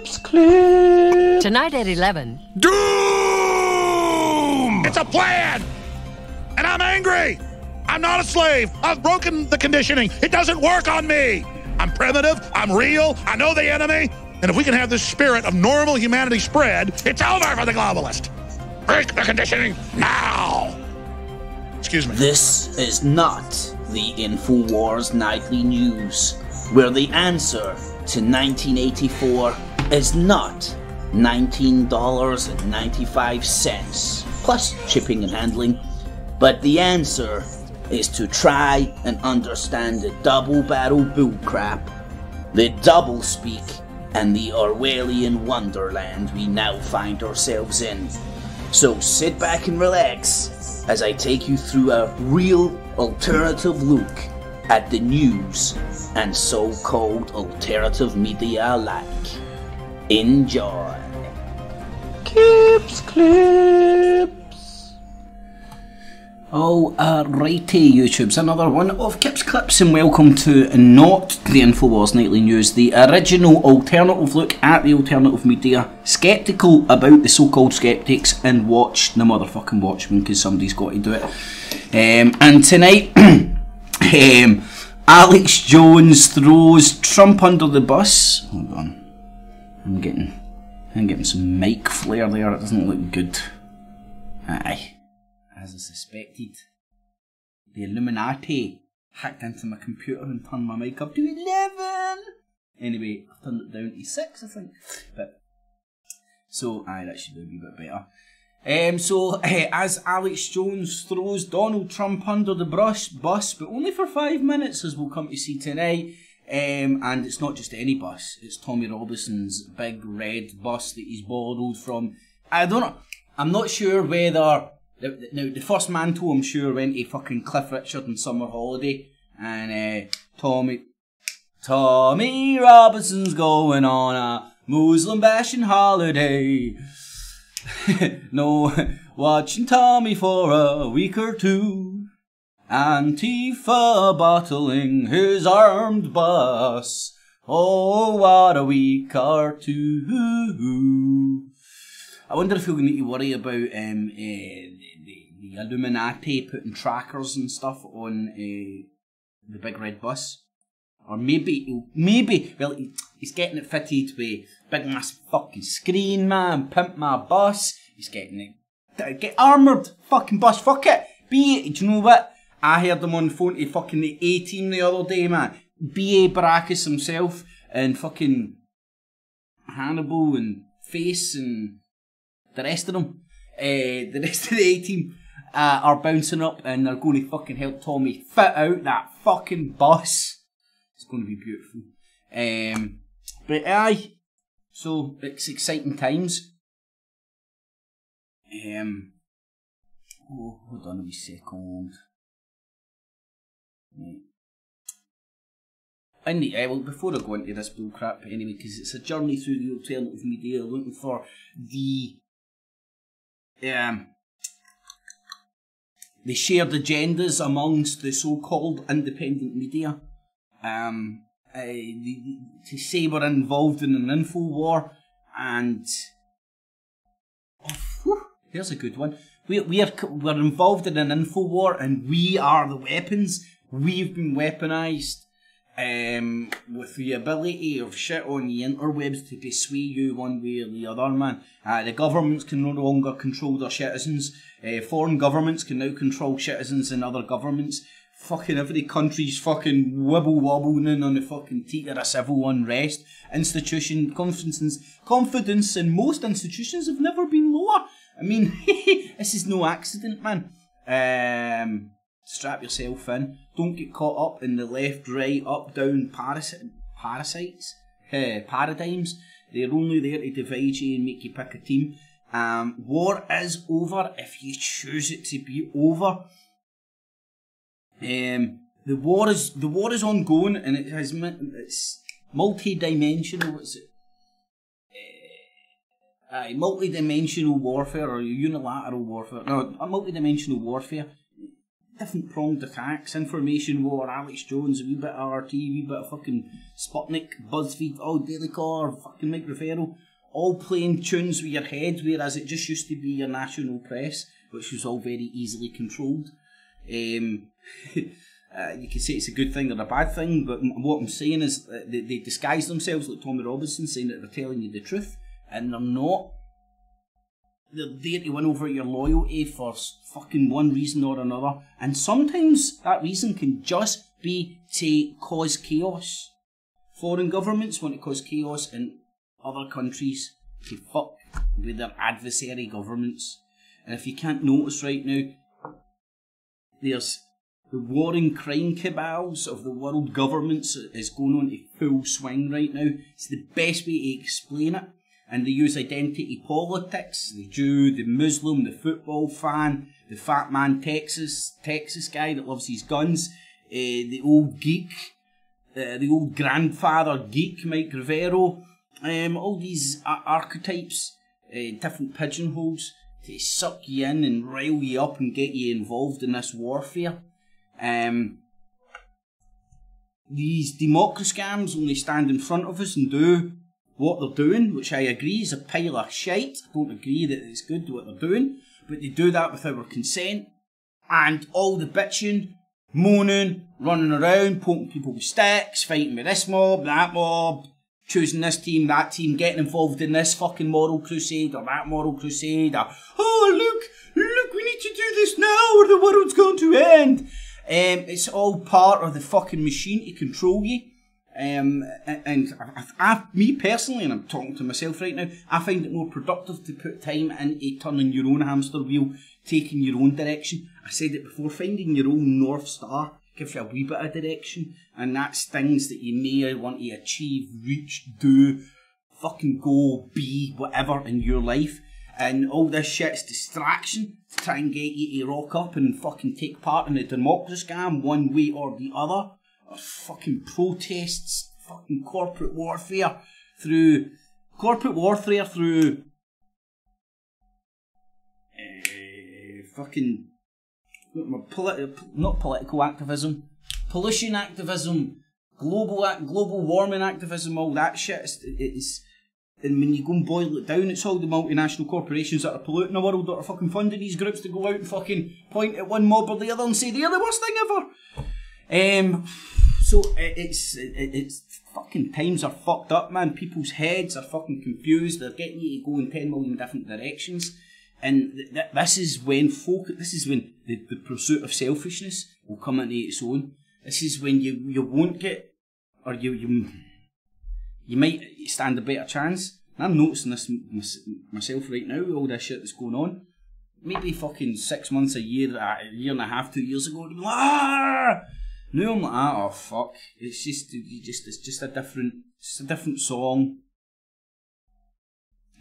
Cips clip. Tonight at 11. Doom! It's a plan! And I'm angry! I'm not a slave! I've broken the conditioning! It doesn't work on me! I'm primitive, I'm real, I know the enemy, and if we can have this spirit of normal humanity spread, it's over for the globalist! Break the conditioning now! Excuse me. This is not the Infowars Nightly News, where the answer to 1984 is not $19.95 plus shipping and handling, but the answer is to try and understand the double-barrel bullcrap, the doublespeak, and the Orwellian wonderland we now find ourselves in. So sit back and relax as I take you through a real alternative look at the news and so-called alternative media alike. Enjoy. Cips clips. Alrighty, YouTubes, another one of Kip's Clips, and welcome to not the Infowars Nightly News, the original alternative look at the alternative media, sceptical about the so-called skeptics, and watch the motherfucking Watchmen, because somebody's got to do it. And tonight, Alex Jones throws Trump under the bus. Hold on, I'm getting some mic flare there, it doesn't look good. Aye. As I suspected, the Illuminati hacked into my computer and turned my mic up to 11. Anyway, I've turned it down to 6, I think. But so, aye, that should be a wee bit better. As Alex Jones throws Donald Trump under the bus, but only for 5 minutes, as we'll come to see tonight. And it's not just any bus; it's Tommy Robinson's big red bus that he's borrowed from. I don't know. I'm not sure whether. Now, the first mantle, I'm sure, went to fucking Cliff Richard on summer holiday, and Tommy Robinson's going on a Muslim bashing holiday. No, watching Tommy for a week or two. Antifa bottling his armed bus. Oh, what a week or two. I wonder if we're going to need to worry about the Illuminati putting trackers and stuff on the big red bus. Or maybe, well, he's getting it fitted with big massive fucking screen, man, pimp my bus. He's getting it, get armoured fucking bus, fuck it. Do you know what? I heard him on the phone to fucking the A-Team the other day, man. B.A. Baracus himself and fucking Hannibal and Face and the rest of them, the rest of the A-Team are bouncing up and they're going to fucking help Tommy fit out that fucking bus. It's going to be beautiful. But aye, so it's exciting times. Oh, hold on a wee second. Right. Well, before I go into this bullcrap, anyway, because it's a journey through the alternative media, looking for the shared agendas amongst the so-called independent media. To say we're involved in an info war, and here's a good one. We're involved in an info war, and we are the weapons. We've been weaponised. With the ability of shit on the interwebs to sway you one way or the other, man. The governments can no longer control their citizens. Foreign governments can now control citizens in other governments. Fucking every country's fucking wibble-wobbling on the fucking teat of a civil unrest. Confidence in most institutions have never been lower. I mean, this is no accident, man. Strap yourself in. Don't get caught up in the left, right, up, down paradigms. They're only there to divide you and make you pick a team. War is over if you choose it to be over. The war is ongoing, and it's multi-dimensional. Multi-dimensional warfare or unilateral warfare. No, a multi-dimensional warfare. different pronged attacks, information war, Alex Jones, a wee bit of RT, a wee bit of fucking Sputnik, BuzzFeed, Daily Caller, fucking Mike Rivero, all playing tunes with your head, whereas it just used to be your national press, which was all very easily controlled. You can say it's a good thing or a bad thing, but what I'm saying is they disguise themselves like Tommy Robinson, saying that they're telling you the truth, and they're not. They're there to win over your loyalty for fucking one reason or another, and sometimes that reason can just be to cause chaos. Foreign governments want to cause chaos in other countries to fuck with their adversary governments. And if you can't notice right now, there's the warring crime cabals of the world governments is going on to full swing right now. It's the best way to explain it. And they use identity politics, the Jew, the Muslim, the football fan, the fat man Texas guy that loves his guns, the old geek, the old grandfather geek Mike Rivero, all these archetypes, different pigeonholes to suck you in and rile you up and get you involved in this warfare. These democracy scams only stand in front of us and do what they're doing, which I agree is a pile of shite. I don't agree that it's good what they're doing, but they do that with our consent. And all the bitching, moaning, running around, poking people with sticks, fighting with this mob, that mob, choosing this team, that team, getting involved in this fucking moral crusade or that moral crusade, or, oh look, we need to do this now or the world's going to end. It's all part of the fucking machine to control you. And me personally, and I'm talking to myself right now, I find it more productive to put time into turning your own hamster wheel, taking your own direction. I said it before, finding your own North Star gives you a wee bit of direction, and that's things that you may want to achieve, reach, do, fucking go, be, whatever in your life. And all this shit's distraction to try and get you to rock up and fucking take part in a democracy scam one way or the other. Or fucking protests, fucking corporate warfare through fucking not political activism, pollution activism, global warming activism, all that shit. And when you go and boil it down, it's all the multinational corporations that are polluting the world that are fucking funding these groups to go out and fucking point at one mob or the other and say they're the worst thing ever. So it's fucking times are fucked up, man. People's heads are fucking confused. They're getting you to go in 10 million different directions. And this is when the pursuit of selfishness will come into its own. This is when you won't get, or you might stand a better chance. And I'm noticing this myself right now, all this shit that's going on. Maybe fucking 6 months, a year and a half, 2 years ago, I'd be like, now I'm like, oh fuck, it's just a different song.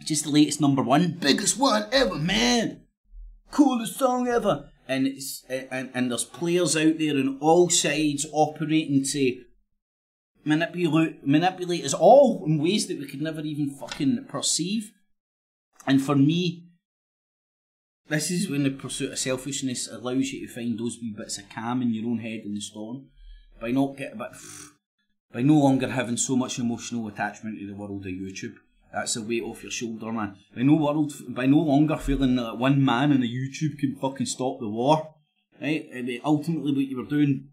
Just the latest #1, biggest one ever, man, coolest song ever. And and there's players out there on all sides operating to manipulate us all in ways that we could never even fucking perceive. And for me, this is when the pursuit of selfishness allows you to find those wee bits of calm in your own head in the storm, by no longer having so much emotional attachment to the world of YouTube. That's a weight off your shoulder, man. By no longer feeling that one man on a YouTube can fucking stop the war. Right? I mean, ultimately what you were doing,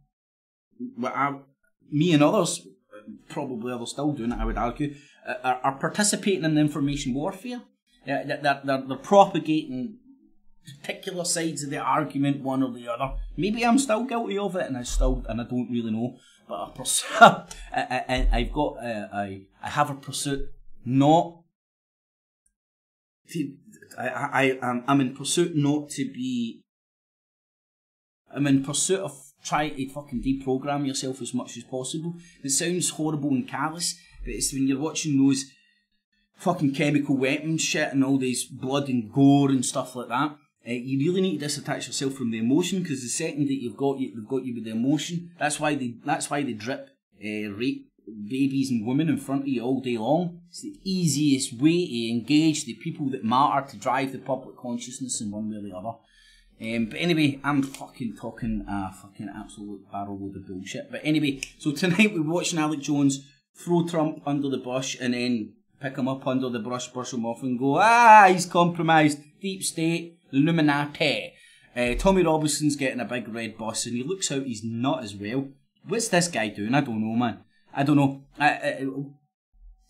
me and others, probably others still doing it, I would argue, are participating in the information warfare. They're propagating particular sides of the argument, one or the other. Maybe I'm still guilty of it, and I don't really know. But I have a pursuit not to. I'm in pursuit not to be. I'm in pursuit of trying to fucking deprogram yourself as much as possible. It sounds horrible and callous, but it's when you're watching those fucking chemical weapons shit and all this blood and gore and stuff like that. You really need to disattach yourself from the emotion, because the second that they've got you with the emotion. That's why they drip rape babies and women in front of you all day long. It's the easiest way to engage the people that matter, to drive the public consciousness in one way or the other. But anyway, I'm fucking talking a fucking absolute barrel load of bullshit. But anyway, so tonight we're watching Alex Jones throw Trump under the bus and then pick him up under the brush him off and go, he's compromised, deep state, Illuminati. Tommy Robinson's getting a big red bus and he looks out he's not as well. What's this guy doing? I don't know, man. I don't know.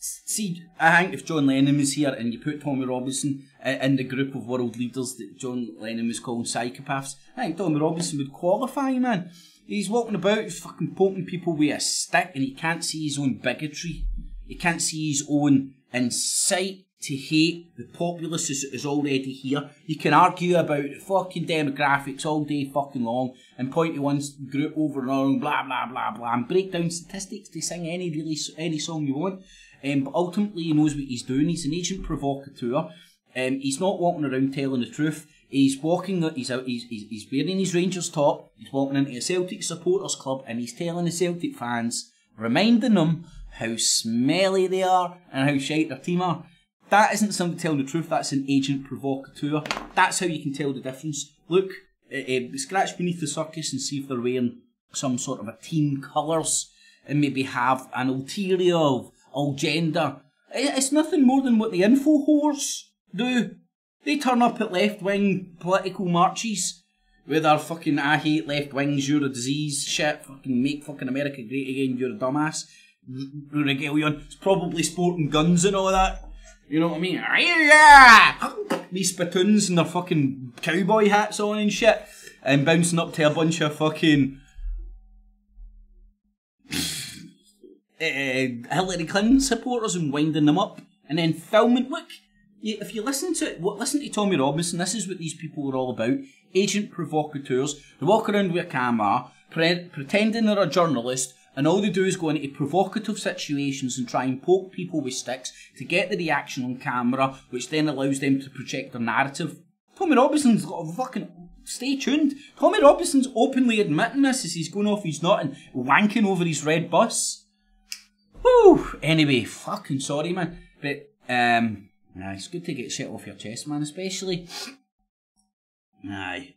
See, I think if John Lennon was here and you put Tommy Robinson in the group of world leaders that John Lennon was calling psychopaths, I think Tommy Robinson would qualify, man. He's walking about, he's fucking poking people with a stick and he can't see his own bigotry. He can't see his own incite to hate. The populace is already here. You can argue about fucking demographics all day fucking long and point to one group over and on, blah blah blah blah, and break down statistics to sing any song you want. But ultimately he knows what he's doing. He's an agent provocateur. He's not walking around telling the truth. He's walking. He's wearing his Rangers top. He's walking into a Celtic supporters club and he's telling the Celtic fans, reminding them how smelly they are and how shite their team are. That isn't somebody telling the truth, that's an agent provocateur. That's how you can tell the difference. Look, scratch beneath the surface and see if they're wearing some sort of a team colours and maybe have an ulterior of all gender. It's nothing more than what the Infowars do. They turn up at left-wing political marches with their fucking I hate left wings, you're a disease shit, fucking make fucking America great again, you're a dumbass. Regalion. It's probably sporting guns and all that. You know what I mean? Yeah! These spittoons and their fucking cowboy hats on and shit. And bouncing up to a bunch of fucking Hillary Clinton supporters and winding them up. And then filming. Look, if you listen to it, listen to Tommy Robinson, this is what these people are all about. Agent provocateurs. They walk around with a camera, pretending they're a journalist, and all they do is go into provocative situations and try and poke people with sticks to get the reaction on camera, which then allows them to project their narrative. Tommy Robinson's got a fucking... Stay tuned. Tommy Robinson's openly admitting this as he's going off his nut and wanking over his red bus. Whew. Anyway, fucking sorry, man. But, it's good to get shit off your chest, man, especially. Aye.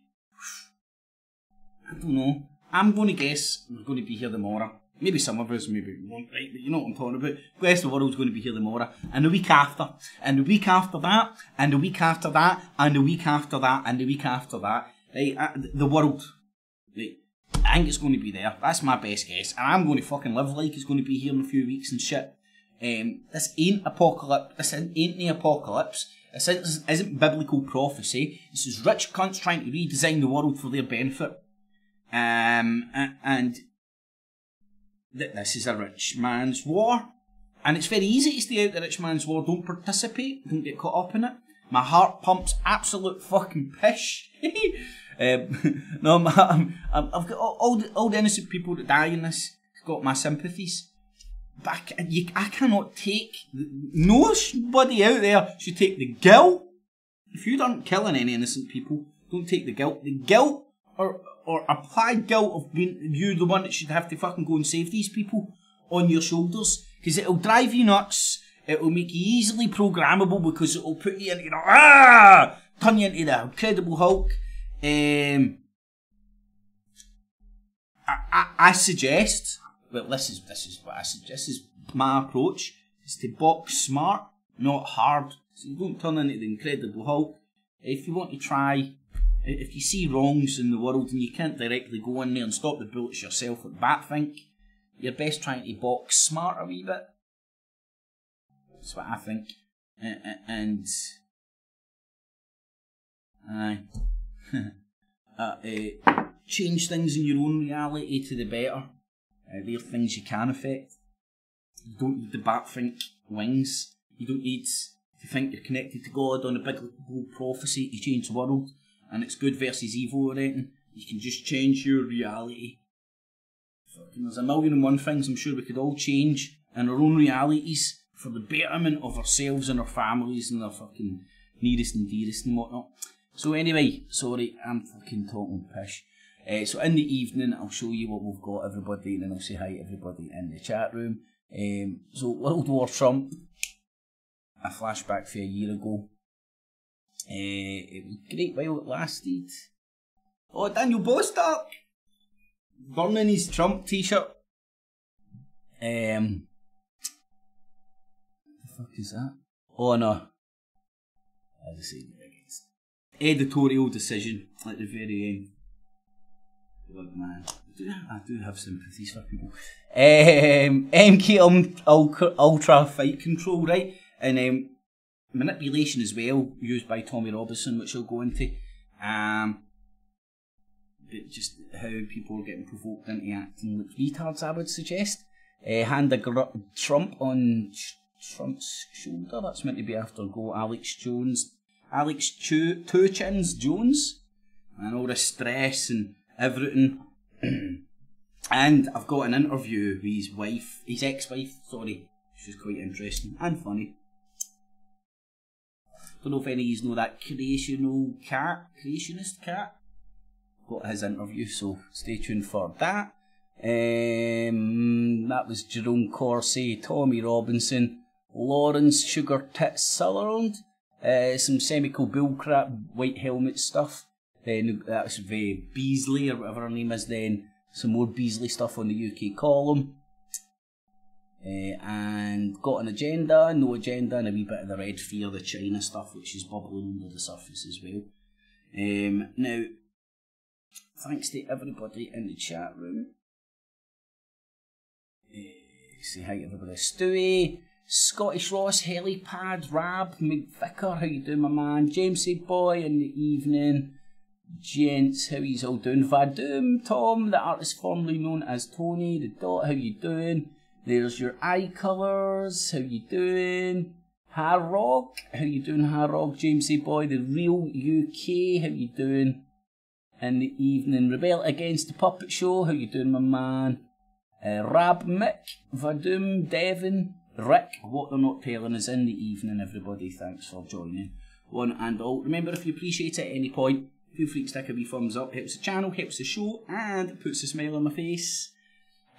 I don't know. I'm going to guess we're going to be here tomorrow. Maybe some of us, maybe won't, right? But you know what I'm talking about. The rest of the world's going to be here tomorrow. And the week after. And the week after that. And the week after that. And the week after that. And the week after that. Right? The world. Right? I think it's going to be there. That's my best guess. And I'm going to fucking live like it's going to be here in a few weeks and shit. This ain't apocalypse. This ain't the apocalypse. This isn't biblical prophecy. This is rich cunts trying to redesign the world for their benefit. And this is a rich man's war. And it's very easy to stay out the rich man's war. Don't participate. Don't get caught up in it. My heart pumps absolute fucking pish. No, I've got all the innocent people that die in this. Got my sympathies. But I cannot take... Nobody out there should take the guilt. If you aren't killing any innocent people, don't take the guilt. The guilt or applied guilt of being you the one that should have to fucking go and save these people on your shoulders. Because it'll drive you nuts. It'll make you easily programmable because it'll put you into turn you into the Incredible Hulk. I suggest, well, this is what I suggest. This is my approach. Is to box smart, not hard. So you don't turn into the Incredible Hulk. If you want to try, if you see wrongs in the world and you can't directly go in there and stop the bullets yourself like Batfink, you're best trying to box smart a wee bit. That's what I think. And change things in your own reality to the better. There are things you can affect. You don't need the Batfink wings. You don't need to think you're connected to God on a biblical prophecy to change the world. And it's good versus evil or anything. You can just change your reality. There's a million and one things I'm sure we could all change in our own realities for the betterment of ourselves and our families and our fucking nearest and dearest and whatnot. So anyway, sorry, I'm fucking talking pish. So in the evening, I'll show you what we've got, everybody, and then I'll say hi to everybody in the chat room. So World War Trump, a flashback for a year ago. It was great while it lasted. Oh, Daniel Bostock! Burning his Trump t-shirt. The fuck is that? Oh no. I was saying it against. Editorial decision at the very end. Look, man. I do have sympathies for people. MK Ultra Fight Control, right? And manipulation as well, used by Tommy Robinson, which I'll go into. But just how people are getting provoked into acting like retards, I would suggest. Hand a Trump on Trump's shoulder. That's meant to be after go Alex Two Chins Jones. And all the stress and everything. And I've got an interview with his ex-wife, sorry. She's quite interesting and funny. Don't know if any of you know that creationist cat. Got his interview, so stay tuned for that. That was Jerome Corsi, Tommy Robinson, Lawrence Sugar Tits Sutherland, some Semico bullcrap white helmet stuff. Then that's Beasley or whatever her name is. Then some more Beasley stuff on the UK column. And got an agenda, no agenda, and a wee bit of the red F.E.A.R, the China stuff, which is bubbling under the surface as well. Now, thanks to everybody in the chat room. Say hi to everybody. Stewie, Scottish Ross, Helipad, Rab, McVicker, how you doing, my man? Jamesy Boy in the evening. Gents, how yous all doing? Vadoom, Tom, the artist formerly known as Tony, the Dot, how you doing? There's your eye colours, how you doing? Harrog, how you doing, Harrog? Jamesy Boy, the real UK, how you doing? In the evening, Rebel Against the Puppet Show, how you doing, my man? Rab Mick, Vadoom, Devon, Rick, what they're not telling us in the evening, everybody. Thanks for joining. One and all. Remember, if you appreciate it at any point, feel free to stick a wee thumbs up. Helps the channel, helps the show, and puts a smile on my face.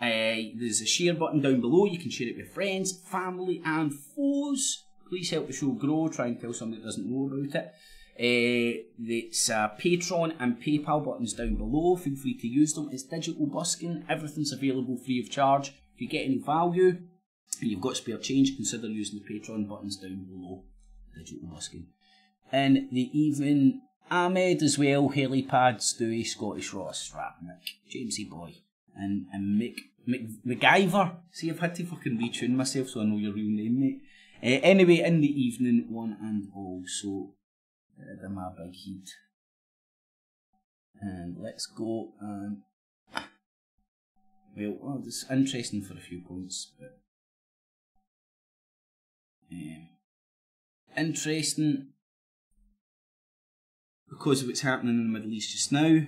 There's a share button down below. You can share it with friends, family, and foes. Please help the show grow. Try and tell somebody that doesn't know about it. It's Patreon and PayPal buttons down below. Feel free to use them. It's digital busking. Everything's available free of charge. If you get any value and you've got spare change, consider using the Patreon buttons down below. Digital busking. In the evening, Ahmed as well. Helipad, Stewie, Scottish Ross, Rapnick, Jamesy Boy, and MacGyver. See, I've had to fucking retune myself so I know your real name, mate. Anyway, in the evening, one and all. So my big heat. And let's go and well, this is interesting for a few points, but interesting because of what's happening in the Middle East just now.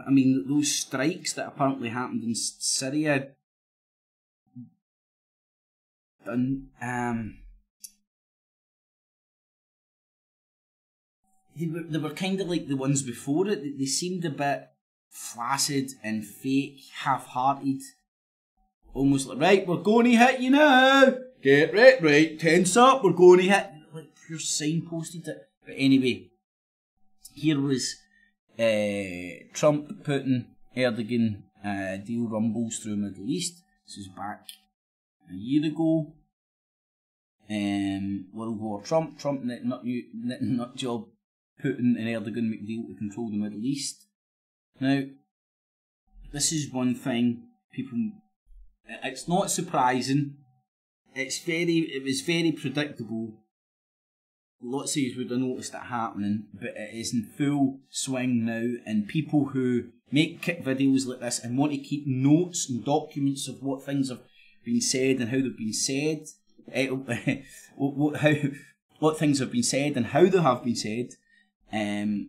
I mean, those strikes that apparently happened in Syria. They were kind of like the ones before it. They seemed a bit flaccid and fake, half-hearted. Almost like, right, we're going to hit you now. Get right, tense up, we're going to hit. Like pure signposted it. But anyway, here was Trump, Putin, Erdogan deal rumbles through the Middle East. This is back a year ago. World War Trump nut job, Putin and Erdogan make deal to control the Middle East. Now, this is one thing people. It's not surprising. It was very predictable. Lots of you would have noticed it happening, but it is in full swing now. And people who make videos like this and want to keep notes and documents of what things have been said and how they've been said. What things have been said and how they have been said. I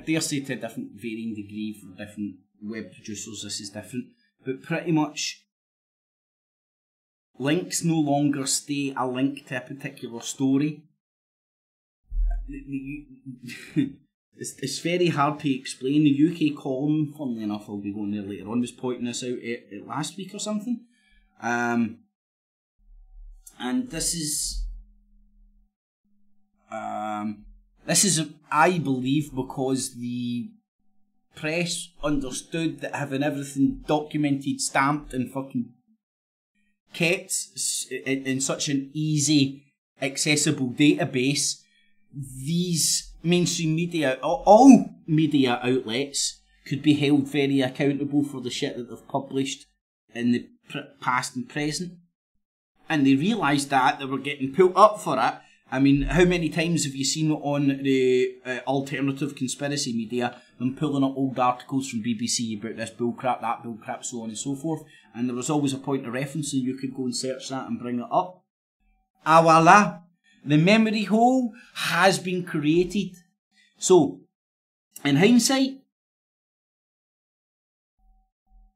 dare say to a different varying degree for different web producers this is different, but pretty much links no longer stay a link to a particular story. It's very hard to explain. The UK column, funnily enough, I'll be going there later on, was pointing this out last week or something. And this is, I believe, because the press understood that having everything documented, stamped, and fucking kept in such an easy, accessible database, these mainstream media, all media outlets, could be held very accountable for the shit that they've published in the past and present. And they realised that they were getting pulled up for it. I mean, how many times have you seen on the alternative conspiracy media them pulling up old articles from BBC about this bullcrap, that bullcrap, so on and so forth? And there was always a point of reference, and you could go and search that and bring it up. Ah, voila! The memory hole has been created. So, in hindsight,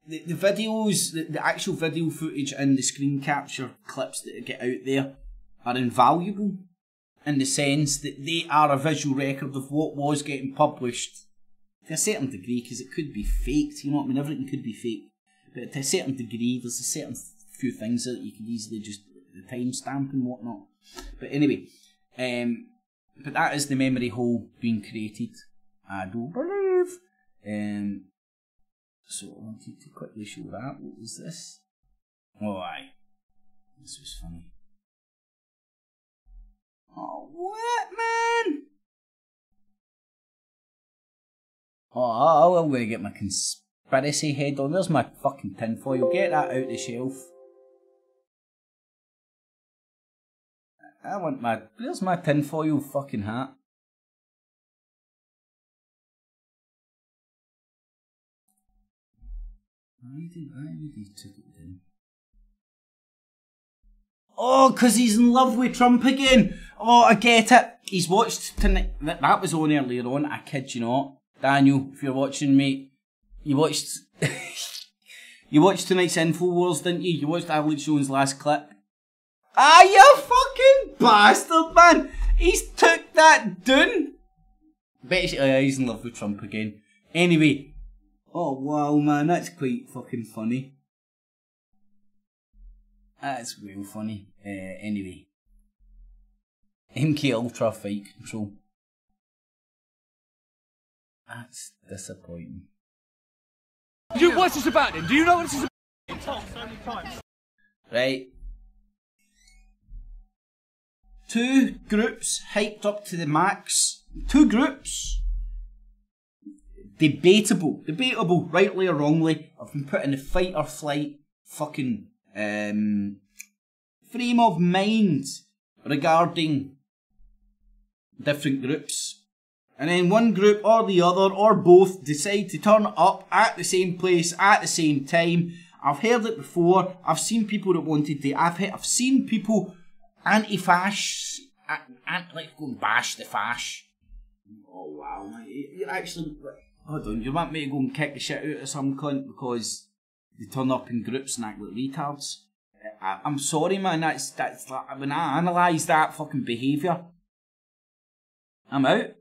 the videos, the actual video footage and the screen capture clips that get out there are invaluable in the sense that they are a visual record of what was getting published to a certain degree, because it could be faked, you know what I mean? Everything could be fake, but to a certain degree, there's a certain few things that you could easily just, the timestamp and whatnot. But anyway, but that is the memory hole being created, I do believe. So I wanted to quickly show that. What was this? Oh, aye. This was funny. Oh, what, man? Oh, I'm going to get my conspiracy head on. There's my fucking tinfoil. Get that out the shelf. I want my... Where's my tinfoil fucking hat? Why did he took it down? Oh, because he's in love with Trump again. Oh, I get it. He's watched tonight. That was on earlier on. I kid you not. Daniel, if you're watching, mate, you watched... you watched tonight's Infowars, didn't you? You watched Alex Jones' last clip. Ah, you fucking bastard, man. He's took that down. Basically, he's in love with Trump again. Anyway... Oh wow, man, that's quite fucking funny. That's real funny. Anyway. MK Ultra Fight Control. That's disappointing. What's this about then? Do you know what this is about? Right. Two groups hyped up to the max. Two groups. Debatable, rightly or wrongly, have been put in a fight or flight fucking frame of mind regarding different groups. And then one group or the other or both decide to turn up at the same place at the same time. I've heard it before. I've seen people that wanted to. I've seen people anti-fash, let's go and bash the fash. Oh wow, you're actually. Hold on, you want me to go and kick the shit out of some cunt because they turn up in groups and act like retards? I'm sorry, man, that's like, when I analyse that fucking behaviour, I'm out.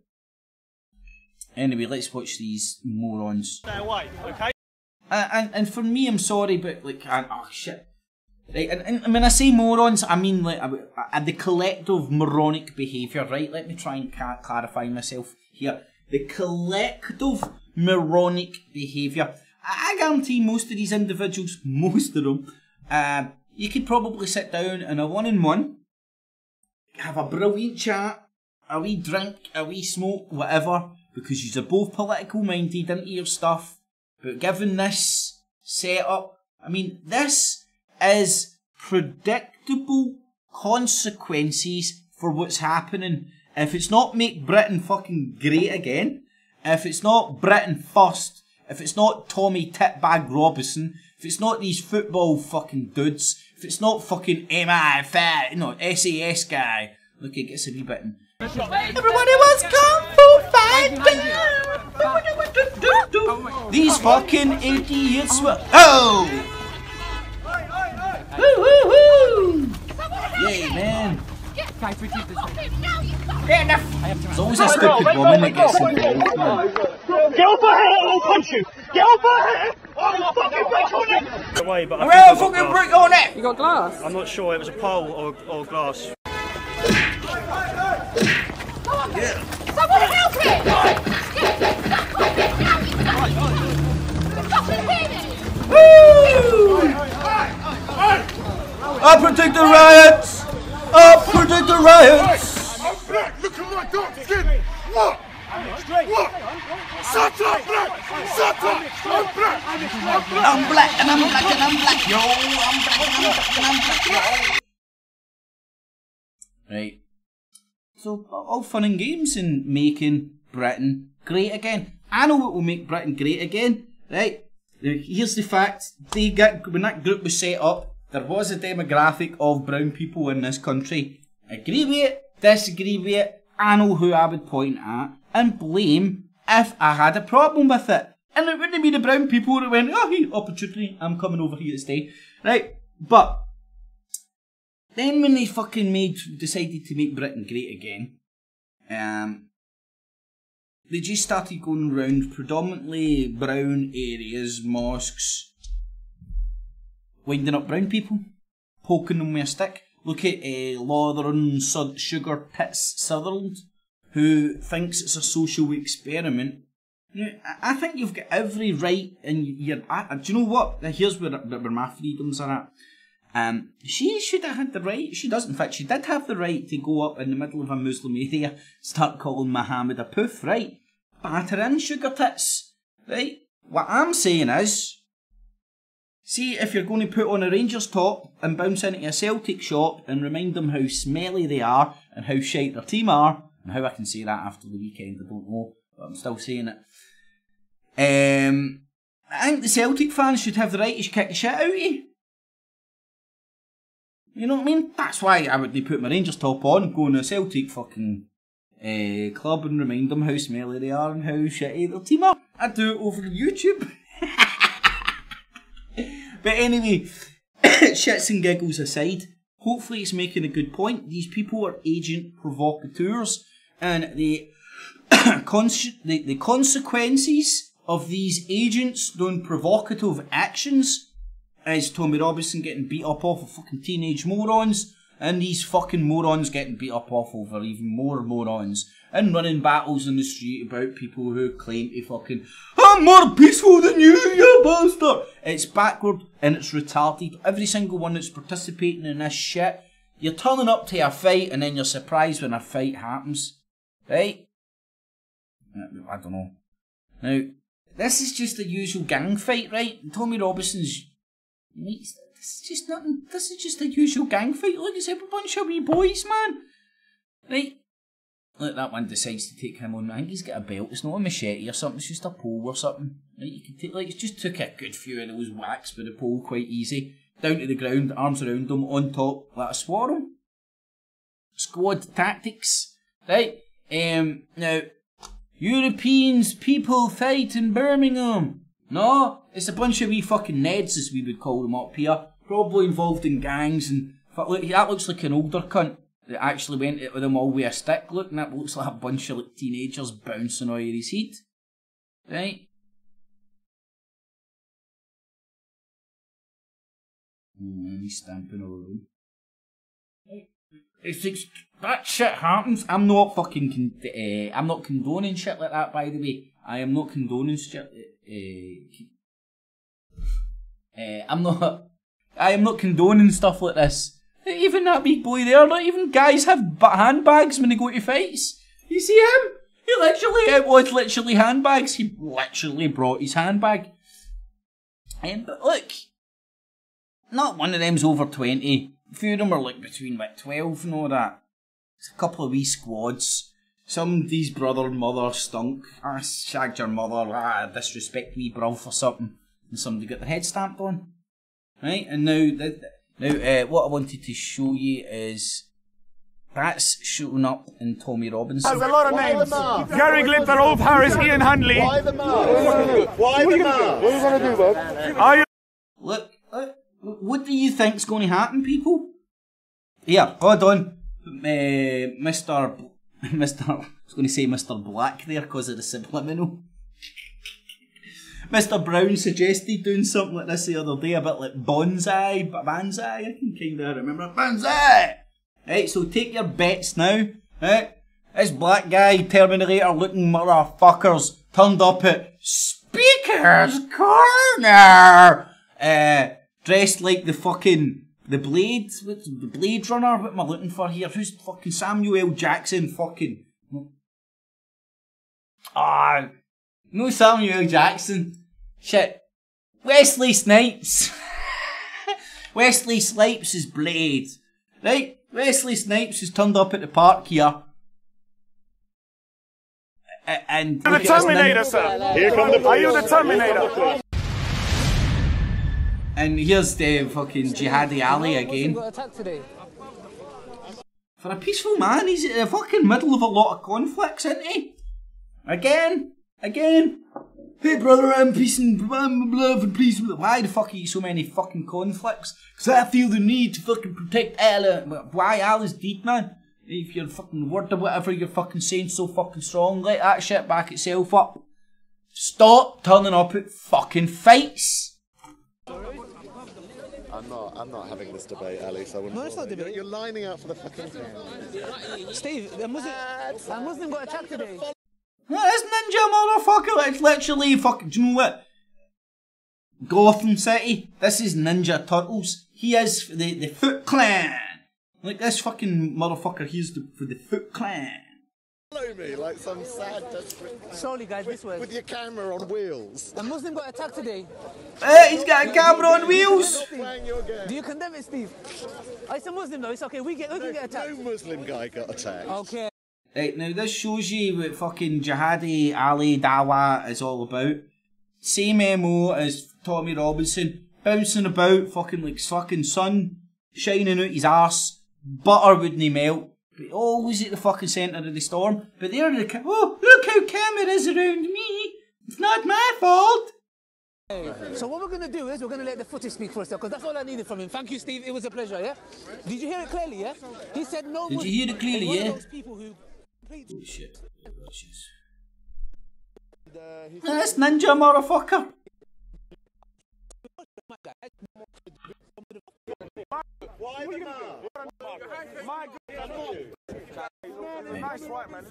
Anyway, let's watch these morons. Stay away, okay? And for me, I'm sorry, but like, oh shit. Right, and when I say morons, I mean like the collective moronic behaviour, right? Let me try and clarify myself here. The collective moronic behaviour. I guarantee most of these individuals, most of them, you could probably sit down in a one-on-one, have a brilliant chat, a wee drink, a wee smoke, whatever, because you're both political minded into your stuff. But given this setup, I mean, this is predictable consequences for what's happening. If it's not make Britain fucking great again, if it's not Britain first, if it's not Tommy Titbag Robinson, if it's not these football fucking dudes, if it's not fucking MI5, SAS guy. Look, it gets a wee bit in. Everybody was kung fu fighting! These fucking idiots were... Oh! Woo woo woo! Yay, man. There's always a stupid woman that gets involved, man. Get off my head, I'll punch you! Get off my head! Away, but Well, fucking brick on it! You got glass? I'm not sure. It was a pole or glass. Someone help him! Woo! I predict the riots! I predict the riots! I'm black! Look at my dark skin! What? What? Shut up, black! Shut up! I'm black! I'm black and I'm black and I'm black, yo! I'm black and I'm black and I'm black, yo! Right. So, all fun and games in making Britain great again. I know what will make Britain great again, right? Now, here's the fact. When that group was set up, there was a demographic of brown people in this country. Agree with it, disagree with it, I know who I would point at and blame if I had a problem with it. And it wouldn't be the brown people that went, oh, hey, opportunity, I'm coming over here to stay. Right? But then when they fucking decided to make Britain great again, they just started going around predominantly brown areas, mosques, winding up brown people, poking them with a stick. Look at Latherin Sugar Tits Sutherland, who thinks it's a social experiment. You know, I think you've got every right in your... do you know what? Here's where my freedoms are at. She should have had the right, she does, in fact, she did have the right to go up in the middle of a Muslim area, start calling Muhammad a poof, right? Batter in, sugar tits, right? What I'm saying is, see if you're going to put on a Rangers top and bounce into a Celtic shop and remind them how smelly they are and how shite their team are, and how I can say that after the weekend, I don't know, but I'm still saying it. I think the Celtic fans should have the right to kick the shit out of you. You know what I mean? That's why I would put my Rangers top on, go in a Celtic fucking club and remind them how smelly they are and how shitty their team are. I'd do it over YouTube. But anyway, shits and giggles aside, hopefully it's making a good point. These people are agent provocateurs, and the consequences of these agents doing provocative actions is Tommy Robinson getting beat up off of fucking teenage morons, and these fucking morons getting beat up off over even more morons, and running battles in the street about people who claim to fucking, I'm more peaceful than you bastard! It's backward and it's retarded. Every single one that's participating in this shit, you're turning up to a fight and then you're surprised when a fight happens. Right? I don't know. Now, this is just the usual gang fight, right? Tommy Robinson's... This is just nothing. This is just a usual gang fight. Look, it's a bunch of wee boys, man. Right? Look, that one decides to take him on. I think he's got a belt. It's not a machete or something. It's just a pole or something. Right? You can take, like, it's just took a good few of those whacks with the pole quite easy. Down to the ground, arms around him, on top, like a squirrel. Squad tactics. Right? Now, Europeans, people fight in Birmingham. No, it's a bunch of wee fucking Neds, as we would call them up here. Probably involved in gangs, and look, that looks like an older cunt that actually went at them all with a stick. Look, and that looks like a bunch of like teenagers bouncing over his heat. Right? He's stamping all over them. It's that shit happens. I'm not fucking I'm not condoning shit like that, by the way. I am not condoning shit. I am not condoning stuff like this. Even that big boy there, not even guys have handbags when they go to fights. You see him? It was literally handbags. He literally brought his handbag. But look, not one of them's over 20. A few of them are like between like 12 and all that. It's a couple of wee squads. Somebody's brother and mother stunk. Shagged your mother. Disrespect me, bruv, or something. And somebody got their head stamped on. Right? And now, what I wanted to show you is that's showing up in Tommy Robinson. There's a lot of names. Gary Glimpfer, Rolf Harris, Ian Handley. Why the mask? Why the mask? What are you going to do, bud? Are you? Look, what do you think's going to happen, people? Here, hold on. I was going to say Mr. Black there because of the subliminal. Mr. Brown suggested doing something like this the other day, a bit like bonsai, banzai, I can kind of remember. Banzai! Right, so take your bets now. Right? This black guy, Terminator looking motherfuckers, turned up at Speaker's Corner! Dressed like the fucking, the Blade Runner, what am I looking for here? Who's fucking Samuel L. Jackson fucking... Ah, no Samuel L. Jackson. Shit. Wesley Snipes. Wesley Snipes is Blade. Right? Wesley Snipes has turned up at the park here. And You're the Terminator, sir. Here come the... Are you the Terminator? And here's the fucking Jihadi Ali again. For a peaceful man, he's in the fucking middle of a lot of conflicts, isn't he? Again. Hey brother, I'm peace and love and peace. Why the fuck are you so many fucking conflicts? Because I feel the need to fucking protect Allah. Why Allah's dead, man? If your fucking word or whatever you're fucking saying so fucking strong, let that shit back itself up. Stop turning up at fucking fights. I'm not having this debate, Ali, so I wouldn't... No, it's not debate. You're lining out for the fucking thing. Steve, a Muslim got attacked today. This ninja motherfucker, it's literally fucking, do you know what? Gotham City, this is Ninja Turtles. He is the Foot Clan. Like this fucking motherfucker, he's for the Foot Clan. Follow me like some sad, desperate... Sorry guys, this way. With your camera on wheels. A Muslim got attacked today. He's got a camera on wheels. Do you condemn it, Steve? It's a Muslim though, it's okay, we can get attacked. No Muslim guy got attacked. Okay. Right, now this shows you what fucking Jihadi Ali Dawa is all about. Same MO as Tommy Robinson, bouncing about, fucking like fucking sun shining out his arse, butter wouldn't melt, but always at the fucking centre of the storm. But there the oh, look how calm it is around me. It's not my fault. So what we're going to do is we're going to let the footage speak for itself, because that's all I needed from him. Thank you, Steve. It was a pleasure, yeah? Did you hear it clearly, yeah? He said no. Did you hear it clearly, yeah? Oh shit. This ninja motherfucker. Why the my nice white man.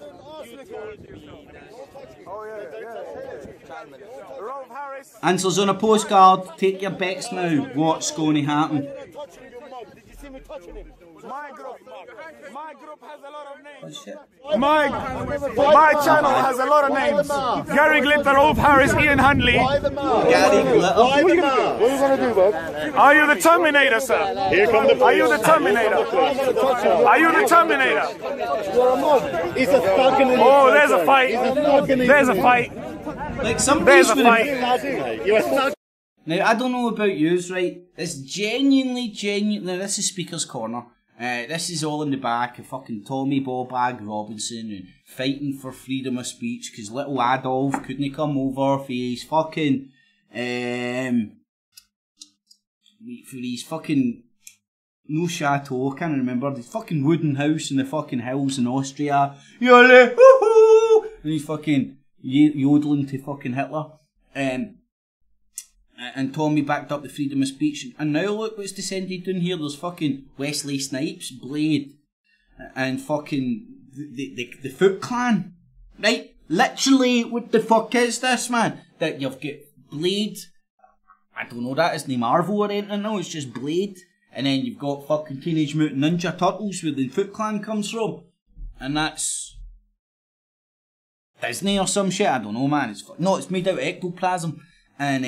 Oh yeah. Rolf Harris. Answers on a postcard. Take your bets now. What's going to happen? Did you see me touching him? My group has a lot of names. My channel has a lot of names. Gary Glitter, Rolf Harris, Ian Huntley. Gary Glitter. What are you gonna do, bud? Are you the Terminator, sir? Here come the... Are you the Terminator? Are you the Terminator? He's a fucking... Oh, there's a fight. There's a fight. Like some There's a with fight. You're a thug. Now, I don't know about yous, right? It's genuinely, now this is Speaker's Corner. This is all in the back of fucking Tommy Ballbag Robinson and fighting for freedom of speech because little Adolf couldn't come over for his fucking, no chateau, I can't remember, the fucking wooden house in the fucking hills in Austria. Yole, woohoo! And he's fucking yodeling to fucking Hitler. And Tommy backed up the freedom of speech. And now look what's descended down here. There's fucking Wesley Snipes, Blade, and fucking the Foot Clan. Right? Literally, what the fuck is this, man? That you've got Blade. I don't know, that isn't Marvel or anything, no, it's just Blade. And then you've got fucking Teenage Mutant Ninja Turtles, where the Foot Clan comes from. And that's Disney or some shit, I don't know, man. It's made out of ectoplasm. And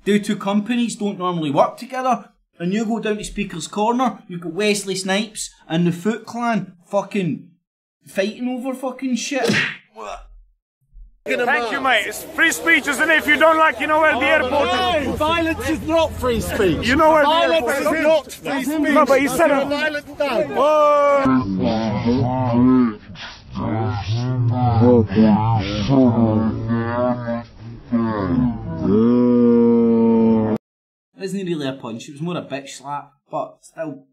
the two companies don't normally work together. And you go down to Speaker's Corner, you've got Wesley Snipes and the Foot Clan fucking fighting over fucking shit. Thank you, mate. It's free speech, isn't it? If you don't like, you know where the airport is. Violence is not free speech. You know where the airport Violence is not free speech. No, but you said You're it. a violent thug. It wasn't really a punch, it was more a bitch slap, but still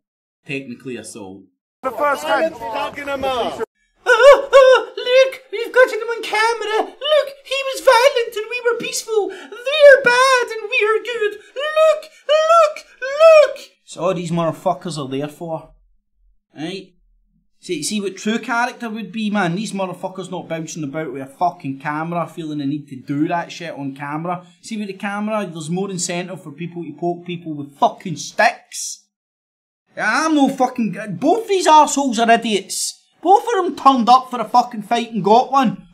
technically assault. The first time. Fucking him up. Look, we've got him on camera. Look, he was violent and we were peaceful. all these motherfuckers are there for. Right? See what true character would be, man? These motherfuckers not bouncing about with a fucking camera, feeling the need to do that shit on camera. See with the camera, there's more incentive for people to poke people with fucking sticks. I'm no fucking... Both these arseholes are idiots. Both of them turned up for a fucking fight and got one.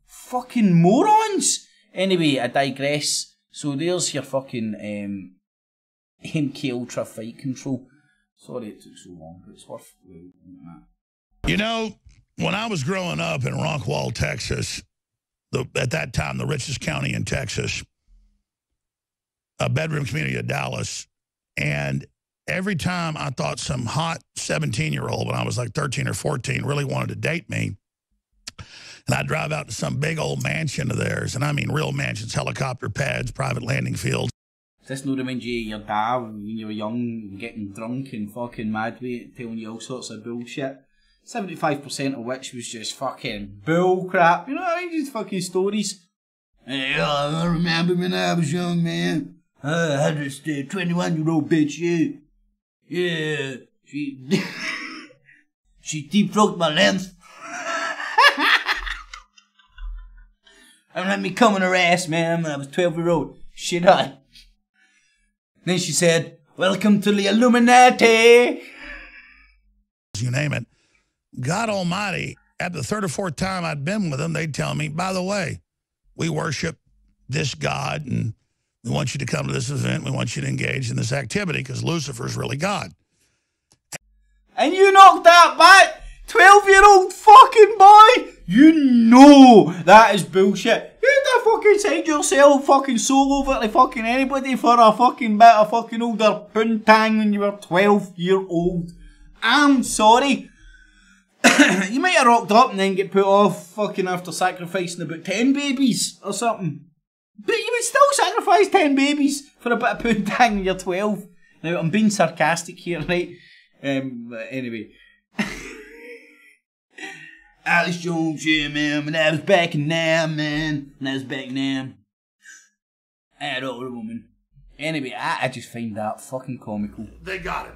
Fucking morons. Anyway, I digress. So there's your fucking MK Ultra fight control. Sorry it took so long, but it's worth doing that. You know, when I was growing up in Rockwall, Texas, at that time the richest county in Texas, a bedroom community of Dallas, and every time I thought some hot 17-year-old when I was like 13 or 14 really wanted to date me, and I'd drive out to some big old mansion of theirs, and I mean real mansions, helicopter pads, private landing fields. Does this not remind you of your dad when you were young, getting drunk and fucking mad with it, telling you all sorts of bullshit? 75% of which was just fucking bull crap, you know what I mean? Just fucking stories. Hey, I remember when I was young, man. I had this 21-year-old bitch, yeah, she deep-throated my length. And let me come on her ass, man, when I was 12-year-old. Shit on. Then she said, welcome to the Illuminati. You name it. God Almighty, at the third or fourth time I'd been with them, they'd tell me, by the way, we worship this God, and we want you to come to this event. We want you to engage in this activity because Lucifer's really God. And you knocked that back, 12-year-old fucking boy. You know that is bullshit. You don't fucking send yourself fucking soul over to fucking anybody for a fucking bit of fucking older poontang when you were 12-year-old. I'm sorry. You might have rocked up and then get put off fucking after sacrificing about 10 babies or something. But you would still sacrifice 10 babies for a bit of poontang when you're 12. Now, I'm being sarcastic here, right? Anyway. Alex Jones, yeah, man. When I was back in Nam, man. When I was back in Nam. I had older woman. Anyway, I just find that fucking comical. They got it.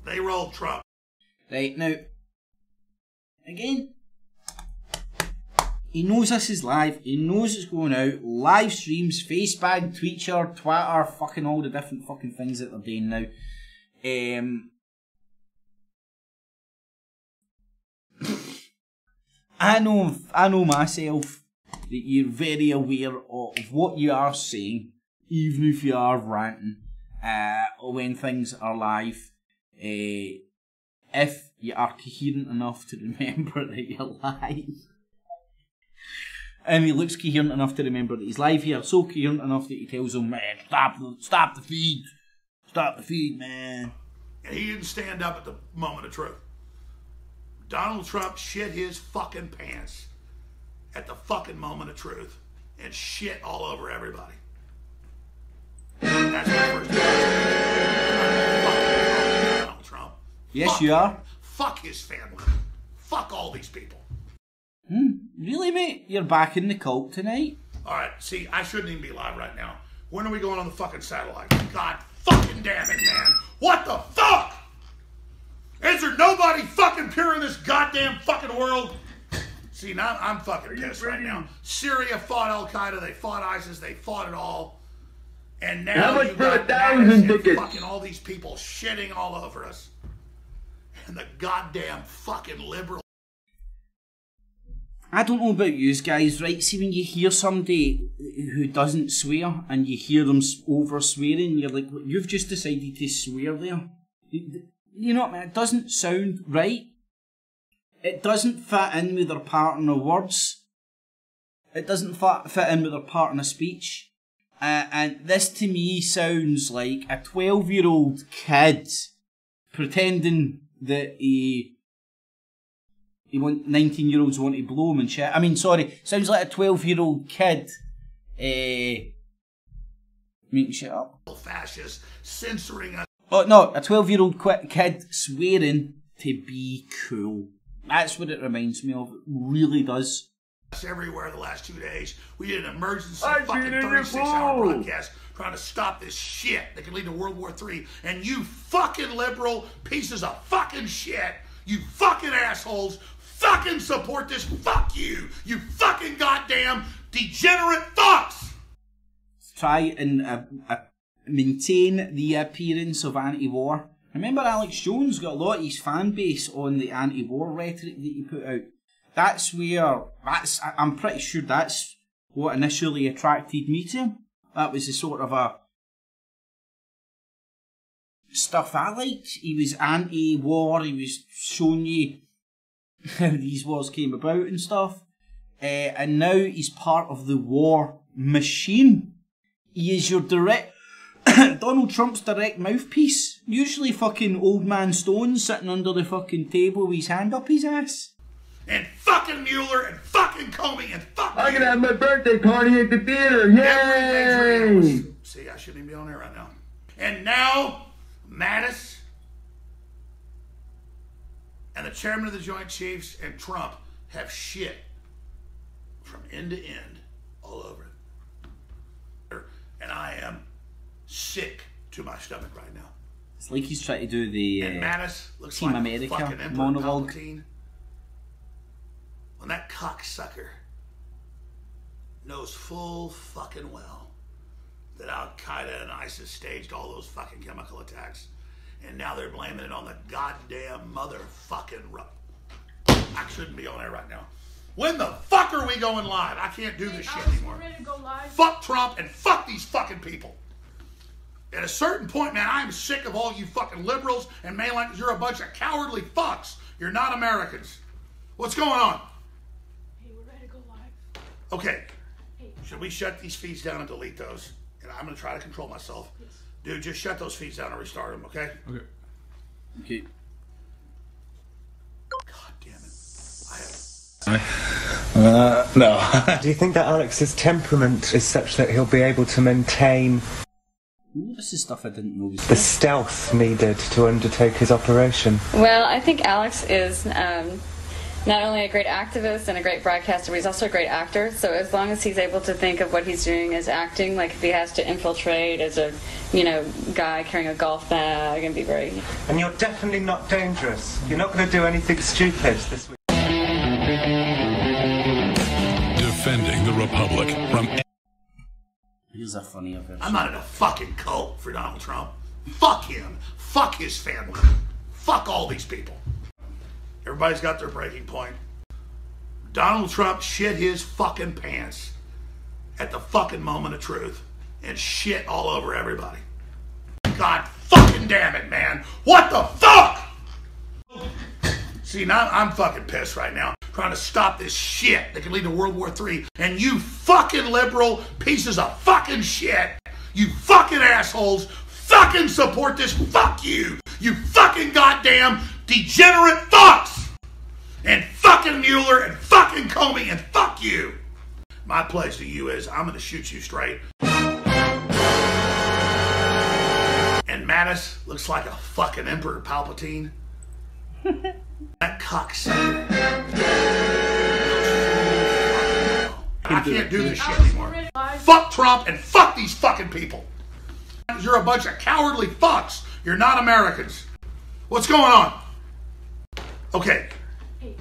They rolled Trump. Right, now, again, he knows this is live. He knows it's going out. Live streams, Facebook, Twitter, fucking all the different fucking things that they're doing now. I know myself that you're very aware of what you are saying, even if you are ranting, when things are live. If you are coherent enough to remember that you're live. And he looks coherent enough to remember that he's live here, so coherent enough that he tells him, man, stop the feed. Stop the feed, man. And he didn't stand up at the moment of truth. Donald Trump shit his fucking pants at the fucking moment of truth and shit all over everybody. That's my first fucking Donald Trump. Yes, fuck you are. Fuck his family. Fuck all these people. Really, mate? You're back in the cult tonight? Alright, see, I shouldn't even be live right now. When are we going on the fucking satellite? God fucking damn it, man. What the fuck? Is there nobody fucking pure in this goddamn fucking world? See, now I'm fucking pissed right now. Syria fought Al-Qaeda, they fought ISIS, they fought it all. And now you got fucking all these people shitting all over us. And the goddamn fucking liberal. I don't know about you guys, right? See, when you hear somebody who doesn't swear and you hear them over swearing, you're like, you've just decided to swear there. You know what, man? It doesn't sound right. It doesn't fit in with their pattern of words. It doesn't fit in with their pattern of speech. And this to me sounds like a 12-year-old kid pretending that 19-year-olds want to blow him and shit. I mean, sorry, sounds like a 12-year-old kid making shit up. Fascists censoring us. Oh, no, a 12-year-old kid swearing to be cool. That's what it reminds me of. It really does. everywhere the last 2 days. We did an emergency fucking 36-hour broadcast trying to stop this shit that can lead to World War III. And you fucking liberal pieces of fucking shit, you fucking assholes, fucking support this. Fuck you. You fucking goddamn degenerate fucks. Try and maintain the appearance of anti-war. Remember, Alex Jones got a lot of his fan base on the anti-war rhetoric that he put out. That's where, I'm pretty sure that's what initially attracted me to him. That was the sort of a stuff I liked. He was anti-war, he was showing you how these wars came about and stuff. And now he's part of the war machine. He is your direct, Donald Trump's direct mouthpiece. Usually fucking old man Stone sitting under the fucking table with his hand up his ass. And fucking Mueller and fucking Comey and fucking... I'm gonna have my birthday party at the theater. Yay! See, I shouldn't even be on there right now. And now, Mattis and the chairman of the Joint Chiefs and Trump have shit from end to end all over it. And I am sick to my stomach right now. It's like he's trying to do the and Mattis looks Team like America fucking Emperor monologue. Palpatine. When that cocksucker knows full fucking well that Al-Qaeda and ISIS staged all those fucking chemical attacks, and now they're blaming it on the goddamn motherfucking I shouldn't be on there right now. When the fuck are we going live? I can't do this shit anymore. Ready to go live? Fuck Trump and fuck these fucking people. At a certain point, man, I am sick of all you fucking liberals and mainlanders. You're a bunch of cowardly fucks. You're not Americans. What's going on? Hey, we're ready to go live. Okay. Should we shut these feeds down and delete those? And I'm going to try to control myself. Yes. Dude, just shut those feeds down and restart them, okay? Okay. Okay. God damn it. No. Do you think that Alex's temperament is such that he'll be able to maintain Ooh, this is stuff I didn't know. the stealth needed to undertake his operation? Well, I think Alex is not only a great activist and a great broadcaster, but he's also a great actor. So as long as he's able to think of what he's doing as acting, like if he has to infiltrate as a, guy carrying a golf bag and be very... And you're definitely not dangerous. You're not going to do anything stupid this week. Defending the Republic from... Here's a funny version. I'm not in a fucking cult for Donald Trump. Fuck him. Fuck his family. Fuck all these people. Everybody's got their breaking point. Donald Trump shit his fucking pants at the fucking moment of truth and shit all over everybody. God fucking damn it, man. What the fuck? See, now I'm fucking pissed right now, trying to stop this shit that can lead to World War III. And you fucking liberal pieces of fucking shit, you fucking assholes, fucking support this. Fuck you. You fucking goddamn degenerate fucks. And fucking Mueller and fucking Comey and fuck you. My pledge to you is I'm going to shoot you straight. And Mattis looks like a fucking Emperor Palpatine. That cocksucker. I can't do this shit anymore. Fuck Trump and fuck these fucking people. You're a bunch of cowardly fucks. You're not Americans. What's going on? Okay.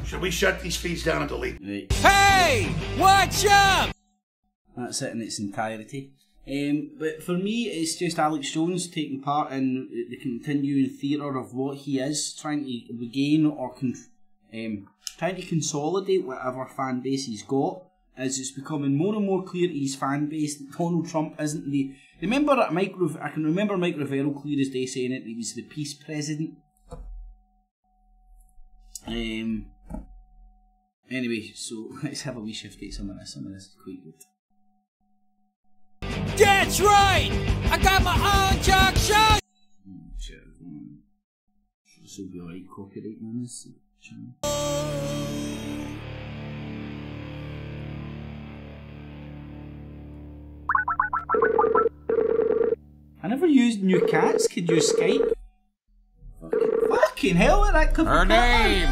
Should we shut these feeds down and delete? Right. Hey! What's up? That's it in its entirety. But for me, it's just Alex Jones taking part in the continuing theatre of what he is, trying to regain or trying to consolidate whatever fan base he's got, as it's becoming more and more clear to his fan base that Donald Trump isn't the... I can remember Mike Rivero clear as day saying it, he was the peace president. Anyway, so let's have a wee shift at some of this. Some of this is quite good. That's right! I got my own talk show! This will be alright, copyright on this channel. I never used new cats. Could use Skype. Fucking hell, that could be. Her name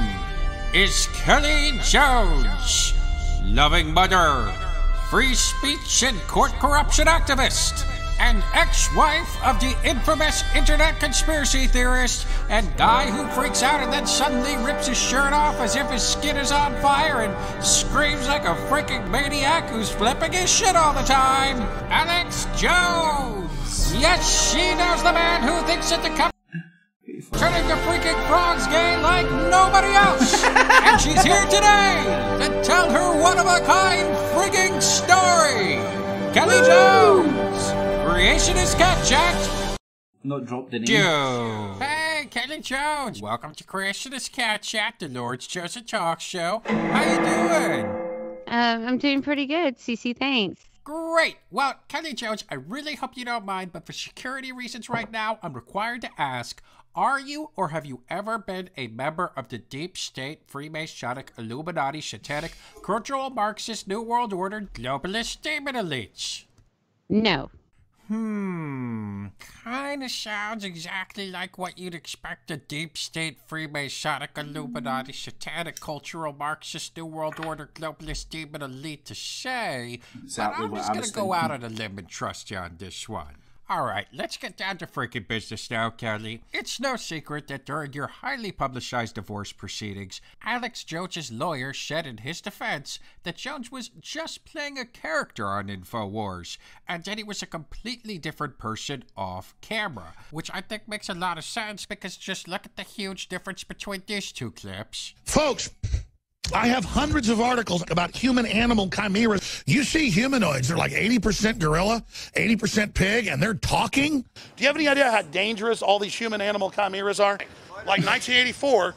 is Kelly Jones. loving mother, free speech and court corruption activist, and ex-wife of the infamous internet conspiracy theorist and guy who freaks out and then suddenly rips his shirt off as if his skin is on fire and screams like a freaking maniac who's flipping his shit all the time, Alex Jones! Yes, she knows the man who thinks that the turning the freaking frogs gay like nobody else! And she's here today to tell her one-of-a-kind freaking story! Kelly Jones! Creationist Cat Chat! Not dropped the name. Hey, Kelly Jones! Welcome to Creationist Cat Chat, the Lord's Chosen Talk Show. How you doing? I'm doing pretty good, Cece, thanks. Great! Well, Kelly Jones, I really hope you don't mind, but for security reasons right now, I'm required to ask, are you or have you ever been a member of the deep state, Freemasonic, Illuminati, Satanic, cultural Marxist, New World Order, globalist demon elites? No. Kinda sounds exactly like what you'd expect a deep state, Freemasonic, Illuminati, Satanic, cultural Marxist, New World Order, globalist demon elite to say, Exactly, but I'm just gonna go out on a limb and trust you on this one. Alright, let's get down to freaking business now, Kelly. It's no secret that during your highly publicized divorce proceedings, Alex Jones' lawyer said in his defense that Jones was just playing a character on Infowars, and that he was a completely different person off camera, which I think makes a lot of sense because just look at the huge difference between these two clips. Folks, I have hundreds of articles about human-animal chimeras. You see humanoids, they're like 80% gorilla, 80% pig, and they're talking? Do you have any idea how dangerous all these human-animal chimeras are? Like 1984,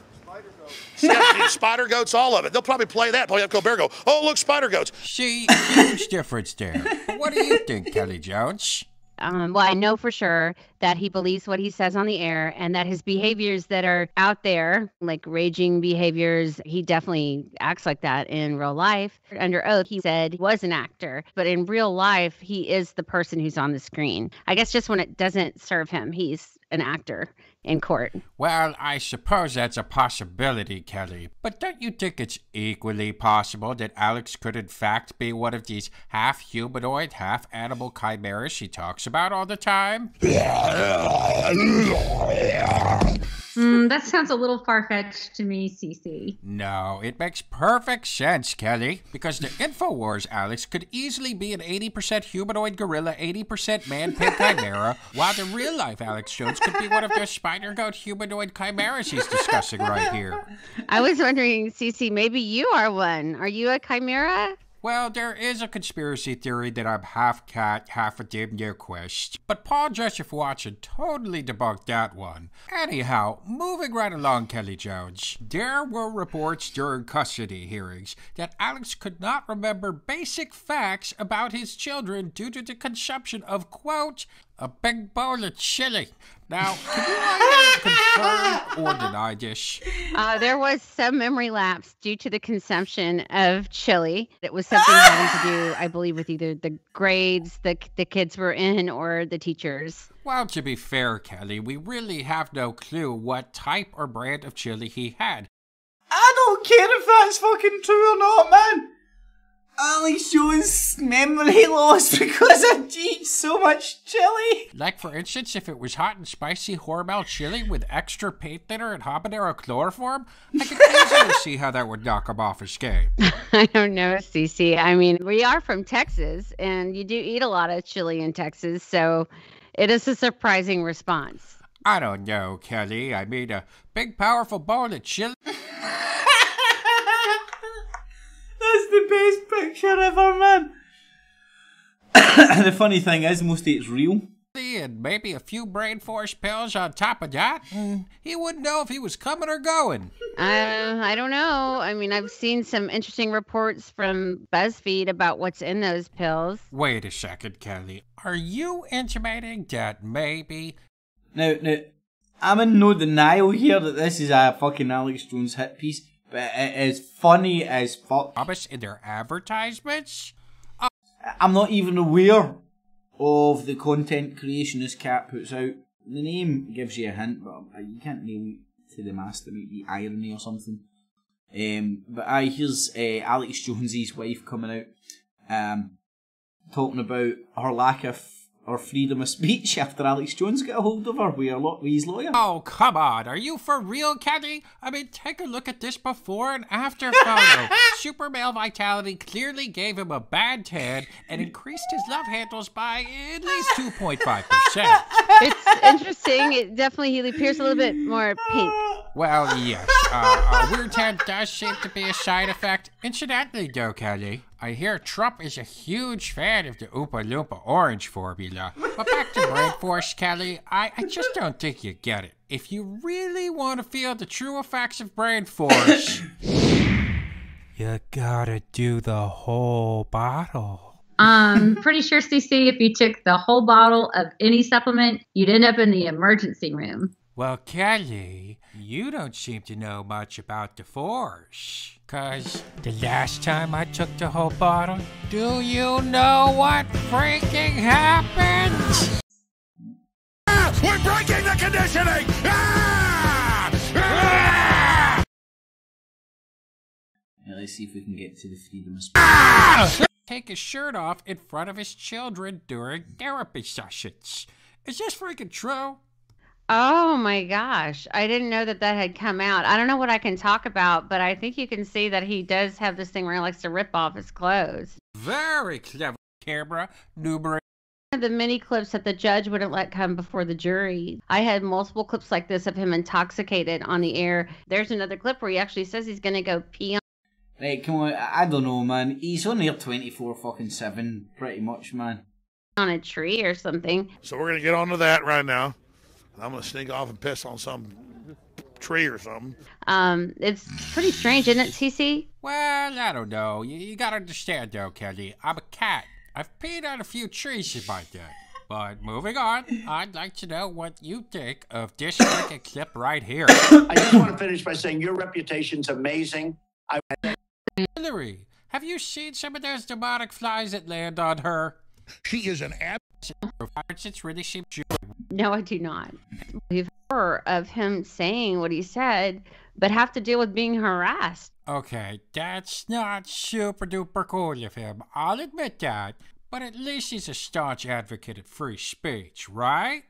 spider goats, all of it. They'll probably play that, probably have Colbert go, oh, look, spider goats. See, huge difference there. What do you think, Kelly Jones? Well, I know for sure that he believes what he says on the air and that his behaviors that are out there, like raging behaviors, he definitely acts like that in real life. Under oath, he said he was an actor, but in real life, he is the person who's on the screen. I guess just when it doesn't serve him, he's an actor in court. Well, I suppose that's a possibility, Kelly. But don't you think it's equally possible that Alex could in fact be one of these half-humanoid, half-animal chimeras he talks about all the time? That sounds a little far-fetched to me, Cece. No, it makes perfect sense, Kelly, because the Infowars Alex could easily be an 80% humanoid gorilla, 80% man-pig chimera, while the real-life Alex Jones could be one of those spider-goat humanoid chimeras he's discussing right here. I was wondering, Cece, maybe you are one. Are you a chimera? Well, there is a conspiracy theory that I'm half cat, half a dim quest, but Paul Joseph Watson totally debunked that one. Anyhow, moving right along, Kelly Jones. There were reports during custody hearings that Alex could not remember basic facts about his children due to the consumption of, quote, a big bowl of chili. Now, can you either confirm or deny this? There was some memory lapse due to the consumption of chili. It was something having to do, I believe, with either the grades the kids were in or the teachers. Well, to be fair, Kelly, we really have no clue what type or brand of chili he had. I don't care if that's fucking true or not, man. Alex Jones' memory loss because I eat so much chili. Like, for instance, if it was hot and spicy Hormel chili with extra paint thinner and habanero chloroform, I could easily see how that would knock him off his game. I don't know, Cece. I mean, we are from Texas, and you do eat a lot of chili in Texas, so it is a surprising response. I don't know, Kelly. I mean, a big, powerful bowl of chili. That's the best picture ever, man. The funny thing is, most of it's real. And maybe a few brain force pills on top of that, and he wouldn't know if he was coming or going. I don't know. I mean, I've seen some interesting reports from BuzzFeed about what's in those pills. Wait a second, Kelly. Are you intimating that maybe... Now, I'm in no denial here that this is a fucking Alex Jones hit piece. But it is funny as fuck. In their advertisements? I'm not even aware of the content Creationist Cat puts out. The name gives you a hint, but you can't nail it to the mast to make the irony or something. But here's Alex Jones's wife coming out, talking about her lack of freedom of speech after Alex Jones got a hold of her with his lawyer. Oh, come on. Are you for real, Kelly? I mean, take a look at this before and after photo. Super male vitality clearly gave him a bad tan and increased his love handles by at least 2.5%. It's interesting. It definitely, he appears a little bit more pink. Well, yes. A weird tan does seem to be a side effect. Incidentally, though, Kelly, I hear Trump is a huge fan of the Oompa Loompa orange formula. But back to brain force, Kelly, I just don't think you get it. If you really want to feel the true effects of brain force, you gotta do the whole bottle. Pretty sure, CC, if you took the whole bottle of any supplement, you'd end up in the emergency room. Well, Kelly, you don't seem to know much about the force. 'Cause the last time I took the whole bottle, do you know what freaking happened? We're breaking the conditioning! Ah! Yeah, let's see if we can get to the freedom of speech. Take his shirt off in front of his children during therapy sessions. Is this freaking true? Oh my gosh. I didn't know that had come out. I don't know what I can talk about, but I think you can see that he does have this thing where he likes to rip off his clothes. Very clever camera. Numerous. The mini clips that the judge wouldn't let come before the jury. I had multiple clips like this of him intoxicated on the air. There's another clip where he actually says he's going to go pee on. Right, come on. I don't know, man. He's on there 24/7, pretty much, man. On a tree or something. So we're going to get onto that right now. I'm going to sneak off and piss on some tree or something. It's pretty strange, isn't it, TC? Well, I don't know. You got to understand, though, Kelly. I'm a cat. I've peed on a few trees in my day. But moving on, I'd like to know what you think of this freaking clip right here. I just want to finish by saying your reputation's amazing. Hillary, have you seen some of those demonic flies that land on her? She is an It's really seems. No, I do not. We've heard of him saying what he said, but have to deal with being harassed. Okay, that's not super duper cool of him. I'll admit that. But at least he's a staunch advocate of free speech, right?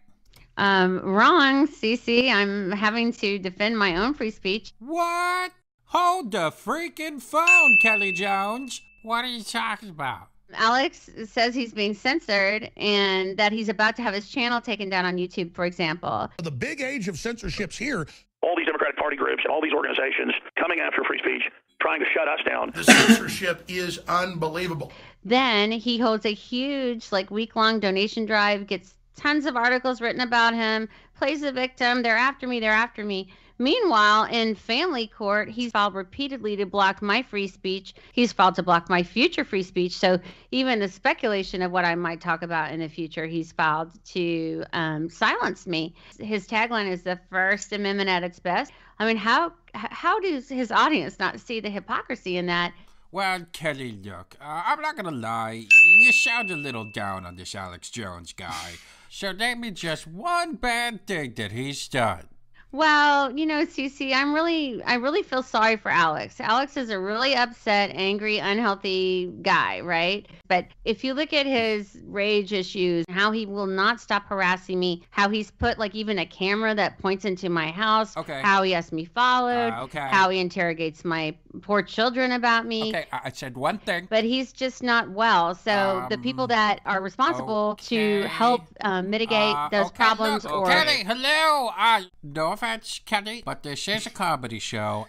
Wrong, CC. I'm having to defend my own free speech. What? Hold the freaking phone, Kelly Jones. What are you talking about? Alex says he's being censored and that he's about to have his channel taken down on YouTube, for example. The big age of censorship's here. All these Democratic Party groups and all these organizations coming after free speech, trying to shut us down. The censorship is unbelievable. Then he holds a huge, week-long donation drive, gets tons of articles written about him, plays the victim, they're after me, they're after me. Meanwhile, in family court, he's filed repeatedly to block my free speech. He's filed to block my future free speech. So even the speculation of what I might talk about in the future, he's filed to silence me. His tagline is the First Amendment at its best. I mean, how does his audience not see the hypocrisy in that? Well, Kelly, look, I'm not going to lie. You sound a little down on this Alex Jones guy. So name me just one bad thing that he's done. Well, Cece, I really feel sorry for Alex. Alex is a really upset, angry, unhealthy guy, right? But if you look at his rage issues, how he will not stop harassing me, how he's put even a camera that points into my house, how he has me followed, how he interrogates my poor children about me. Okay, I said one thing. But he's just not well. So the people that are responsible to help mitigate those problems look, Kelly, hello. No offense, Kelly, but this is a comedy show.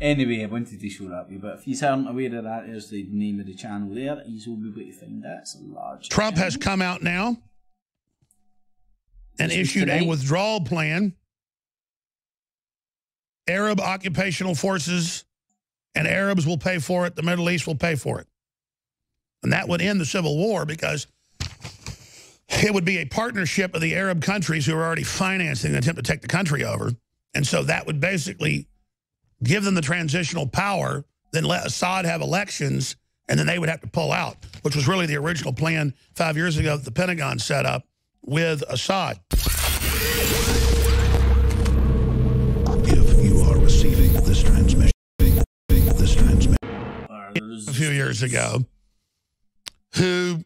Anyway, I wanted to show that to you, but if you aren't aware of that, there's the name of the channel there. You will be able to find that. It's a large Trump channel. has come out now and issued a withdrawal plan. Arab occupational forces and Arabs will pay for it. The Middle East will pay for it. And that would end the civil war because it would be a partnership of the Arab countries who are already financing the attempt to take the country over. And so that would basically give them the transitional power, then let Assad have elections, and then they would have to pull out, which was really the original plan 5 years ago that the Pentagon set up with Assad. If you are receiving this transmission, a few years ago who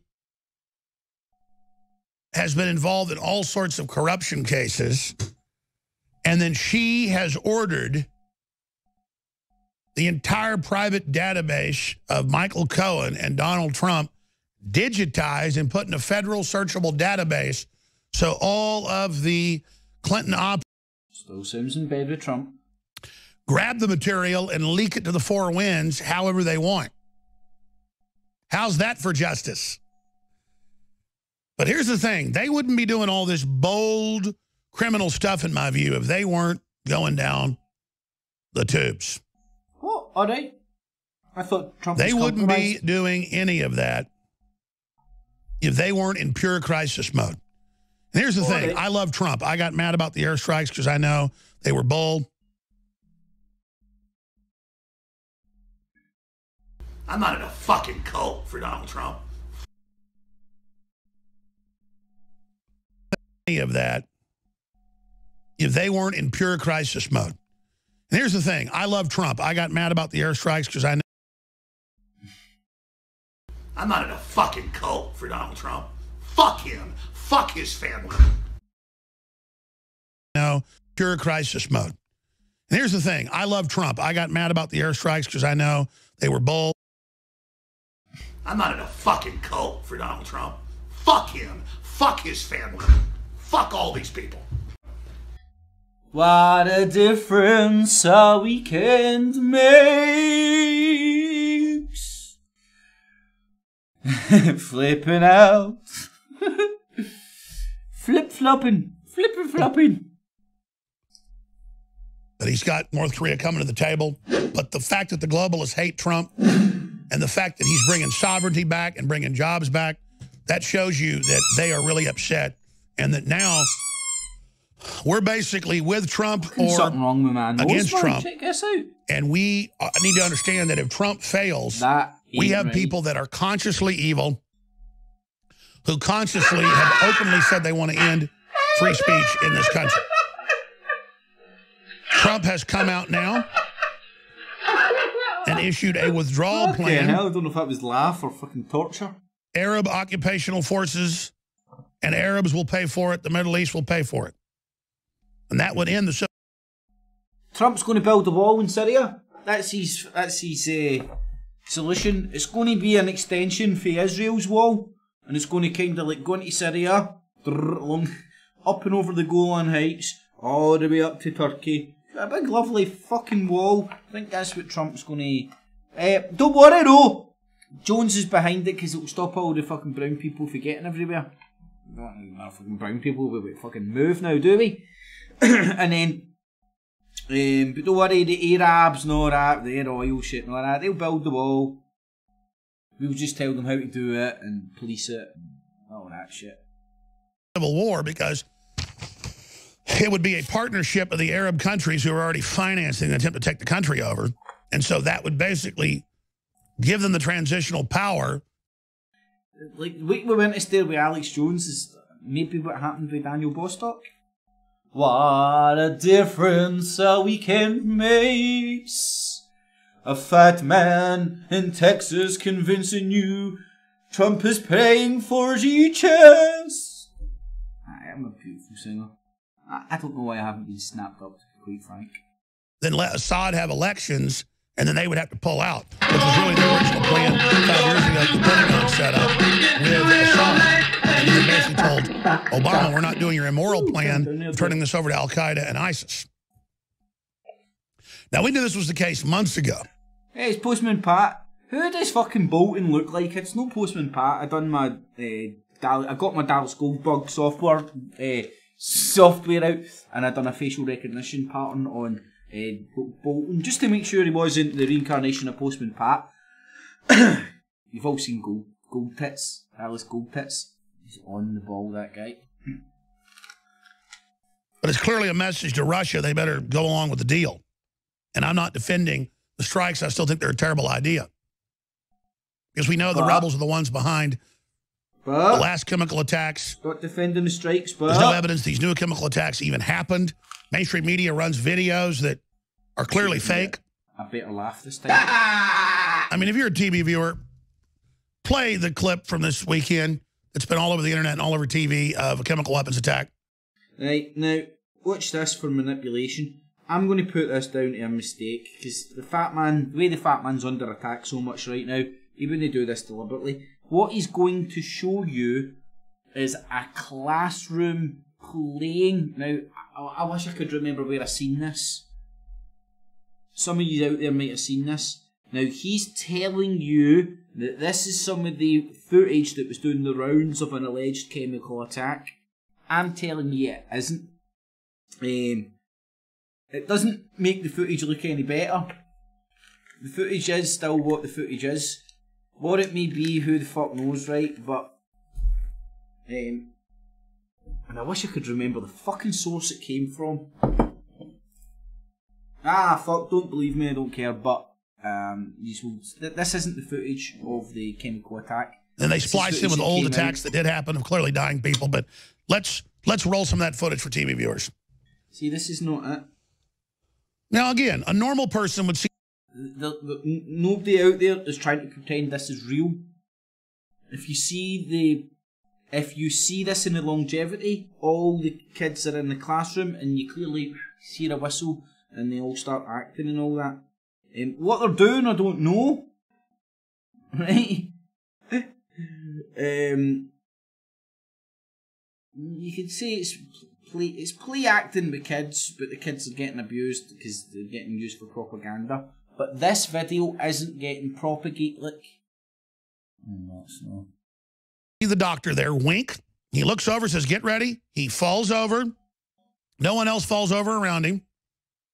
has been involved in all sorts of corruption cases, and then she has ordered the entire private database of Michael Cohen and Donald Trump digitized and put in a federal searchable database, so all of the Clinton still seems in bed with Trump. Grab the material and leak it to the four winds however they want. How's that for justice? But here's the thing. They wouldn't be doing all this bold criminal stuff, in my view, if they weren't going down the tubes. What? All right. I thought Trump They was wouldn't be doing any of that if they weren't in pure crisis mode. And here's the thing. I love Trump. I got mad about the airstrikes because I know they were bold. I'm not in a fucking cult for Donald Trump. Any of that if they weren't in pure crisis mode. And here's the thing. I love Trump. I got mad about the airstrikes because I know I'm not in a fucking cult for Donald Trump. Fuck him. Fuck his family. No, pure crisis mode. And here's the thing. I love Trump. I got mad about the airstrikes because I know they were bold. I'm not in a fucking cult for Donald Trump. Fuck him. Fuck his family. Fuck all these people. What a difference a weekend makes. Flipping out. Flip-flopping. Flipping-flopping. That he's got North Korea coming to the table. But the fact that the globalists hate Trump and the fact that he's bringing sovereignty back and bringing jobs back, that shows you that they are really upset, and that now we're basically with Trump or something wrong with man. against Trump. Check this out. And we need to understand that if Trump fails, we have people that are consciously evil, who consciously have openly said they want to end free speech in this country. Trump has come out now and issued a withdrawal plan. Hell, I don't know if that was laugh or fucking torture. Arab occupational forces and Arabs will pay for it. The Middle East will pay for it. And that would end the... Trump's going to build a wall in Syria. That's his solution. It's going to be an extension for Israel's wall. And it's going to kind of like go into Syria, along, up and over the Golan Heights, all the way up to Turkey. A big lovely fucking wall. I think that's what Trump's going to... don't worry though. Jones is behind it because it'll stop all the fucking brown people from getting everywhere. We don't know fucking brown people, we fucking move now, do we? And then... but don't worry, the Arabs and all that, their oil shit and all that, they'll build the wall. We'll just tell them how to do it and police it and all that shit. Civil war, because it would be a partnership of the Arab countries who are already financing the attempt to take the country over. And so that would basically give them the transitional power. Like, we went to stay with Alex Jones is maybe what happened with Daniel Bostock. What a difference a weekend makes. A fat man in Texas convincing you Trump is paying for the chance. I am a beautiful singer. I don't know why I haven't been snapped up, to be quite frank. Then let Assad have elections, and then they would have to pull out, which was really the original plan 5 years ago that the Pentagon set up with Assad. And they basically told Obama, we're not doing your immoral plan, turning this over to Al-Qaeda and ISIS. Now, we knew this was the case months ago. Hey, it's Postman Pat. Who does fucking Bolton look like? It's no Postman Pat. I done my I got my Dallas Goldberg software out, and I done a facial recognition pattern on Bolton just to make sure he wasn't the reincarnation of Postman Pat. You've all seen Gold Tits, Dallas Gold Tits. He's on the ball, that guy. But it's clearly a message to Russia. They better go along with the deal. And I'm not defending the strikes. I still think they're a terrible idea. Because we know the rebels are the ones behind the last chemical attacks. Not defending the strikes, but... There's no evidence these new chemical attacks even happened. Mainstream media runs videos that are clearly fake. I better laugh this time. I mean, if you're a TV viewer, play the clip from this weekend that's been all over the internet and all over TV of a chemical weapons attack. Right, now, watch this for manipulation. I'm going to put this down to a mistake, because the way the fat man's under attack so much right now, he wouldn't do this deliberately. What he's going to show you is a classroom playing. Now, I wish I could remember where I seen this. Some of you out there might have seen this. Now, he's telling you that this is some of the footage that was doing the rounds of an alleged chemical attack. I'm telling you it isn't. It doesn't make the footage look any better. The footage is still what the footage is. What it may be, who the fuck knows, right? But, and I wish I could remember the fucking source it came from. Fuck, don't believe me, I don't care, but this isn't the footage of the chemical attack. And they spliced in with old attacks that did happen of clearly dying people, but let's roll some of that footage for TV viewers. See, this is not it. Now, again, a normal person would see... Nobody out there is trying to pretend this is real. If you see this in the longevity, all the kids are in the classroom and you clearly hear a whistle and they all start acting and all that. What they're doing, I don't know. Right? You could say it's play acting with kids, but the kids are getting abused because they're getting used for propaganda. But this video isn't getting propagated. Like, no, it's not. See the doctor there, wink. He looks over, says, "Get ready." He falls over. No one else falls over around him.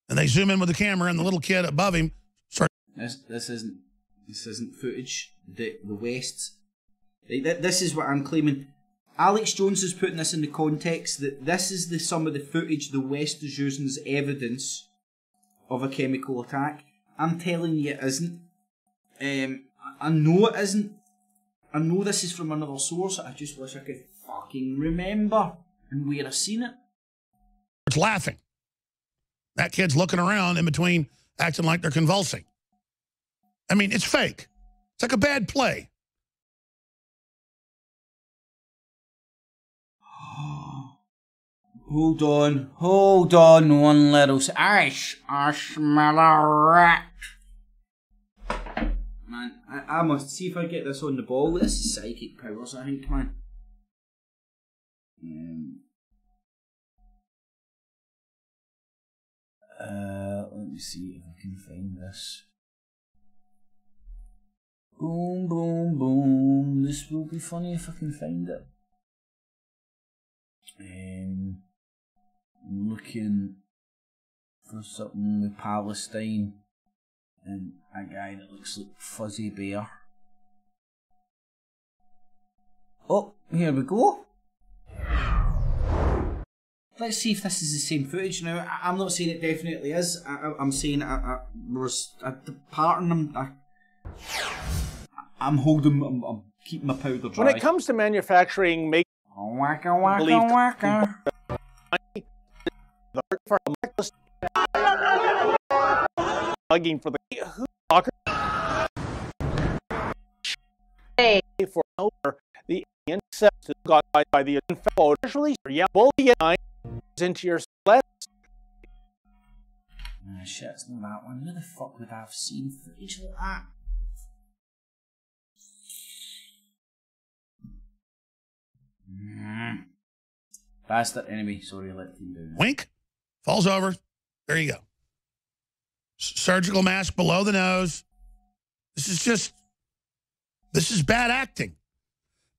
And they zoom in with the camera, and the little kid above him starts. This isn't footage. The West. This is what I'm claiming. Alex Jones is putting this in the context that this is some of the footage the West is using as evidence of a chemical attack. I'm telling you it isn't. I know it isn't. I know this is from another source. I just wish I could fucking remember and where I seen it. It's laughing. That kid's looking around in between, acting like they're convulsing. I mean, it's fake. It's like a bad play. Hold on, one little... I smell a rat. Man, I must see if I get this on the ball. This is psychic powers, I think, man. Let me see if I can find this. Boom, boom, boom. This will be funny if I can find it. I'm looking for something with Palestine and a guy that looks like Fuzzy Bear. Oh, here we go. Let's see if this is the same footage. Now, I'm not saying it definitely is. I'm saying I'm keeping my powder dry. When it comes to manufacturing, make waka waka waka. Hugging for the for the insect got by the info initially. Yeah, both into your sweat. Shit, it's not that one. Where the fuck would I have seen footage like that? Bastard enemy. Sorry, I let him do that. Wink. Falls over. There you go. Surgical mask below the nose. This is bad acting.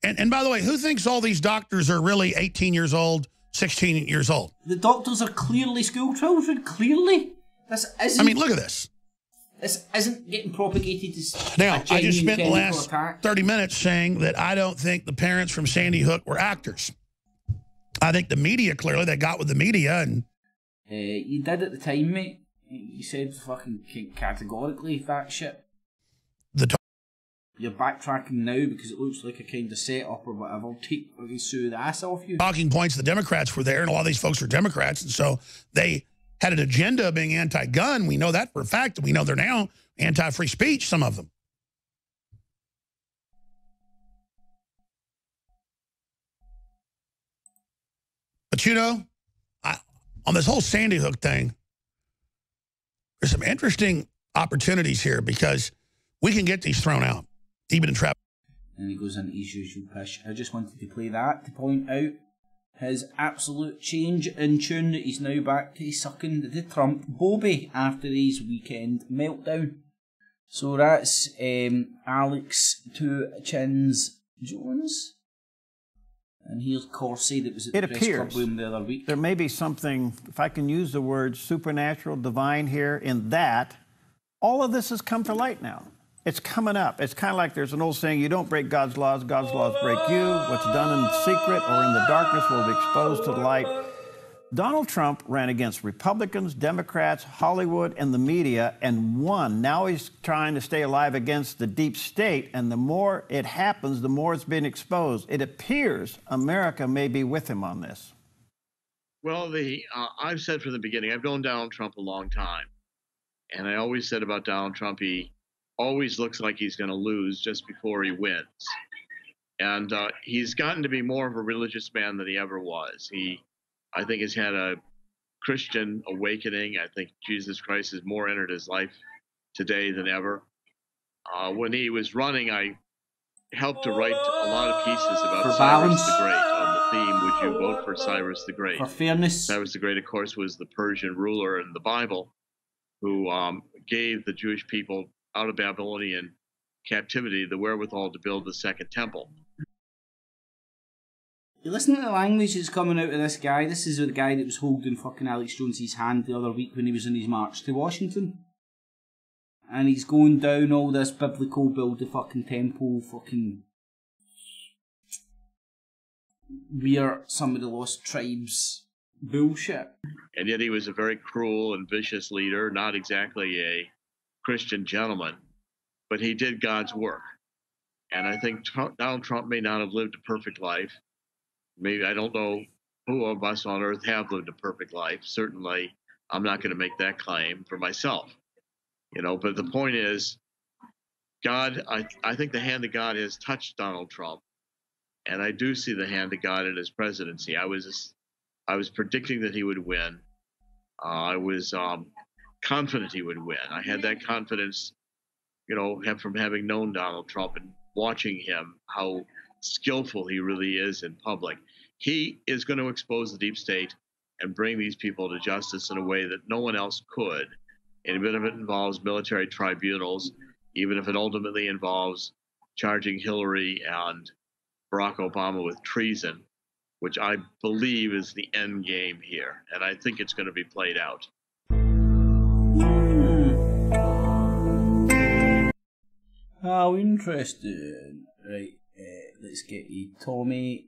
And by the way, who thinks all these doctors are really 18 years old, 16 years old? The doctors are clearly school children. Clearly. This isn't... I mean, look at this. This isn't getting propagated as now, I just spent the last 30 minutes saying that I don't think the parents from Sandy Hook were actors. I think the media, clearly, they got with the media and... you did at the time, mate. You said fucking categorically that shit. You're backtracking now because it looks like a kind of setup or whatever. Take sue the ass off you. Talking points, the Democrats were there, and a lot of these folks are Democrats, and so they had an agenda of being anti-gun. We know that for a fact, and we know they're now anti-free speech, some of them. But you know, on this whole Sandy Hook thing, there's some interesting opportunities here because we can get these thrown out, even in trap. And he goes into his usual pish. I just wanted to play that to point out his absolute change in tune that he's now back to sucking the Trump Bobby after his weekend meltdown. So that's Alex Two Chins Jones. And here's Corsi that was at the press club room the other week. There may be something, if I can use the word supernatural, divine here, in that all of this has come to light now. It's coming up. It's kind of like there's an old saying, you don't break God's laws break you. What's done in secret or in the darkness will be exposed to the light. Donald Trump ran against Republicans, Democrats, Hollywood, and the media, and won. Now he's trying to stay alive against the deep state, and the more it happens, the more it's being exposed. It appears America may be with him on this. Well, I've said from the beginning, I've known Donald Trump a long time, and I always said about Donald Trump, he always looks like he's going to lose just before he wins. And he's gotten to be more of a religious man than he ever was. He, I think, has had a Christian awakening. I think Jesus Christ has more entered his life today than ever. When he was running, I helped to write a lot of pieces about Cyrus the Great on the theme, would you vote for Cyrus the Great? For fairness. Cyrus the Great, of course, was the Persian ruler in the Bible who gave the Jewish people out of Babylonian captivity the wherewithal to build the second temple. You listen to the language that's coming out of this guy. This is the guy that was holding fucking Alex Jones's hand the other week when he was on his march to Washington. And he's going down all this biblical build the fucking temple, fucking we're some of the lost tribes bullshit. And yet he was a very cruel and vicious leader, not exactly a Christian gentleman, but he did God's work. And I think Donald Trump may not have lived a perfect life. Maybe, I don't know who of us on earth have lived a perfect life. Certainly, I'm not going to make that claim for myself. You know, but the point is, God, I think the hand of God has touched Donald Trump. And I do see the hand of God in his presidency. I was predicting that he would win. I was confident he would win. I had that confidence, you know, from having known Donald Trump and watching him, how skillful he really is in public. He is going to expose the deep state and bring these people to justice in a way that no one else could. And even if it involves military tribunals, even if it ultimately involves charging Hillary and Barack Obama with treason, which I believe is the end game here. And I think it's going to be played out. How interesting. Right, let's get you Tommy.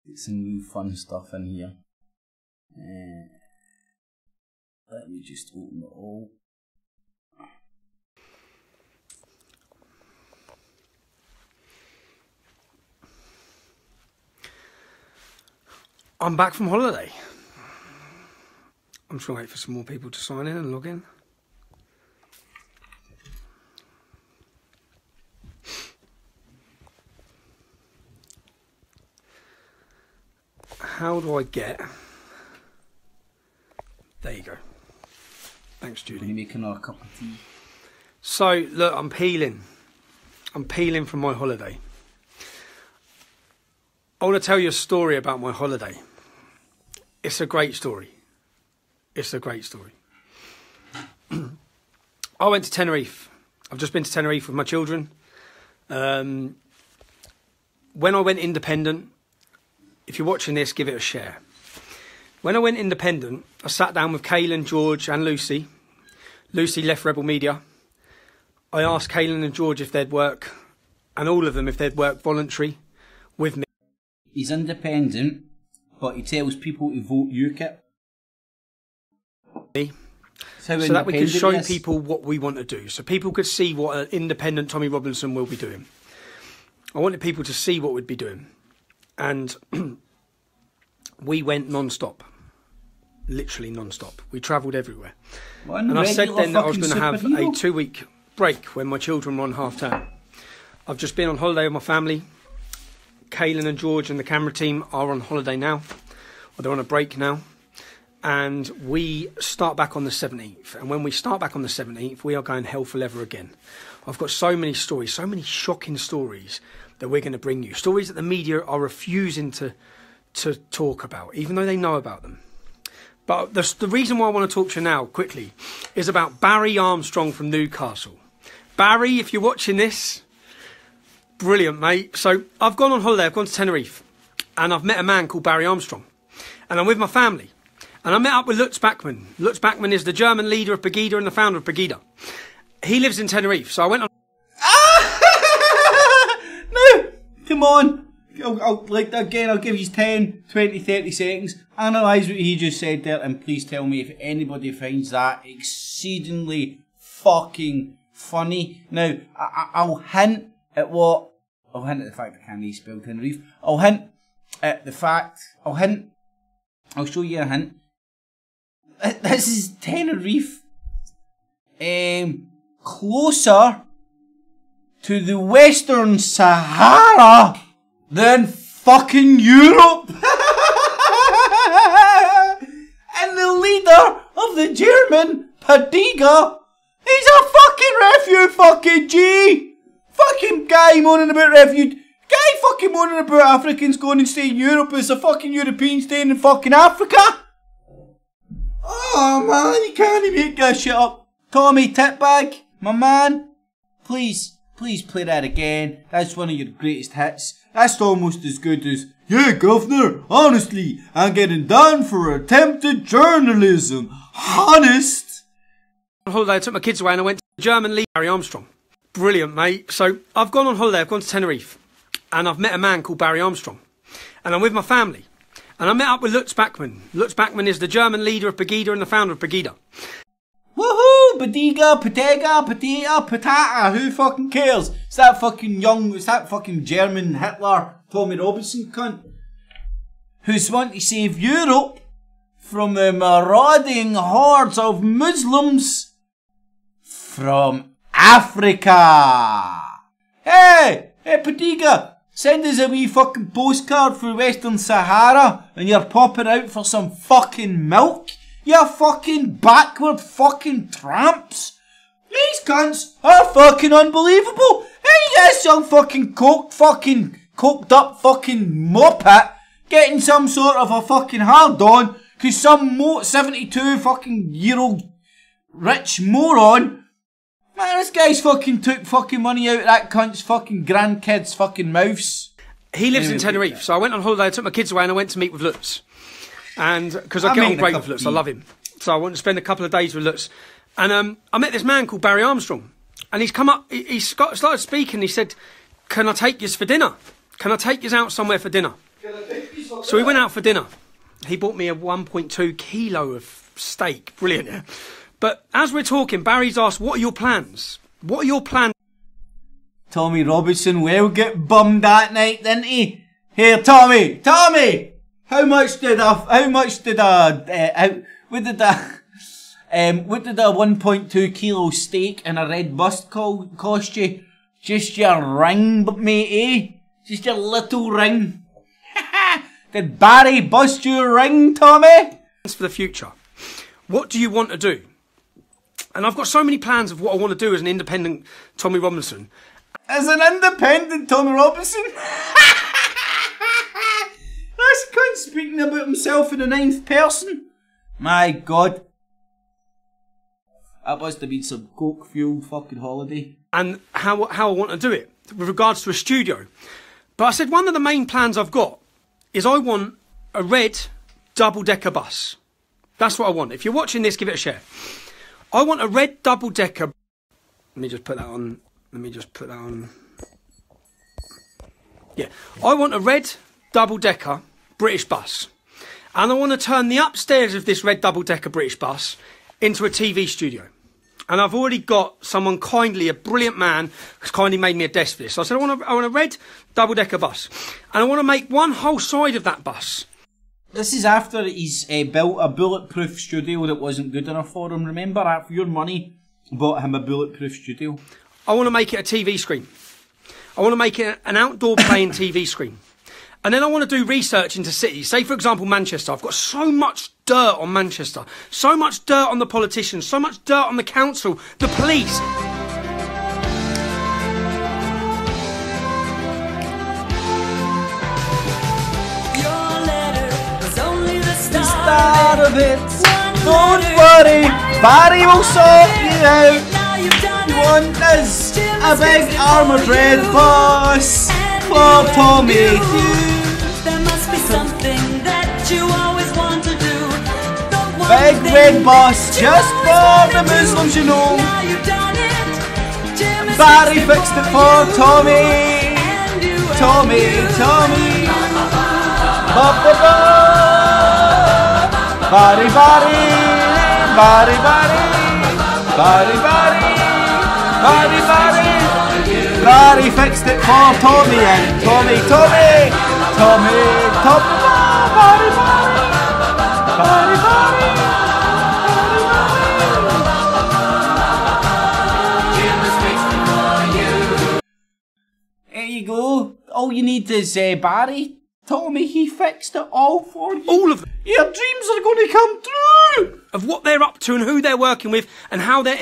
Get some new fun stuff in here. Let me just open it all. I'm back from holiday. I'm just going to wait for some more people to sign in and log in. How do I get... There you go. Thanks, Judy. You making another cup of tea? So, look, I'm peeling. I'm peeling from my holiday. I want to tell you a story about my holiday. It's a great story. It's a great story. I went to Tenerife. I've just been to Tenerife with my children. When I went independent, if you're watching this, give it a share. When I went independent, I sat down with Kaylin, George and Lucy. Lucy left Rebel Media. I asked Kaylin and George if they'd work, and all of them if they'd work voluntary with me. He's independent, but he tells people to vote UKIP. So that we could show people what we want to do. So people could see what an independent Tommy Robinson will be doing. I wanted people to see what we'd be doing. And we went non-stop. Literally non-stop. We travelled everywhere. And I said then that I was going to have a 2-week break when my children were on half-term. I've just been on holiday with my family. Kaylin and George and the camera team are on holiday now, or they're on a break now, and we start back on the 17th. And when we start back on the 17th, we are going hell for leather again. I've got so many stories, so many shocking stories that we're going to bring you. Stories that the media are refusing to talk about, even though they know about them. But the reason why I want to talk to you now, quickly, is about Barry Armstrong from Newcastle. Barry, if you're watching this, brilliant, mate. So I've gone on holiday, I've gone to Tenerife, and I've met a man called Barry Armstrong. And I'm with my family. And I met up with Lutz Bachmann. Lutz Bachmann is the German leader of Pegida and the founder of Pegida. He lives in Tenerife, so I went on... No! Come on! I'll give you 10, 20, 30 seconds. Analyse what he just said there, and please tell me if anybody finds that exceedingly fucking funny. Now, I'll hint at the fact I can't spell Tenerife. I'll show you a hint. This is Tenerife. Closer to the Western Sahara than fucking Europe. And the leader of the German Pegida is a fucking refugee. Fucking guy moaning about refuge. Guy fucking moaning about Africans going and staying in Europe. It's a fucking European staying in fucking Africa. Oh man, you can't make that shit up. Tommy Titbag, my man. Please play that again. That's one of your greatest hits. That's almost as good as, yeah, governor, honestly, I'm getting done for attempted journalism. Honest. On holiday, I took my kids away and I went to the German leader, Barry Armstrong. Brilliant, mate. So I've gone on holiday, I've gone to Tenerife, and I've met a man called Barry Armstrong. And I'm with my family. And I met up with Lutz Bachmann. Lutz Bachmann is the German leader of Pegida and the founder of Pegida. Woohoo! Pegida, Pegida, Pegida, Patata, who fucking cares? It's that fucking German Hitler, Tommy Robinson cunt, who's wanting to save Europe from the marauding hordes of Muslims from Africa. Hey, Pegida, send us a wee fucking postcard for Western Sahara and you're popping out for some fucking milk. You fucking backward fucking tramps. These cunts are fucking unbelievable. Hey, yes, young fucking coked up fucking muppet getting some sort of a fucking hard on because some 72 fucking year old rich moron. Man, this guy's fucking took fucking money out of that cunt's fucking grandkid's fucking mouths. He lives in Tenerife, so I went on holiday, I took my kids away and I went to meet with Lutz. And because I get on great with Lutz, I love him. So I want to spend a couple of days with Lutz. And I met this man called Barry Armstrong. And he's come up, he started speaking, he said, can I take yous for dinner? Can I take yous out somewhere for dinner? So we went out for dinner. He bought me a 1.2 kilo of steak. Brilliant, yeah. But as we're talking, Barry's asked, what are your plans? What are your plans? Tommy Robinson will get bummed that night, didn't he? Here, Tommy! What did a 1.2 kilo steak and a red bust cost you? Just your ring, matey. Just your little ring. Did Barry bust your ring, Tommy? For the future. What do you want to do? And I've got so many plans of what I want to do as an independent Tommy Robinson. As an independent Tommy Robinson? This cunt speaking about himself in the 9th person. My God. That must have been some coke-fueled fucking holiday. And how I want to do it with regards to a studio. But I said one of the main plans I've got is I want a red double-decker bus. That's what I want. If you're watching this, give it a share. I want a red double-decker... Let me just put that on. Yeah. I want a red double-decker British bus. And I want to turn the upstairs of this red double-decker British bus into a TV studio. And I've already got someone kindly, a brilliant man, who's kindly made me a desk for this. So I said, I want a red double-decker bus. And I want to make one whole side of that bus. This is after he's built a bulletproof studio that wasn't good enough for him. Remember, for your money, bought him a bulletproof studio. I want to make it a TV screen. I want to make it an outdoor playing TV screen. And then I want to do research into cities. Say, for example, Manchester. I've got so much dirt on Manchester. So much dirt on the politicians. So much dirt on the council. The police. The start of it. Don't worry, Barry will sort you out. You want us a big armoured red bus for Tommy. There must be something that you always want to do. Big red bus just for the Muslims, you know. Barry fixed it for Tommy. Tommy. Ba ba ba. Barry. Barry fixed it for Tommy and Tommy. There you go. All you need is Barry. Tommy, he fixed it all for you. All of them. Your dreams are going to come true. Of what they're up to and who they're working with and how they're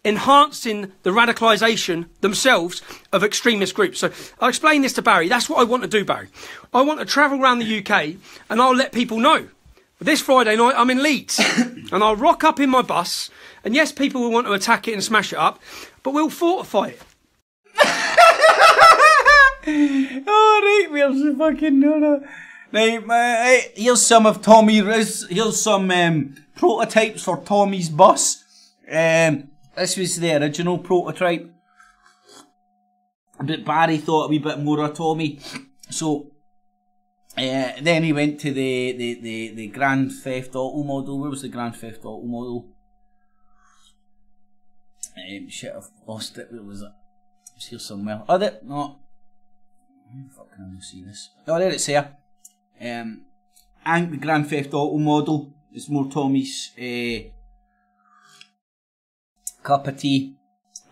enhancing the radicalisation themselves of extremist groups. So I'll explain this to Barry. That's what I want to do, Barry. I want to travel around the UK and I'll let people know. This Friday night I'm in Leeds and I'll rock up in my bus and yes, people will want to attack it and smash it up, but we'll fortify it. Alright, we'll fucking no. Right, here's some of here's some prototypes for Tommy's bus. This was the original prototype. But Barry thought a wee bit more of Tommy. So then he went to the Grand Theft Auto model. Where was the Grand Theft Auto model? Shit, I've lost it. Where was it? It's here somewhere. Oh, there, no. How can I see this? Oh, there it's here. I think the Grand Theft Auto model is more Tommy's cup of tea.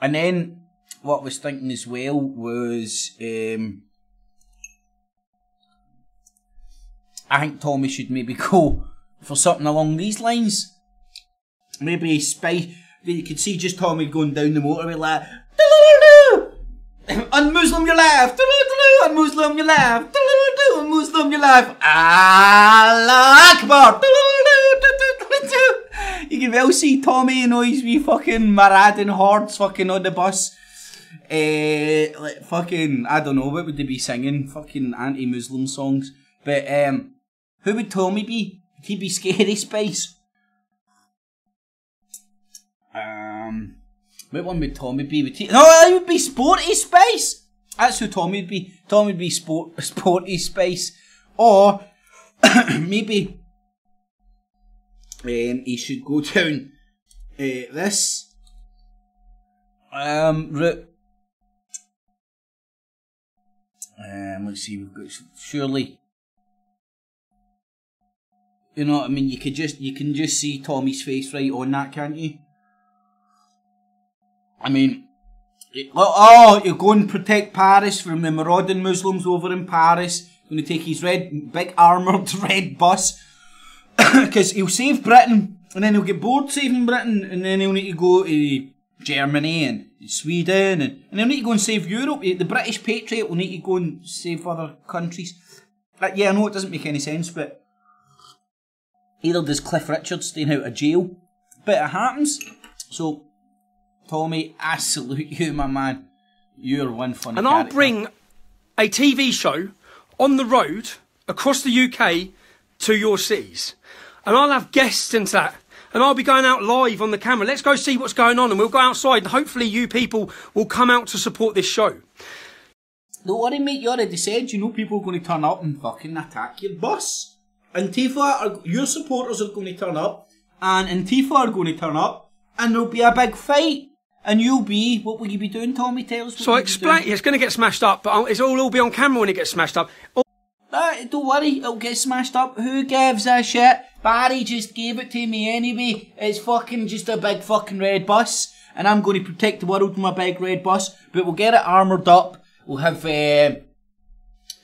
And then what I was thinking as well was I think Tommy should maybe go for something along these lines. Maybe spice. You could see just Tommy going down the motorway like Un-Muslim your life, Un-Muslim your life, Un-Muslim your life, Allah Akbar. You can well see Tommy and all his wee fucking marauding hordes fucking on the bus. Like fucking, I don't know, what would they be singing? Fucking anti-Muslim songs. But who would Tommy be? Would he be Scary Spice? What one would Tommy be? No, he would be Sporty Spice. That's who Tommy would be. Tommy would be Sporty Spice. Or maybe he should go down this route. Let's see. We've got surely. You know what I mean? You can just see Tommy's face right on that, can't you? I mean, you're going to protect Paris from the marauding Muslims over in Paris. Going to take his big armoured red bus. Because he'll save Britain, and then he'll get bored saving Britain, and then he'll need to go to Germany and Sweden, and he'll need to go and save Europe. The British Patriot will need to go and save other countries. Yeah, I know it doesn't make any sense, but either does Cliff Richard staying out of jail. But it happens. So Tommy, I salute you, my man. You're one funny And character. I'll bring a TV show on the road across the UK to your cities. And I'll have guests into that. And I'll be going out live on the camera. Let's go see what's going on and we'll go outside and hopefully you people will come out to support this show. Don't worry, mate. You already said, you know, people are going to turn up and fucking attack your bus. Antifa, your supporters are going to turn up. And Antifa are going to turn up. And there'll be a big fight. And you'll be, what will you be doing, Tommy? Tell us what So explain, it's going to get smashed up, but it'll all be on camera when it gets smashed up. Don't worry, it'll get smashed up. Who gives a shit? Barry just gave it to me anyway. It's fucking just a big fucking red bus. And I'm going to protect the world with my big red bus. But we'll get it armoured up. We'll have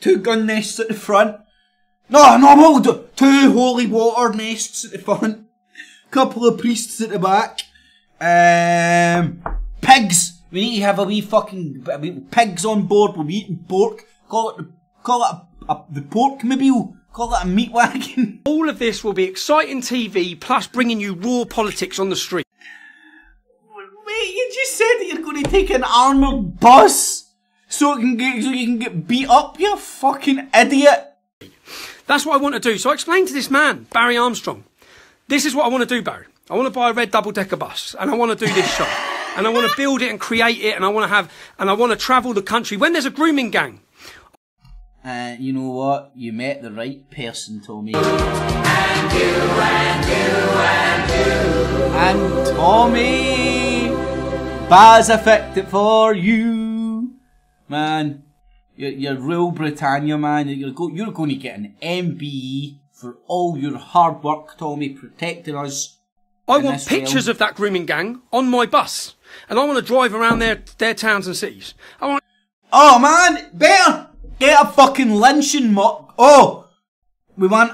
2 gun nests at the front. No, 2 holy water nests at the front. Couple of priests at the back. Pigs. We need to have a wee pigs on board. We'll be eating pork. Call it the pork mobile. Call it a meat wagon. All of this will be exciting TV, plus bringing you raw politics on the street. Wait, you just said that you're going to take an armoured bus so you can get beat up, you fucking idiot. That's what I want to do. So I explained to this man, Barry Armstrong, this is what I want to do, Barry. I want to buy a red double-decker bus, and I want to do this show. And I want to build it and create it, and I want to travel the country. When there's a grooming gang. You know what? You met the right person, Tommy. And Tommy, Baz affected for you, man. You're Royal Britannia, man. You're going to get an MBE for all your hard work, Tommy, protecting us. I want pictures of that grooming gang on my bus, and I want to drive around their towns and cities. Oh man, better get a fucking lynching mock. Oh, we want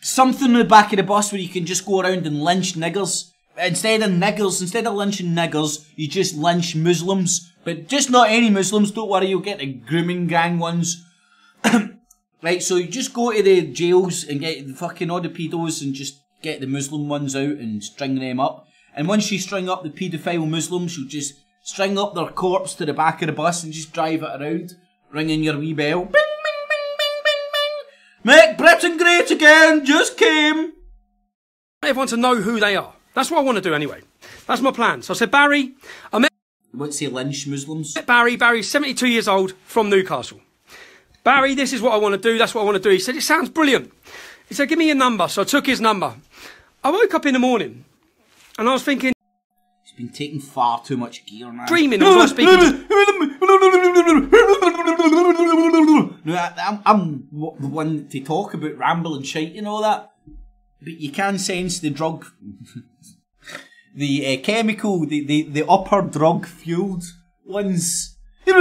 something in the back of the bus where you can just go around and lynch niggers. Instead of lynching niggers, you just lynch Muslims. But just not any Muslims, don't worry, you'll get the grooming gang ones. Right, so you just go to the jails and get the fucking all the pedos and just get the Muslim ones out and string them up. And once you string up the paedophile Muslims, you'll just string up their corpse to the back of the bus and just drive it around, ringing your wee bell. Bing, bing, bing, bing, bing, bing. Make Britain great again, just came. Everyone to know who they are. That's what I want to do anyway. That's my plan. So I said, Barry, What's he lynch Muslims? Barry's 72 years old from Newcastle. Barry, this is what I want to do. That's what I want to do. He said, it sounds brilliant. He said, give me your number. So I took his number. I woke up in the morning and I was thinking, he's been taking far too much gear, man. Dreaming of us speaking to... No, I'm the one to talk about ramble and shite and all that. But you can sense the drug... the chemical, the upper drug fueled ones. I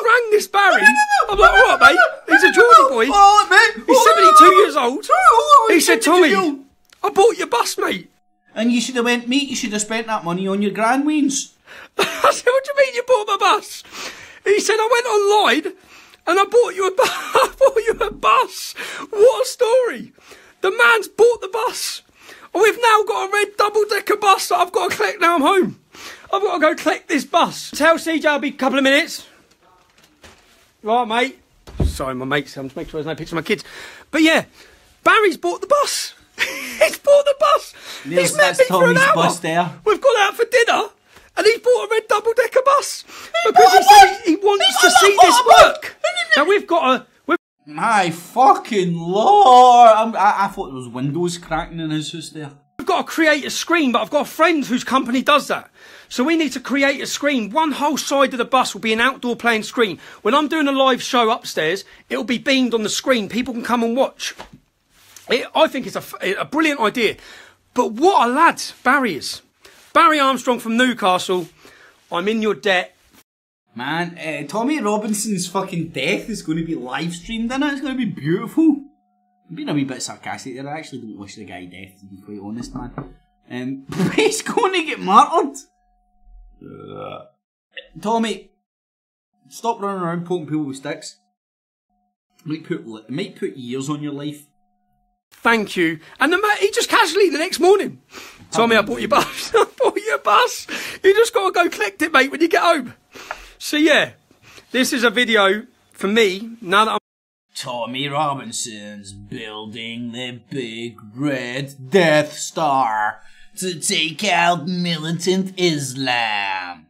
rang this Barry. I'm like, alright mate, he's a Geordie boy. He's 72 years old. He said, Tommy, I bought your bus, mate. And you should have went, mate, you should have spent that money on your grandweens. I said, what do you mean you bought my bus? He said, I went online and I bought you a bus. What a story. The man's bought the bus. We've now got a red double-decker bus that I've got to collect now I'm home. I've got to go collect this bus. Tell CJ I'll be a couple of minutes. Right, mate. Sorry, my mate's come to make sure there's no pictures of my kids. But yeah, Barry's bought the bus. He's bought the bus. Niels, he's met that's me for an Tommy's hour. bus there. We've gone out for dinner and he's bought a red double-decker bus. Because he said he wants to see this work. Now we've got a... My fucking lord! I thought there was windows cracking in his house there. I've got to create a screen, but I've got a friend whose company does that. So we need to create a screen. One whole side of the bus will be an outdoor playing screen. When I'm doing a live show upstairs, it'll be beamed on the screen. People can come and watch. I think it's a brilliant idea. But what a lad Barry is. Barry Armstrong from Newcastle. I'm in your debt. Man, Tommy Robinson's fucking death is going to be live streamed, isn't it? It's going to be beautiful. I'm being a wee bit sarcastic there. I actually don't wish the guy death, to be quite honest, man. He's going to get martyred. Tommy, stop running around poking people with sticks. It might put years on your life. Thank you. And he just casually the next morning, Tommy, I bought your bus. I bought your bus. You just got to go collect it, mate, when you get home. So yeah, this is a video for me, now that I'm... Tommy Robinson's building the big red Death Star to take out militant Islam.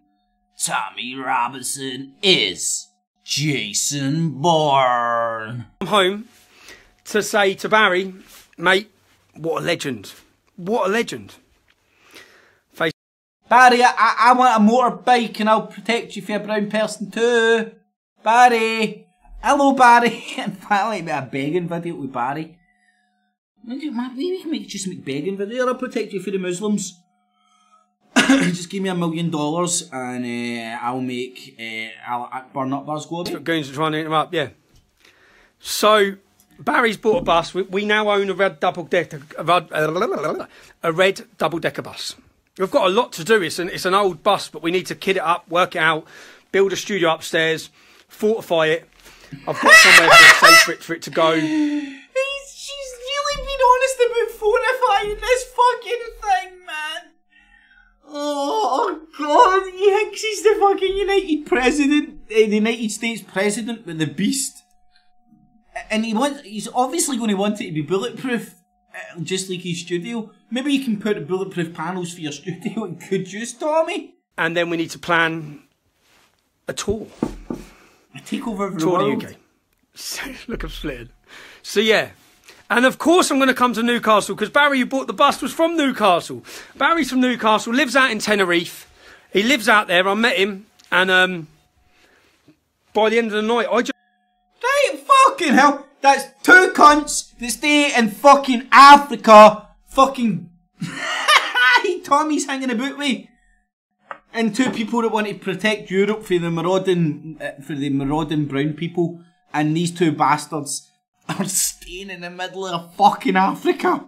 Tommy Robinson is Jason Bourne. I'm home to say to Barry, mate, what a legend. What a legend. Barry, I want a motorbike and I'll protect you for a brown person too. Barry. Hello, Barry. In fact, I like a begging video with Barry. Maybe we can just make begging video. I'll protect you for the Muslims. Just give me $1 million and I'll make I'll burn up Glasgow. Goons are trying to interrupt, yeah. So Barry's bought a bus. We now own a red double decker bus. We've got a lot to do. It's an old bus, but we need to kit it up, work it out, build a studio upstairs, fortify it. I've got somewhere safe for it to go. She's really been honest about fortifying this fucking thing, man. Oh God, he thinks he's the fucking the United States president with the beast, and he's obviously going to want it to be bulletproof, just like his studio. Maybe you can put bulletproof panels for your studio, and could you, Tommy? And then we need to plan a tour. A takeover of the tour world. the UK. Look, I'm slitted. So yeah. And of course I'm going to come to Newcastle because Barry, who bought the bus, was from Newcastle. Barry's from Newcastle, lives out in Tenerife. He lives out there. I met him, and by the end of the night, I just... Right, fucking hell. That's 2 cunts that stay in fucking Africa. Fucking... Tommy's hanging about me. And 2 people that want to protect Europe for the marauding brown people. And these 2 bastards are staying in the middle of fucking Africa.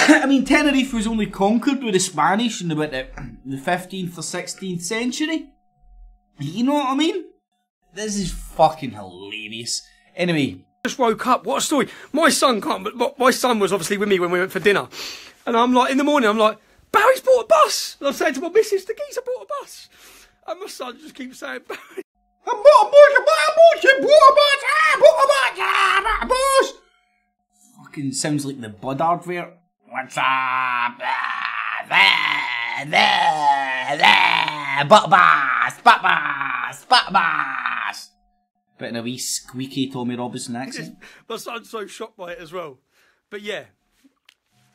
I mean, Tenerife was only conquered with the Spanish in about the 15th or 16th century. You know what I mean? This is fucking hilarious. Anyway. Just woke up. What a story. My son can't, but my son was obviously with me when we went for dinner. And I'm like, in the morning, I'm like, Barry's bought a bus. And I'm saying to my missus, the geezer bought a bus. And my son just keeps saying, Barry, I bought a bus. Fucking sounds like the Bud advert. What's up? Butt bus. But in a wee squeaky Tommy Robinson accent. My son's so shocked by it as well. But yeah,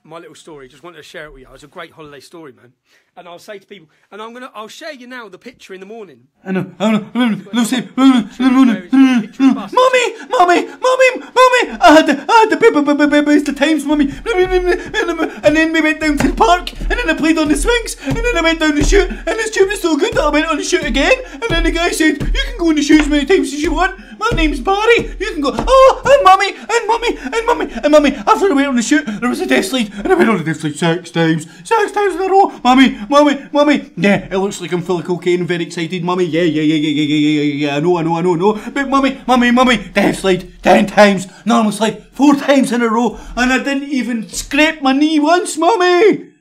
my little story, just wanted to share it with you. It was a great holiday story, man. And I'll say to people, and I'll share you now the picture in the morning. I know, Lucy, Mommy, I had the paper, the Times, Mommy, and then we went down to the park, and then I played on the swings, and then I went down the chute, and the chute was so good that I went on the chute again, and then the guy said, you can go on the chute as many times as you want, my name's Barry, you can go, and Mommy, after I went on the chute, there was a death slide, and I went on the death slide 6 times in a row, Mommy, yeah, it looks like I'm full of cocaine and very excited, Mommy, yeah, I know, but Mommy, death slide 10 times, normal slide 4 times in a row, and I didn't even scrape my knee once, Mommy!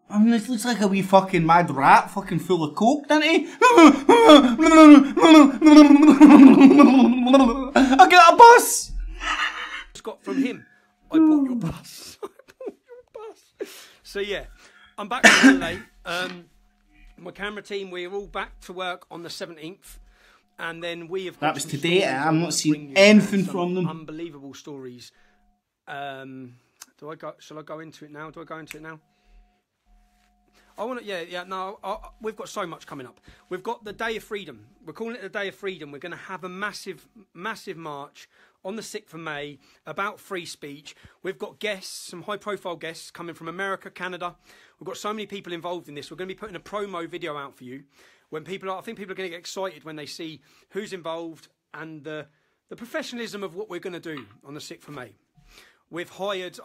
I mean, it looks like a wee fucking mad rat fucking full of coke, doesn't he? I got a bus! Got from him, I bought your bus. So yeah, I'm back from holiday. My camera team, we're all back to work on the 17th. And then we have got that was today, I'm not seeing anything from them. Unbelievable stories. Shall I go into it now? Do I go into it now? I want to, we've got so much coming up. We've got the Day of Freedom. We're calling it the Day of Freedom. We're going to have a massive march on the 6th of May about free speech. We've got guests, some high-profile guests coming from America, Canada. We've got so many people involved in this. We're going to be putting a promo video out for you. I think people are going to get excited when they see who's involved and the professionalism of what we're going to do on the 6th of May. I've hired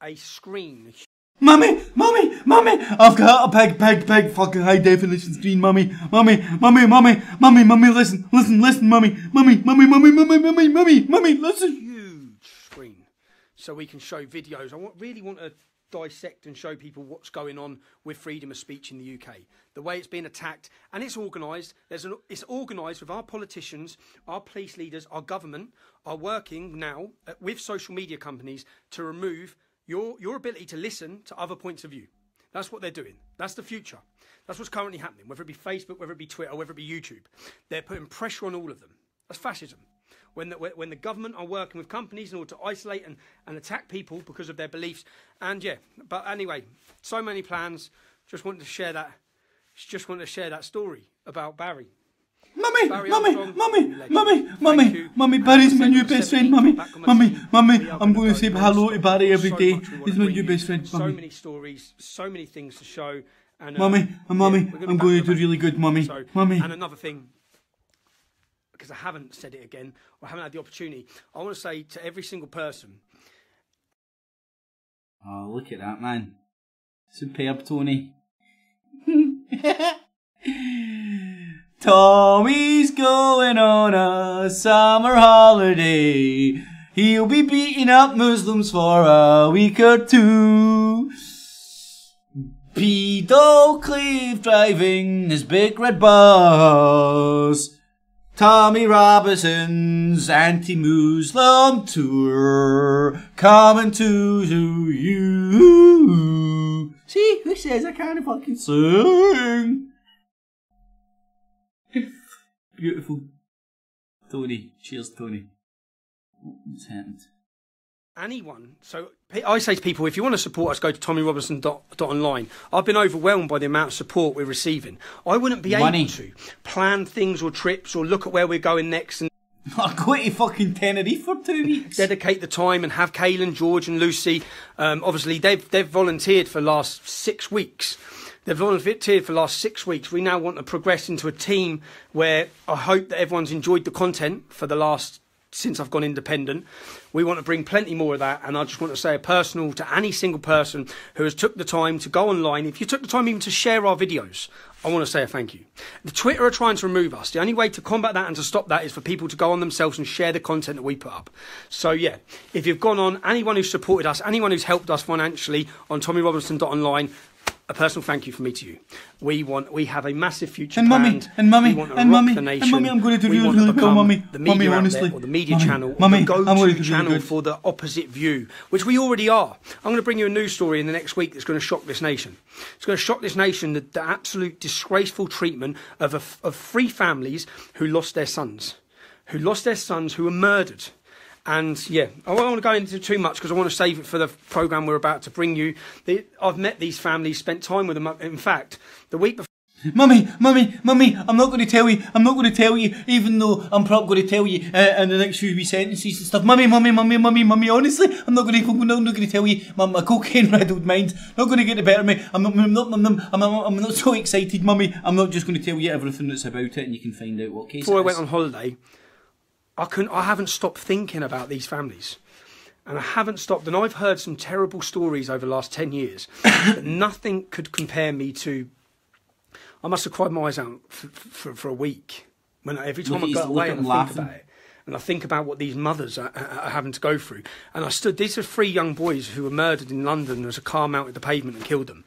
a screen. Mommy, I've got a big fucking high definition screen, Mommy, listen, Mommy, listen. Huge screen, so we can show videos. I really want to dissect and show people what's going on with freedom of speech in the UK, the way it's being attacked, and it's organised. It's organised with our politicians, our police leaders, our government are working now with social media companies to remove your ability to listen to other points of view. That's what they're doing. That's the future. That's what's currently happening, whether it be Facebook, whether it be Twitter, whether it be YouTube. They're putting pressure on all of them. That's fascism. When the government are working with companies in order to isolate and attack people because of their beliefs. And yeah, but anyway, so many plans. Just wanted to share that story about Barry. Mummy, Barry mummy, Armstrong, mummy, you legend. mummy, Thank mummy, you. mummy, And Barry's my I've new said best friend, 17, mummy, back on my mummy, team. mummy, We are I'm gonna going to say go hello to non-stop. Barry every So day. much we wanna He's my bring new you. best friend, So mummy. many stories, so many things to show. And, Mummy, mummy, yeah, we're gonna be I'm back going on to the do really good, mummy, So, mummy. And another thing, because I haven't said it again, or haven't had the opportunity, I want to say to every single person. Oh, look at that, man. Superb, Tony. Tommy's going on a summer holiday. He'll be beating up Muslims for a week or two. Pedo Cleve driving his big red bus. Tommy Robinson's anti-Muslim tour coming to you. See, who says I can't fucking sing? Beautiful. Tony. Cheers, Tony. What's happened? Anyone. So I say to people, if you want to support us, go to tommyrobinson.online. I've been overwhelmed by the amount of support we're receiving. I wouldn't be able to plan things or trips or look at where we're going next and I'll go to fucking Tenerife for 2 weeks. Dedicate the time and have Kaylin, George and Lucy. Obviously, they've volunteered for the last 6 weeks. They've volunteered for the last 6 weeks. We now want to progress into a team where I hope that everyone's enjoyed the content for the last, since I've gone independent. We want to bring plenty more of that, and I just want to say a personal to any single person who has took the time to go online. If you took the time even to share our videos, I want to say a thank you. The Twitter are trying to remove us. The only way to combat that and to stop that is for people to go on themselves and share the content that we put up. So yeah, if you've gone on, anyone who's supported us, anyone who's helped us financially on tommyrobinson.online, a personal thank you from me to you. We have a massive future planned. And mummy, we want to and rock mummy, the nation. and mummy, I'm going to do we want really to well, become mummy. the media Mummy, outlet honestly. or the media Mummy, channel, mummy, or the I'm going to go-to do really channel good. for the opposite view, which we already are. I'm going to bring you a news story in the next week that's going to shock this nation. It's going to shock this nation, the absolute disgraceful treatment of 3 families who lost their sons, who were murdered. And yeah, I don't want to go into too much because I want to save it for the programme we're about to bring you. I've met these families, spent time with them. In fact, the week before. Mummy, I'm not going to tell you, even though I'm probably going to tell you in the next few wee sentences and stuff. Mummy, honestly, I'm not going to tell you. My cocaine-riddled mind's not going to get the better of me. I'm not so excited, Mummy. I'm not just going to tell you everything that's about it and you can find out what case Before it I went is. on holiday, I haven't stopped thinking about these families. And I haven't stopped. And I've heard some terrible stories over the last 10 years. But nothing could compare me to... I must have cried my eyes out for a week. Every time I go away and I think about it. And I think about what these mothers are having to go through. And these are 3 young boys who were murdered in London as a car mounted the pavement and killed them.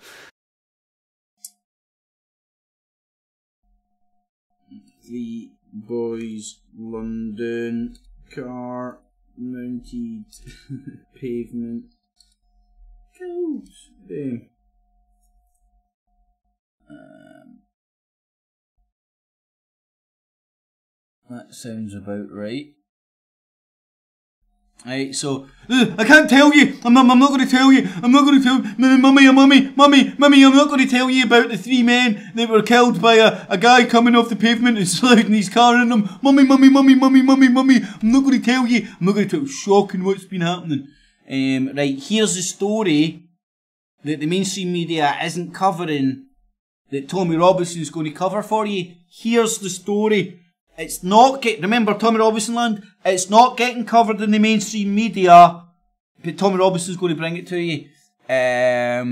3 boys, London, car mounted pavement, killed them. That sounds about right. Right, so I can't tell you. I'm not going to tell you. I'm not going to tell Mummy. I'm not going to tell you about the 3 men that were killed by a guy coming off the pavement and sliding his car in them. Mummy. I'm not going to tell you. I'm not going to tell you. Shocking what's been happening. Right, here's a story that the mainstream media isn't covering that Tommy Robinson's going to cover for you. Here's the story. It's not remember Tommy Robinson land? It's not getting covered in the mainstream media, but Tommy Robinson's going to bring it to you. There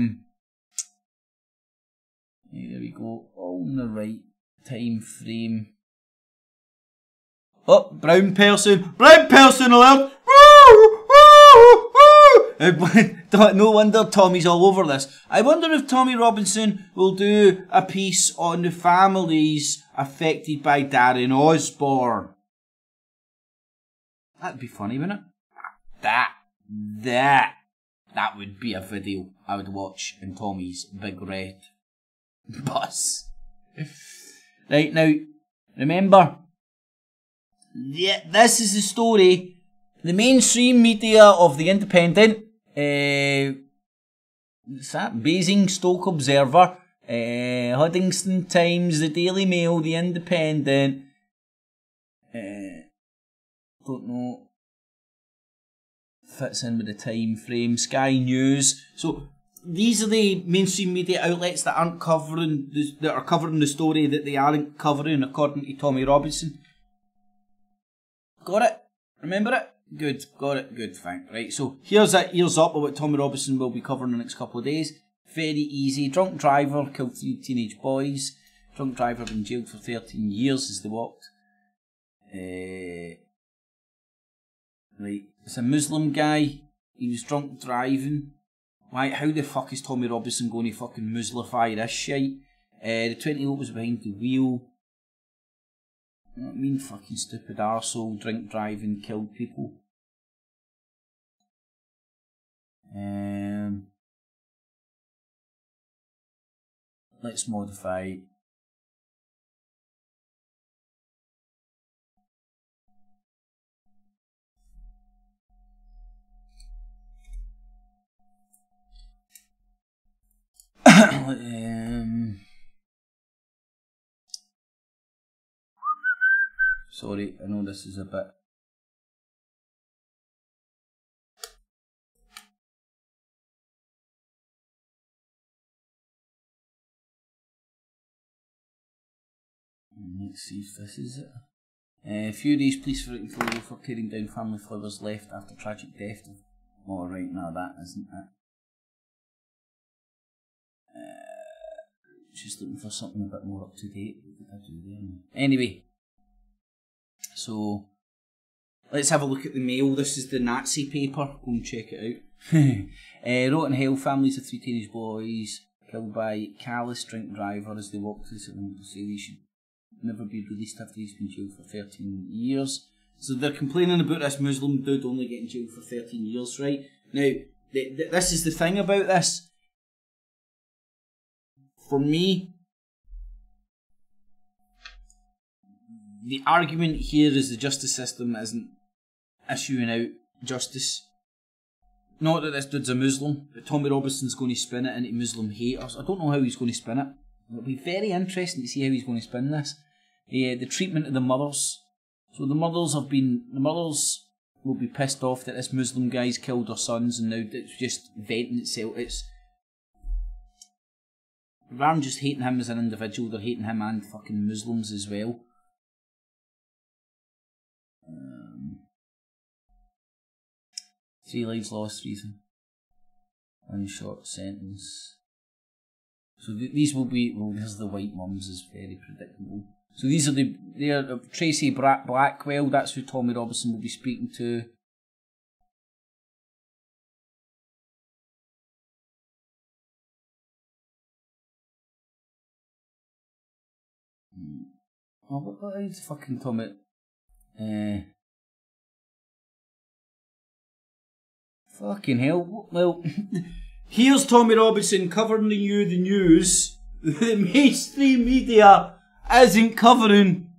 we go. On the right time frame. Oh, brown person alert! No wonder Tommy's all over this. I wonder if Tommy Robinson will do a piece on the families affected by Darren Osborne. That'd be funny, wouldn't it? That would be a video I would watch in Tommy's big red bus. Right, now, remember, this is the story. The mainstream media of The Independent, Basing Stoke Observer, Huddington Times, The Daily Mail, The Independent, Don't know. Fits in with the time frame. Sky News. So these are the mainstream media outlets that aren't covering that are covering the story that they aren't covering, according to Tommy Robinson. Got it? Remember it? Good. Got it. Good. Fine. Right. So here's ears up of what Tommy Robinson will be covering in the next couple of days. Very easy. Drunk driver killed 3 teenage boys. Drunk driver been jailed for 13 years as they walked. Right. It's a Muslim guy. He was drunk driving. Why? How the fuck is Tommy Robinson going to fucking Muslify this shite? The 20-year-old was behind the wheel. You know what I mean? Fucking stupid arsehole, drink driving, killed people. Let's modify. Sorry, I know this is a bit. Let's see if this is it. F.E.A.R police were for tearing down family flowers left after tragic death. Alright, no, that isn't it. Just looking for something a bit more up to date. What did I do there? Anyway, so let's have a look at the Mail. This is the Nazi paper. Go and check it out. Rotten hell, families of 3 teenage boys killed by callous drink driver as they walked to the say they should never be released after he's been jailed for 13 years. So they're complaining about this Muslim dude only getting jailed for 13 years, right? Now, this is the thing about this. For me, the argument here is the justice system isn't issuing out justice. Not that this dude's a Muslim, but Tommy Robinson's going to spin it into Muslim haters. I don't know how he's going to spin it. It'll be very interesting to see how he's going to spin this. The treatment of the mothers. So the mothers will be pissed off that this Muslim guy's killed their sons, and now it's just venting itself. It's rather than just hating him as an individual, they're hating him and fucking Muslims as well. 3 lives lost, reason. 1 short sentence. So these will be, well, there's the white mums is very predictable. So these are they're Tracy Blackwell, that's who Tommy Robinson will be speaking to. Oh, what is fucking Tommy? Fucking hell. Well, here's Tommy Robinson covering the news. The mainstream media isn't covering.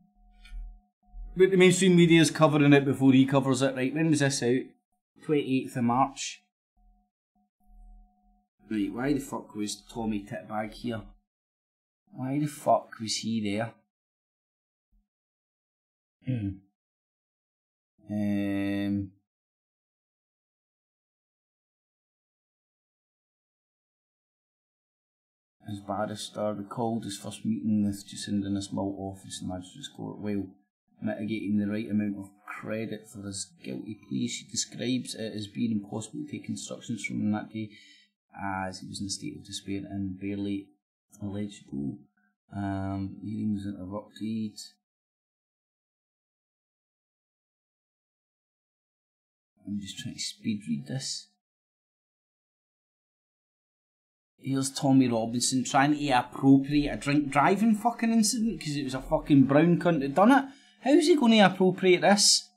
But the mainstream media is covering it before he covers it. Right, when was this out? 28th of March. Right, why the fuck was Tommy Titbag here? Why the fuck was he there? His barrister recalled his first meeting with Jacinda in a small office in the Magistrates Court while mitigating the right amount of credit for his guilty plea. She describes it as being impossible to take instructions from him that day as he was in a state of despair and barely illegible. The hearing was interrupted. I'm just trying to speed read this. Here's Tommy Robinson trying to appropriate a drink driving fucking incident because it was a fucking brown cunt that done it. How's he going to appropriate this?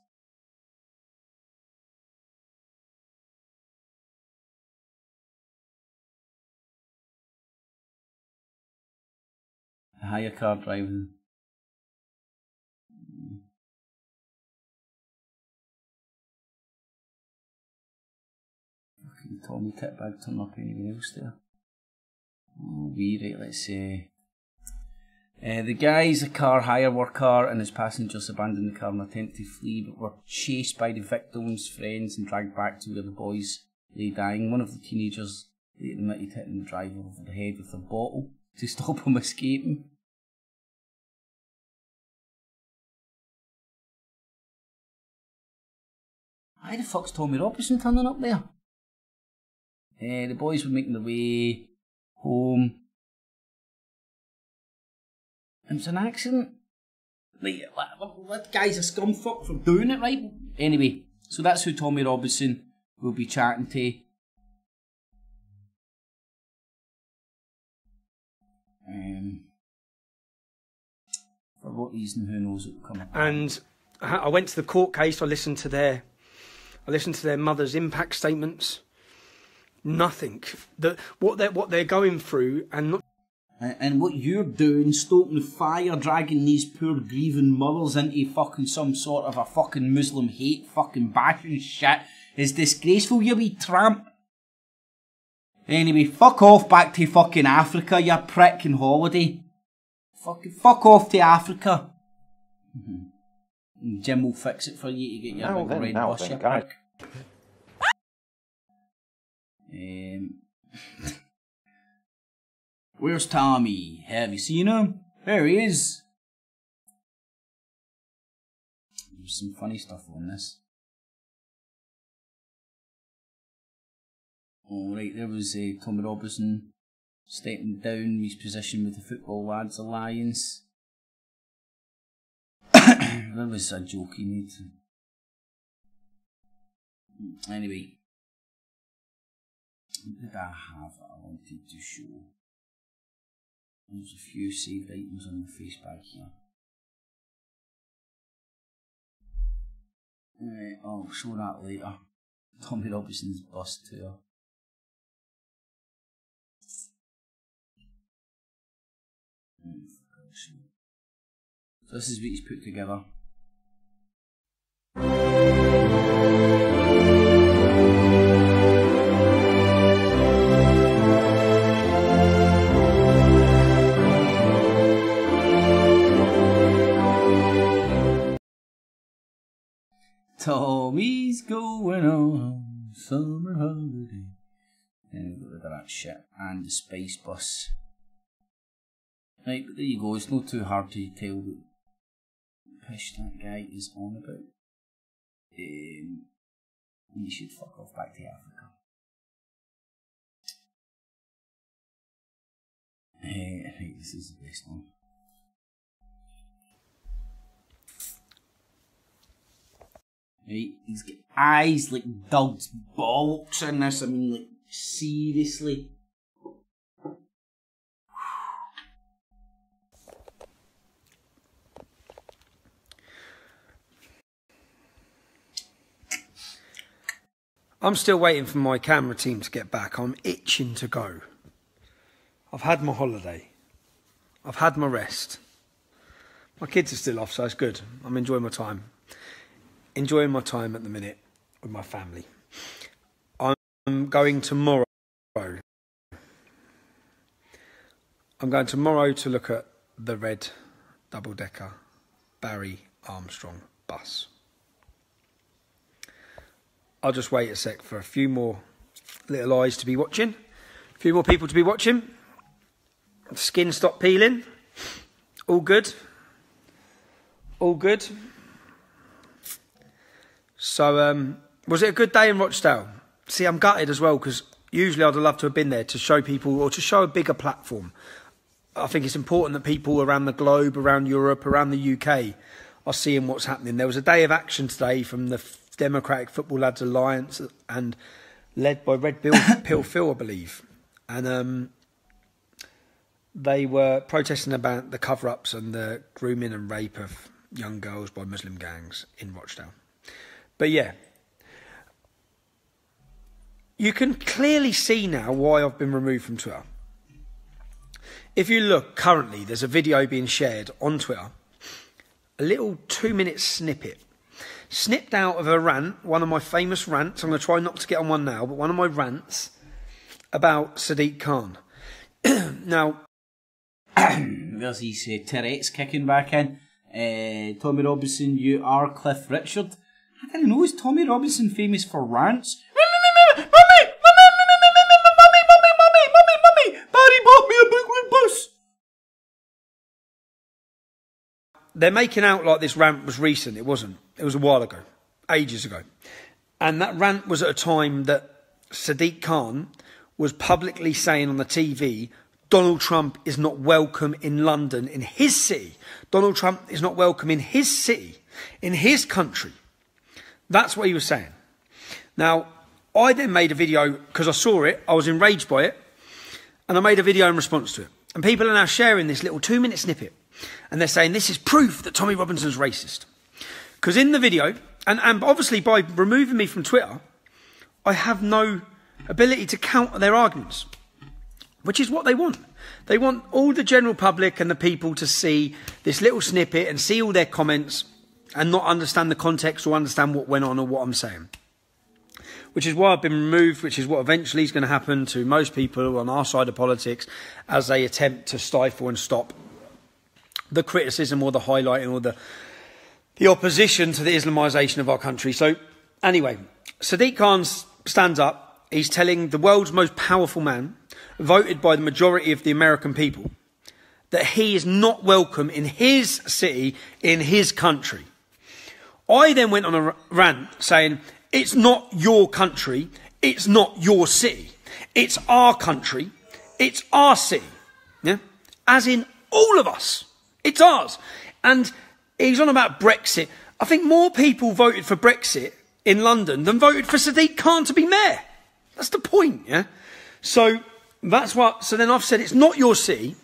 A hire car driving. Fucking Tommy Titbag turn up anywhere else there. Oh, right, let's see. The guy's a car hire worker and his passengers abandoned the car in an attempt to flee but were chased by the victims' friends and dragged back to where the boys lay dying. One of the teenagers later admitted hitting the driver over the head with a bottle to stop him escaping. Why the fuck's Tommy Robinson turning up there? The boys were making their way home. It was an accident. Like, that guy's a scumfuck for doing it, right? Anyway, so that's who Tommy Robinson will be chatting to. For what reason, who knows, it will come up. And I went to the court case. I listened to their mother's impact statements. Nothing. What they're going through, and what you're doing, stoking the fire, dragging these poor grieving mothers into fucking some sort of a fucking Muslim hate fucking bashing shit, is disgraceful, you wee tramp. Anyway, fuck off back to fucking Africa, you prick and holiday. Fuck off to Africa. Jim will fix it for you to get your big red bus, you prick. Where's Tommy? Have you seen him? There he is. There's some funny stuff on this. Alright, there was Tommy Robinson stepping down his position with the Football Lads Alliance. There was a joke he made. Anyway. What did I have that I wanted to show? There's a few saved items on the face back here. I'll show that later. Tommy Robinson's bus tour. So this is what he's put together. Tommy's going on summer holiday. And we've got rid of that shit. And the space bus. Right, but there you go. It's not too hard to tell what pish that guy is on about. You should fuck off back to Africa. Right, this is the best one. Right, he's got eyes like dogs' bollocks in this. I mean, like, seriously. I'm still waiting for my camera team to get back. I'm itching to go. I've had my holiday. I've had my rest. My kids are still off, so it's good. I'm enjoying my time. Enjoying my time at the minute with my family. I'm going tomorrow. I'm going tomorrow to look at the red double-decker Barry Armstrong bus. I'll just wait a sec for a few more little eyes to be watching. A few more people to be watching. The skin stopped peeling. All good. All good. So, was it a good day in Rochdale? See, I'm gutted as well, because usually I'd have loved to have been there to show people, or to show a bigger platform. I think it's important that people around the globe, around Europe, around the UK are seeing what's happening. There was a day of action today from the Democratic Football Lads Alliance, and led by Red Pill Phil, I believe. And they were protesting about the cover-ups and the grooming and rape of young girls by Muslim gangs in Rochdale. But yeah, you can clearly see now why I've been removed from Twitter. If you look currently, there's a video being shared on Twitter, a little 2-minute snippet, snipped out of a rant, one of my famous rants. I'm going to try not to get on one now, but one of my rants about Sadiq Khan. Now, there's his Tourette's kicking back in. Tommy Robinson, you are Cliff Richard. I didn't know, is Tommy Robinson famous for rants? Mummy! Barry bought me a booklet bus! They're making out like this rant was recent. It wasn't. It was a while ago. Ages ago. And that rant was at a time that Sadiq Khan was publicly saying on the TV, Donald Trump is not welcome in London, in his city. Donald Trump is not welcome in his city, in his country. That's what he was saying. Now, I then made a video, because I saw it, I was enraged by it, and I made a video in response to it. And people are now sharing this little 2-minute snippet, and they're saying this is proof that Tommy Robinson's racist. Because in the video, and obviously by removing me from Twitter, I have no ability to counter their arguments, which is what they want. They want all the general public and the people to see this little snippet and see all their comments and not understand the context or understand what went on or what I'm saying. Which is why I've been removed, which is what eventually is going to happen to most people on our side of politics as they attempt to stifle and stop the criticism or the highlighting or the opposition to the Islamisation of our country. So anyway, Sadiq Khan stands up. He's telling the world's most powerful man, voted by the majority of the American people, that he is not welcome in his city, in his country. I then went on a rant saying, it's not your country, it's not your city, it's our country, it's our city. Yeah? As in all of us, it's ours. And he's on about Brexit. I think more people voted for Brexit in London than voted for Sadiq Khan to be mayor. That's the point, yeah? So that's what. So then I've said it's not your city.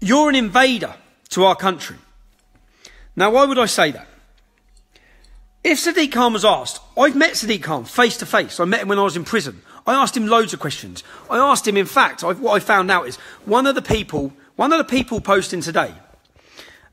You're an invader to our country. Now, why would I say that? If Sadiq Khan was asked, I've met Sadiq Khan face to face. I met him when I was in prison. I asked him loads of questions. I asked him, in fact, what I found out is one of the people posting today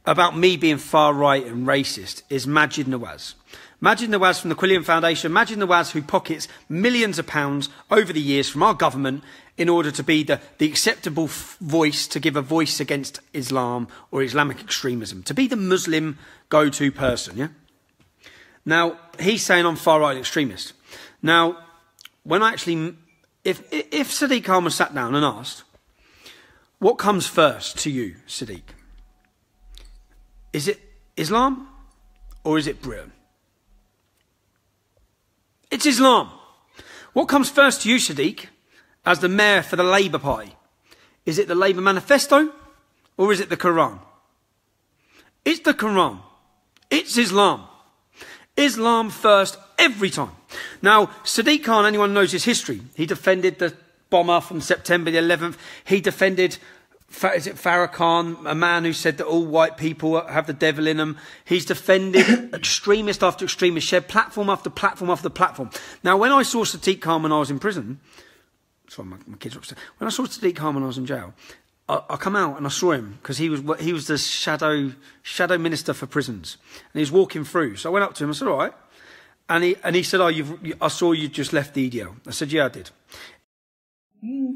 about me being far right and racist is Majid Nawaz. Majid Nawaz from the Quillian Foundation, Majid Nawaz who pockets millions of pounds over the years from our government in order to be the acceptable voice, to give a voice against Islam or Islamic extremism, to be the Muslim go-to person, yeah? Now, he's saying I'm far-right extremist. Now, when I actually, if Sadiq Khan was sat down and asked, what comes first to you, Sadiq? Is it Islam or is it Britain? It's Islam. What comes first to you, Sadiq, as the mayor for the Labour Party? Is it the Labour Manifesto or is it the Quran? It's the Quran. It's Islam. Islam first every time. Now, Sadiq Khan, anyone knows his history. He defended the bomber from September the 11th. He defended, is it Farrakhan, a man who said that all white people have the devil in them. He's defended extremist after extremist, shared platform after platform after platform. Now, when I saw Sadiq Khan when I was in prison, sorry, my kids are upstairs. When I saw Sadiq Khan when I was in jail, I come out and I saw him because he was the shadow minister for prisons, and he was walking through. So I went up to him. I said, "All right," and he said, "Oh, I saw you just left the EDL." I said, "Yeah, I did."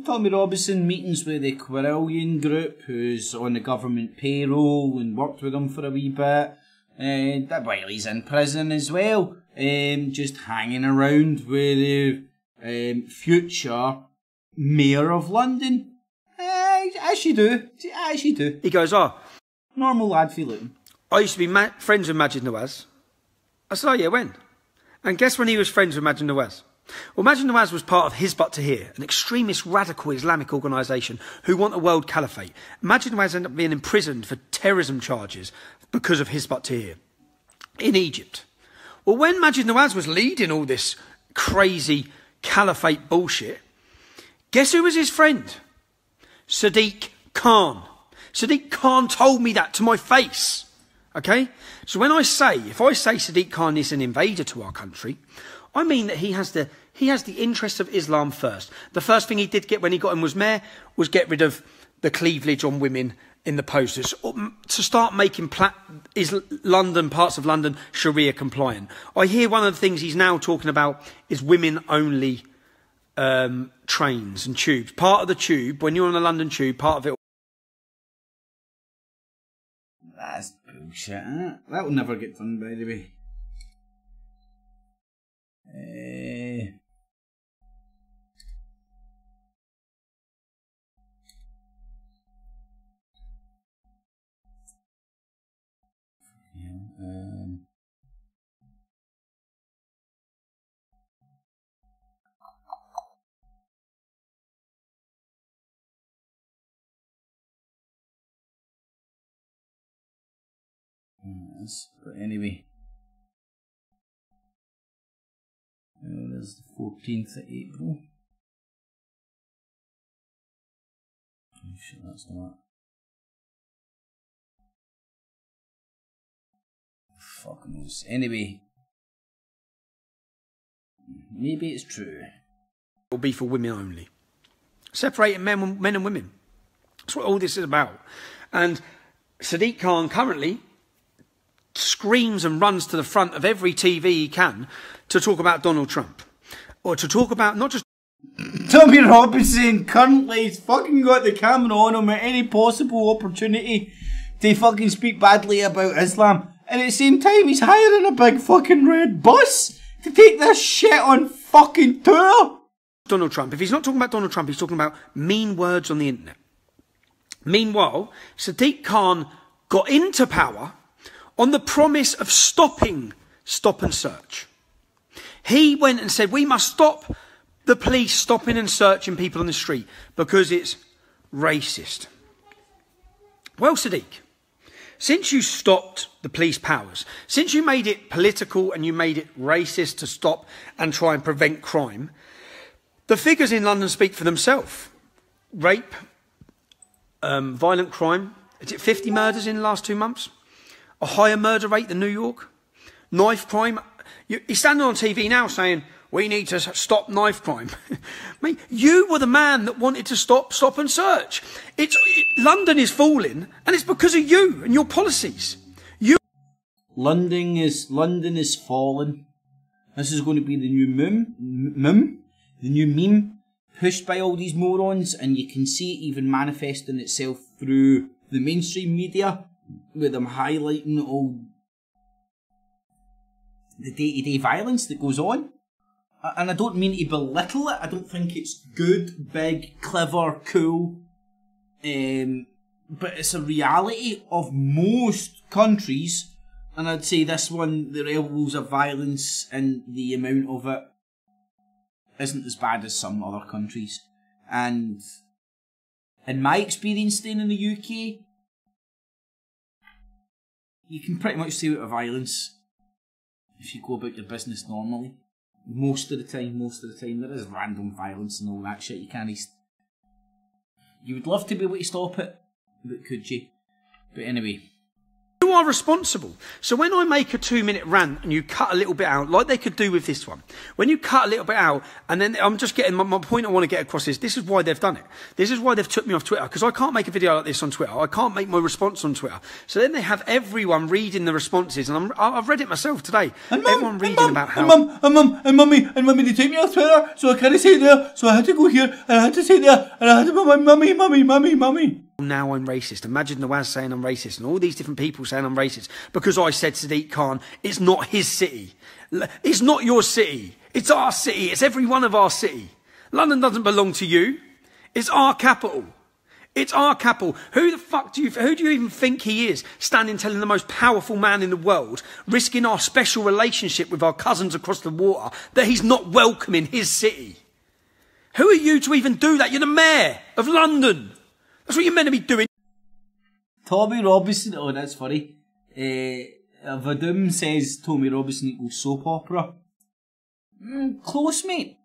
Tommy Robinson meetings with the Quirlian group, who's on the government payroll and worked with them for a wee bit. While he's in prison as well, just hanging around with the future mayor of London. As you do. He goes, "Oh, normal lad feeling. I used to be friends with Majid Nawaz." I said, "Oh yeah, when?" And guess when he was friends with Majid Nawaz? Well, Majid Nawaz was part of Hizb ut-Tahrir, an extremist radical Islamic organisation who want a world caliphate. Majid Nawaz ended up being imprisoned for terrorism charges because of Hizb ut-Tahrir in Egypt. Well, when Majid Nawaz was leading all this crazy caliphate bullshit, guess who was his friend? Sadiq Khan. Sadiq Khan told me that to my face. Okay? So when if I say Sadiq Khan is an invader to our country, I mean that he has the interests of Islam first. The first thing he did get when he got in was mayor was get rid of the cleavage on women in the posters, to start making parts of London Sharia compliant. I hear one of the things he's now talking about is women only trains and tubes. Part of the tube, when you're on the London tube, part of it That's bullshit, innit? That will never get done, by the way. But anyway, there's the 14th of April. Oh shit, that's not. Fuck knows. Anyway, maybe it's true. It'll be for women only. Separating men and women. That's what all this is about. And Sadiq Khan currently screams and runs to the front of every TV he can to talk about Donald Trump. Or to talk about not just... Tommy Robinson currently has fucking got the camera on him at any possible opportunity to fucking speak badly about Islam. And at the same time he's hiring a big fucking red bus to take this shit on fucking tour. Donald Trump. If he's not talking about Donald Trump, he's talking about mean words on the internet. Meanwhile, Sadiq Khan got into power on the promise of stopping stop and search. He went and said, we must stop the police stopping and searching people on the street because it's racist. Well, Sadiq, since you stopped the police powers, since you made it political and you made it racist to stop and try and prevent crime, the figures in London speak for themselves. Rape, violent crime, is it 50 murders in the last 2 months? A higher murder rate than New York? Knife crime? He's standing on TV now saying, we need to stop knife crime. Mate, you were the man that wanted to stop and search. London is falling, and it's because of you and your policies. London is falling. This is going to be the new meme pushed by all these morons, and you can see it even manifesting itself through the mainstream media, with them highlighting all the day-to-day violence that goes on. And I don't mean to belittle it. I don't think it's good, big, clever, cool. But it's a reality of most countries. And I'd say this one, the levels of violence and the amount of it isn't as bad as some other countries. And in my experience staying in the UK, you can pretty much stay out of violence if you go about your business normally. Most of the time, there is random violence and all that shit. You would love to be able to stop it, but could you? But anyway. You are responsible. So when I make a 2-minute rant and you cut a little bit out, like they could do with this one, when you cut a little bit out, and then I'm just getting, my point I want to get across is, this is why they've done it. This is why they've took me off Twitter, because I can't make a video like this on Twitter. I can't make my response on Twitter. So then they have everyone reading the responses, and I've read it myself today. Everyone reading about how... And mummy, they took me off Twitter, so I can't say there, so I had to go here, and I had to say there, and I had to mummy. Now I'm racist. Imagine Nawaz saying I'm racist and all these different people saying I'm racist because I said Sadiq Khan, it's not his city. It's not your city. It's our city. It's every one of our city. London doesn't belong to you. It's our capital. It's our capital. Who do you even think he is, standing telling the most powerful man in the world, risking our special relationship with our cousins across the water, that he's not welcome in his city? Who are you to even do that? You're the mayor of London. That's what you're meant to be doing. Tommy Robinson, oh that's funny. Vadum says Tommy Robinson equals soap opera. Close, mate.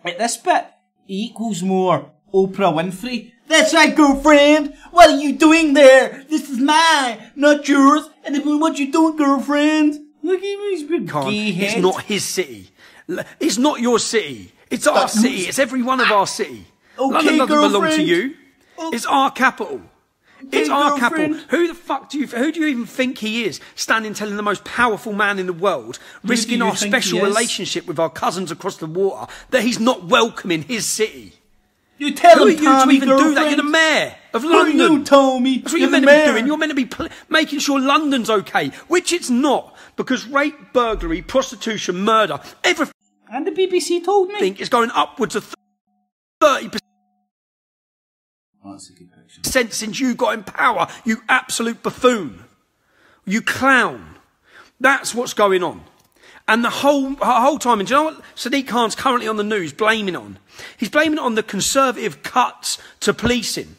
At this bit, he equals more Oprah Winfrey. That's right, girlfriend. What are you doing there? This is mine, not yours. And then what you doing, girlfriend? Look at him, he's been gay head. It's not his city. It's not your city. It's our city. It's every one of our city. Okay, London doesn't belong to girlfriend. you. It's our capital. It's our capital. Who do you even think he is, standing telling the most powerful man in the world, risking our special relationship with our cousins across the water, that he's not welcome in his city? You tell Who him, are you Tommy, to even do that? girlfriend. You're the mayor of London. Who are you, Tommy? That's what You're you're meant the to be mayor. doing. You're meant to be making sure London's okay, which it's not, because rape, burglary, prostitution, murder, everything. And the BBC told me. I think it's going upwards of 30%. Oh, that's a good picture. Since you got in power, you absolute buffoon. You clown. That's what's going on. And the whole time, and do you know what Sadiq Khan's currently on the news blaming on? He's blaming it on the Conservative cuts to policing.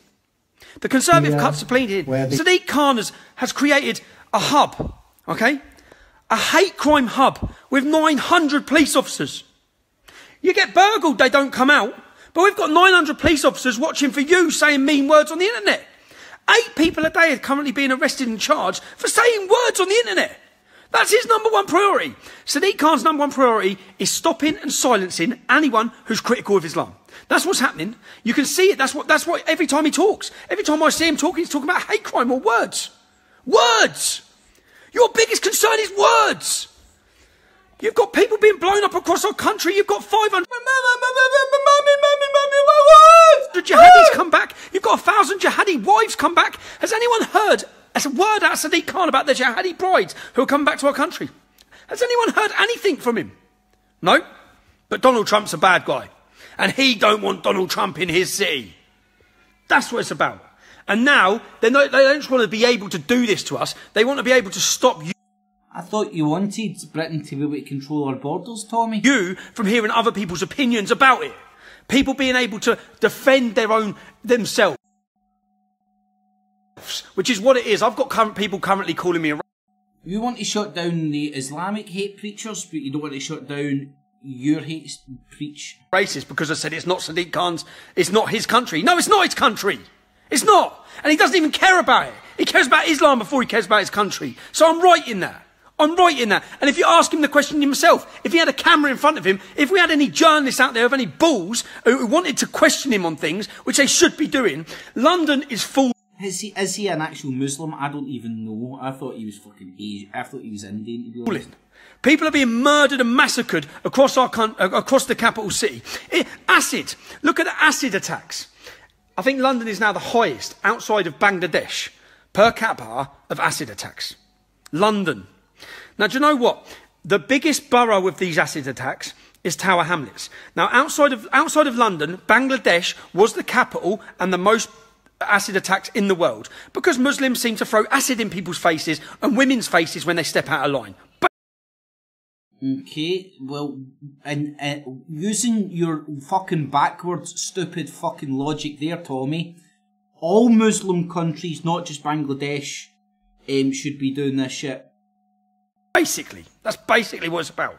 The Conservative cuts to policing. Sadiq Khan has created a hub, okay? A hate crime hub with 900 police officers. You get burgled, they don't come out. But we've got 900 police officers watching for you saying mean words on the internet. 8 people a day are currently being arrested and charged for saying words on the internet. That's his #1 priority. Sadiq Khan's #1 priority is stopping and silencing anyone who's critical of Islam. That's what's happening. You can see it. That's what every time he talks. Every time I see him talking, he's talking about hate crime or words. Words! Your biggest concern is words. You've got people being blown up across our country. You've got 500 jihadis come back. You've got 1,000 jihadi wives come back. Has anyone heard a word out of Sadiq Khan about the jihadi brides who are coming back to our country? Has anyone heard anything from him? No? But Donald Trump's a bad guy. And he don't want Donald Trump in his city. That's what it's about. And now, they don't just want to be able to do this to us. They want to be able to stop you. I thought you wanted Britain to be able to control our borders, Tommy. You from hearing other people's opinions about it. People being able to defend themselves. Which is what it is. I've got people currently calling me a... You want to shut down the Islamic hate preachers, but you don't want to shut down your hate preach. Racist because I said it's not Sadiq Khan's, it's not his country. No, it's not his country. It's not. And he doesn't even care about it. He cares about Islam before he cares about his country. So I'm right in that. I'm right in that. And if you ask him the question himself, if he had a camera in front of him, if we had any journalists out there of any balls who wanted to question him on things, which they should be doing, London is full. Is he an actual Muslim? I don't even know. I thought he was fucking Asian. I thought he was Indian, to be honest. People are being murdered and massacred across across the capital city. Acid. Look at the acid attacks. I think London is now the highest outside of Bangladesh per capita of acid attacks. London. Now, do you know what? The biggest borough with these acid attacks is Tower Hamlets. Now, outside of London, Bangladesh was the capital and the most acid attacks in the world because Muslims seem to throw acid in people's faces and women's faces when they step out of line. Okay, well, and using your fucking backwards, stupid fucking logic there, Tommy, all Muslim countries, not just Bangladesh, should be doing this shit. Basically, that's basically what it's about.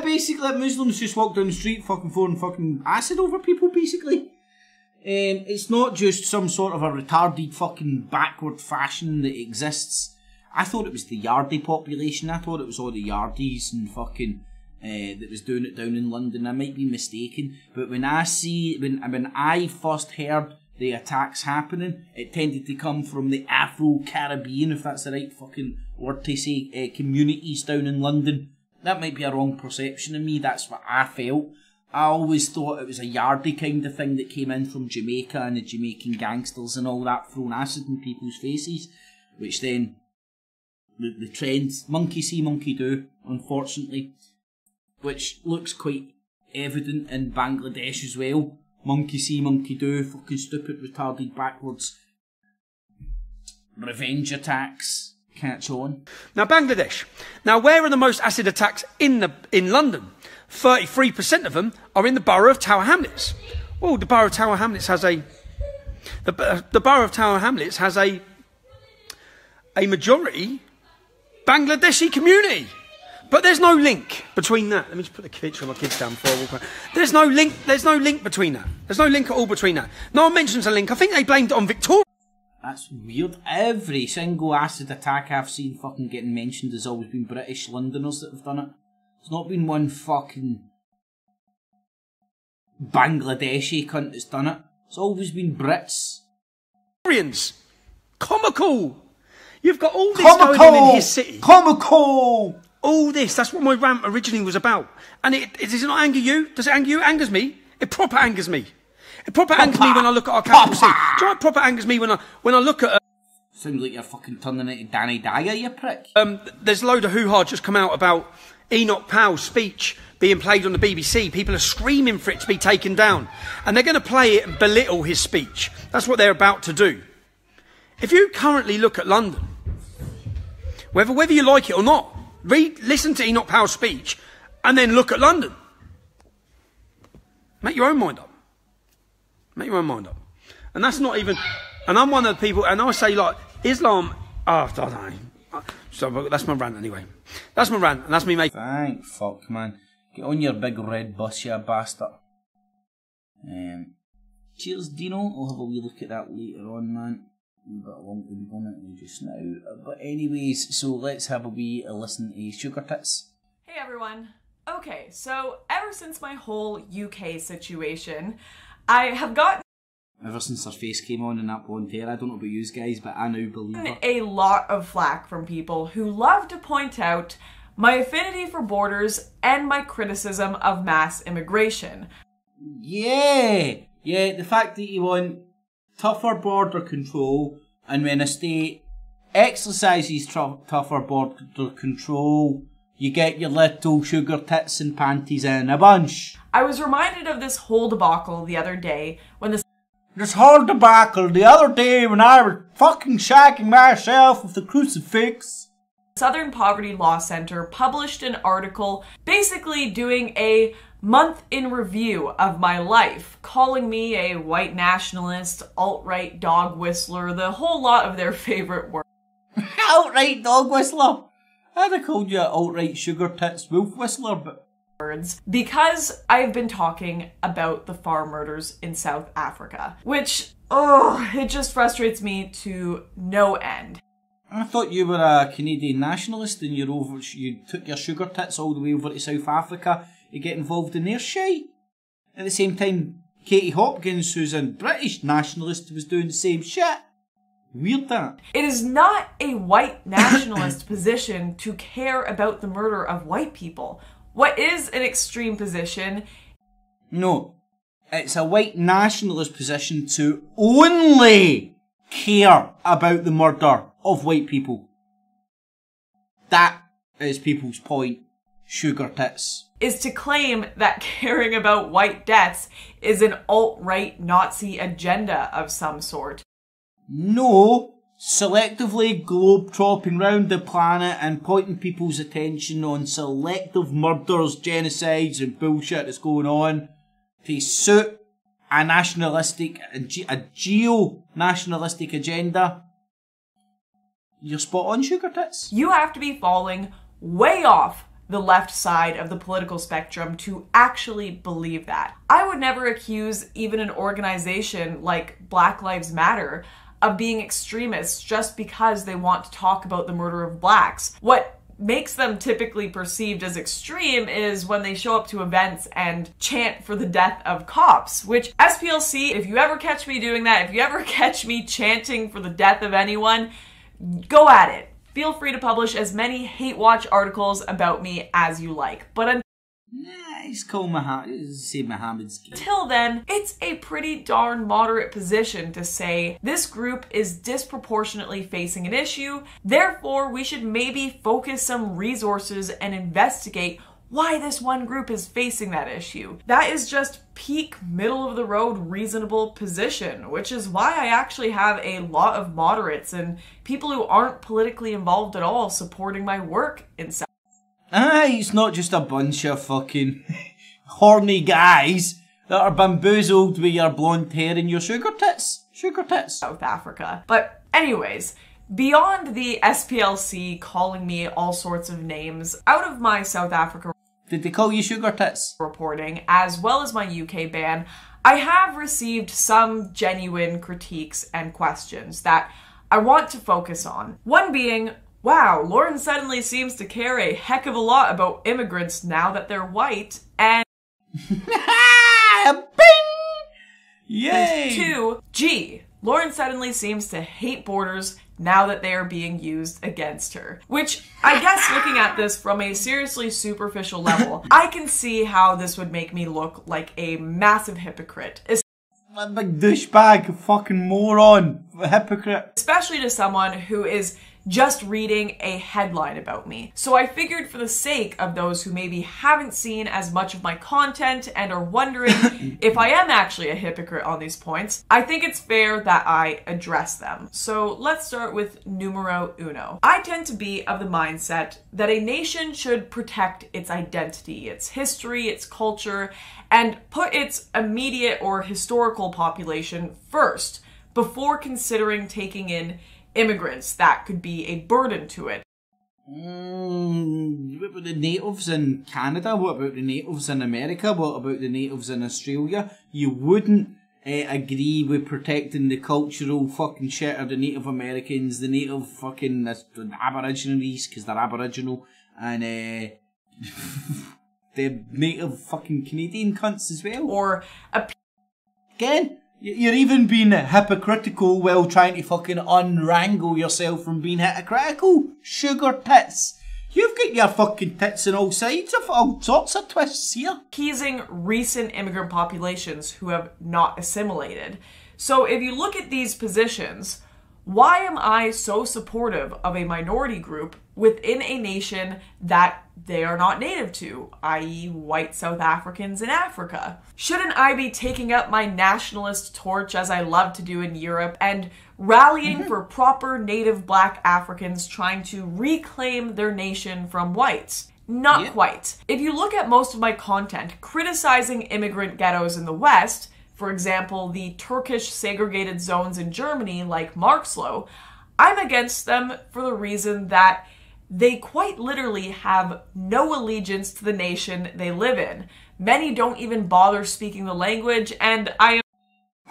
Basically, Muslims just walk down the street, fucking throwing fucking acid over people, basically. It's not just some sort of a retarded fucking backward fashion that exists. I thought it was the Yardie population. I thought it was all the Yardies and fucking that was doing it down in London. I might be mistaken, but when I first heard the attacks happening, it tended to come from the Afro-Caribbean, if that's the right fucking word to say, communities down in London. That might be a wrong perception of me. That's what I felt. I always thought it was a Yardie kind of thing that came in from Jamaica and the Jamaican gangsters and all that, throwing acid in people's faces, which then the trend, monkey see, monkey do, unfortunately, which looks quite evident in Bangladesh as well. Monkey see, monkey do, fucking stupid, retarded, backwards revenge attacks, catch on. Now Bangladesh. Now where are the most acid attacks in London? 33% of them are in the borough of Tower Hamlets. Well, the borough of Tower Hamlets has a majority Bangladeshi community. But there's no link between that. Let me just put the picture of my kids down before I walk around. There's no link between that. There's no link at all between that. No one mentions a link. I think they blamed it on Victoria. That's weird. Every single acid attack I've seen fucking getting mentioned has always been British Londoners that have done it. There's not been one fucking Bangladeshi cunt that's done it. It's always been Brits. Comical. You've got all this going on in his city. Comical. All this. That's what my rant originally was about. And it does it not anger you? Does it anger you? It angers me. It proper angers me. It proper angers me when I look at our capital C. Do you know what proper angers me when I look at... Sounds like you're fucking turning into Danny Dyer, you prick. There's a load of hoo-ha just come out about Enoch Powell's speech being played on the BBC. People are screaming for it to be taken down. And they're going to play it and belittle his speech. That's what they're about to do. If you currently look at London, whether you like it or not, listen to Enoch Powell's speech and then look at London. Make your own mind up. Make your own mind up. And that's not even... And I'm one of the people, and I say, like, Islam... I don't know. So that's my rant anyway. That's my rant, and that's me making... Thank fuck, man. Get on your big red bus, you bastard. Cheers, Dino. I'll have a wee look at that later on, man. A bit long to be on it just now. But anyways, so let's have a wee listen to Sugar Tits. Hey everyone. Okay, so ever since my whole UK situation, I have gotten ever since her face came on in that blonde hair, I don't know about you guys, but I now believe her. A lot of flack from people who love to point out my affinity for borders and my criticism of mass immigration. Yeah, the fact that you want tougher border control, and when a state exercises tougher border control, you get your little sugar tits and panties in a bunch. I was reminded of this whole debacle the other day when This whole debacle the other day when I was fucking shagging myself with the crucifix. Southern Poverty Law Center published an article basically doing a month in review of my life, calling me a white nationalist, alt-right dog whistler, the whole lot of their favorite words. Alt-right dog whistler? I'd have called you an alt-right sugar tits wolf whistler, but... Because I've been talking about the F.E.A.R murders in South Africa, which, it just frustrates me to no end. I thought you were a Canadian nationalist and you took your sugar tits all the way over to South Africa to get involved in their shite. At the same time, Katie Hopkins, who's a British nationalist, was doing the same shit. Weird that. It is not a white nationalist position to care about the murder of white people. What is an extreme position? No, it's a white nationalist position to only care about the murder of white people. That is people's point, sugar tits. Is to claim that caring about white deaths is an alt-right Nazi agenda of some sort. No. Selectively globe-tropping round the planet and pointing people's attention on selective murders, genocides and bullshit that's going on to suit a nationalistic, a geo-nationalistic agenda. You're spot on, sugar tits. You have to be falling way off the left side of the political spectrum to actually believe that. I would never accuse even an organization like Black Lives Matter of being extremists just because they want to talk about the murder of blacks. What makes them typically perceived as extreme is when they show up to events and chant for the death of cops, which SPLC, if you ever catch me doing that, if you ever catch me chanting for the death of anyone, go at it. Feel free to publish as many hate watch articles about me as you like. But until then, it's a pretty darn moderate position to say this group is disproportionately facing an issue, therefore we should maybe focus some resources and investigate why this one group is facing that issue. That is just peak middle of the road reasonable position, which is why I actually have a lot of moderates and people who aren't politically involved at all supporting my work in South. It's not just a bunch of fucking horny guys that are bamboozled with your blonde hair and your sugar tits. Sugar tits. South Africa. But anyways, beyond the SPLC calling me all sorts of names, out of my South Africa did they call you sugar tits? Reporting, as well as my UK ban, I have received some genuine critiques and questions that I want to focus on. One being, wow, Lauren suddenly seems to care a heck of a lot about immigrants now that they're white, and bing! Yay! 2, gee, Lauren suddenly seems to hate borders now that they are being used against her. Which, I guess looking at this from a seriously superficial level, I can see how this would make me look like a massive hypocrite. A big douchebag, fucking moron, hypocrite. Especially to someone who is just reading a headline about me. So I figured for the sake of those who maybe haven't seen as much of my content and are wondering if I am actually a hypocrite on these points, I think it's fair that I address them. So let's start with numero uno. I tend to be of the mindset that a nation should protect its identity, its history, its culture, and put its immediate or historical population first before considering taking in immigrants that could be a burden to it. What about the natives in Canada? What about the natives in America? What about the natives in Australia? You wouldn't agree with protecting the cultural fucking shit of the Native Americans, the native fucking Aborigines, because they're Aboriginal, and the native fucking Canadian cunts as well. Or again, you're even being hypocritical while trying to fucking unwrangle yourself from being hypocritical. Sugar tits. You've got your fucking tits on all sides of all sorts of twists here. Appeasing recent immigrant populations who have not assimilated. So if you look at these positions, why am I so supportive of a minority group within a nation that they are not native to, i.e. white South Africans in Africa? Shouldn't I be taking up my nationalist torch as I love to do in Europe and rallying for proper native black Africans trying to reclaim their nation from whites? Not quite. If you look at most of my content criticizing immigrant ghettos in the West, for example, the Turkish segregated zones in Germany like Marxloh, I'm against them for the reason that they quite literally have no allegiance to the nation they live in. Many don't even bother speaking the language, and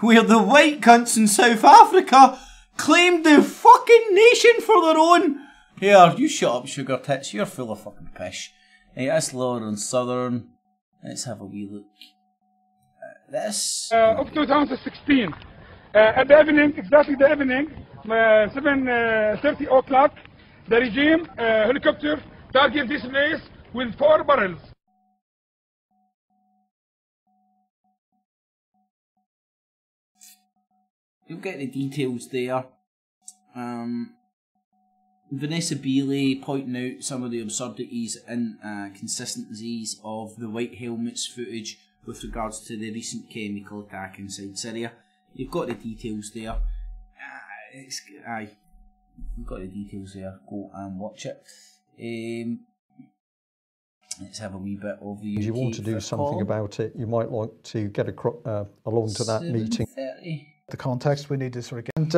where the white cunts in South Africa claimed the fucking nation for their own. Here, you shut up, sugar tits. You're full of fucking pish. Hey, that's Lauren Southern. Let's have a wee look. This of 2016 at the evening, exactly the evening, 7:30 o'clock, the regime helicopter targeted this place with 4 barrels. You'll get the details there. Vanessa Beeley pointing out some of the absurdities and consistencies of the White Helmets footage with regards to the recent chemical attack inside Syria. You've got the details there. You've got the details there. Go and watch it. Let's have a wee bit of the UK. If you want to do something about it, you might like to get along to that meeting. The context we need to sort of get. And,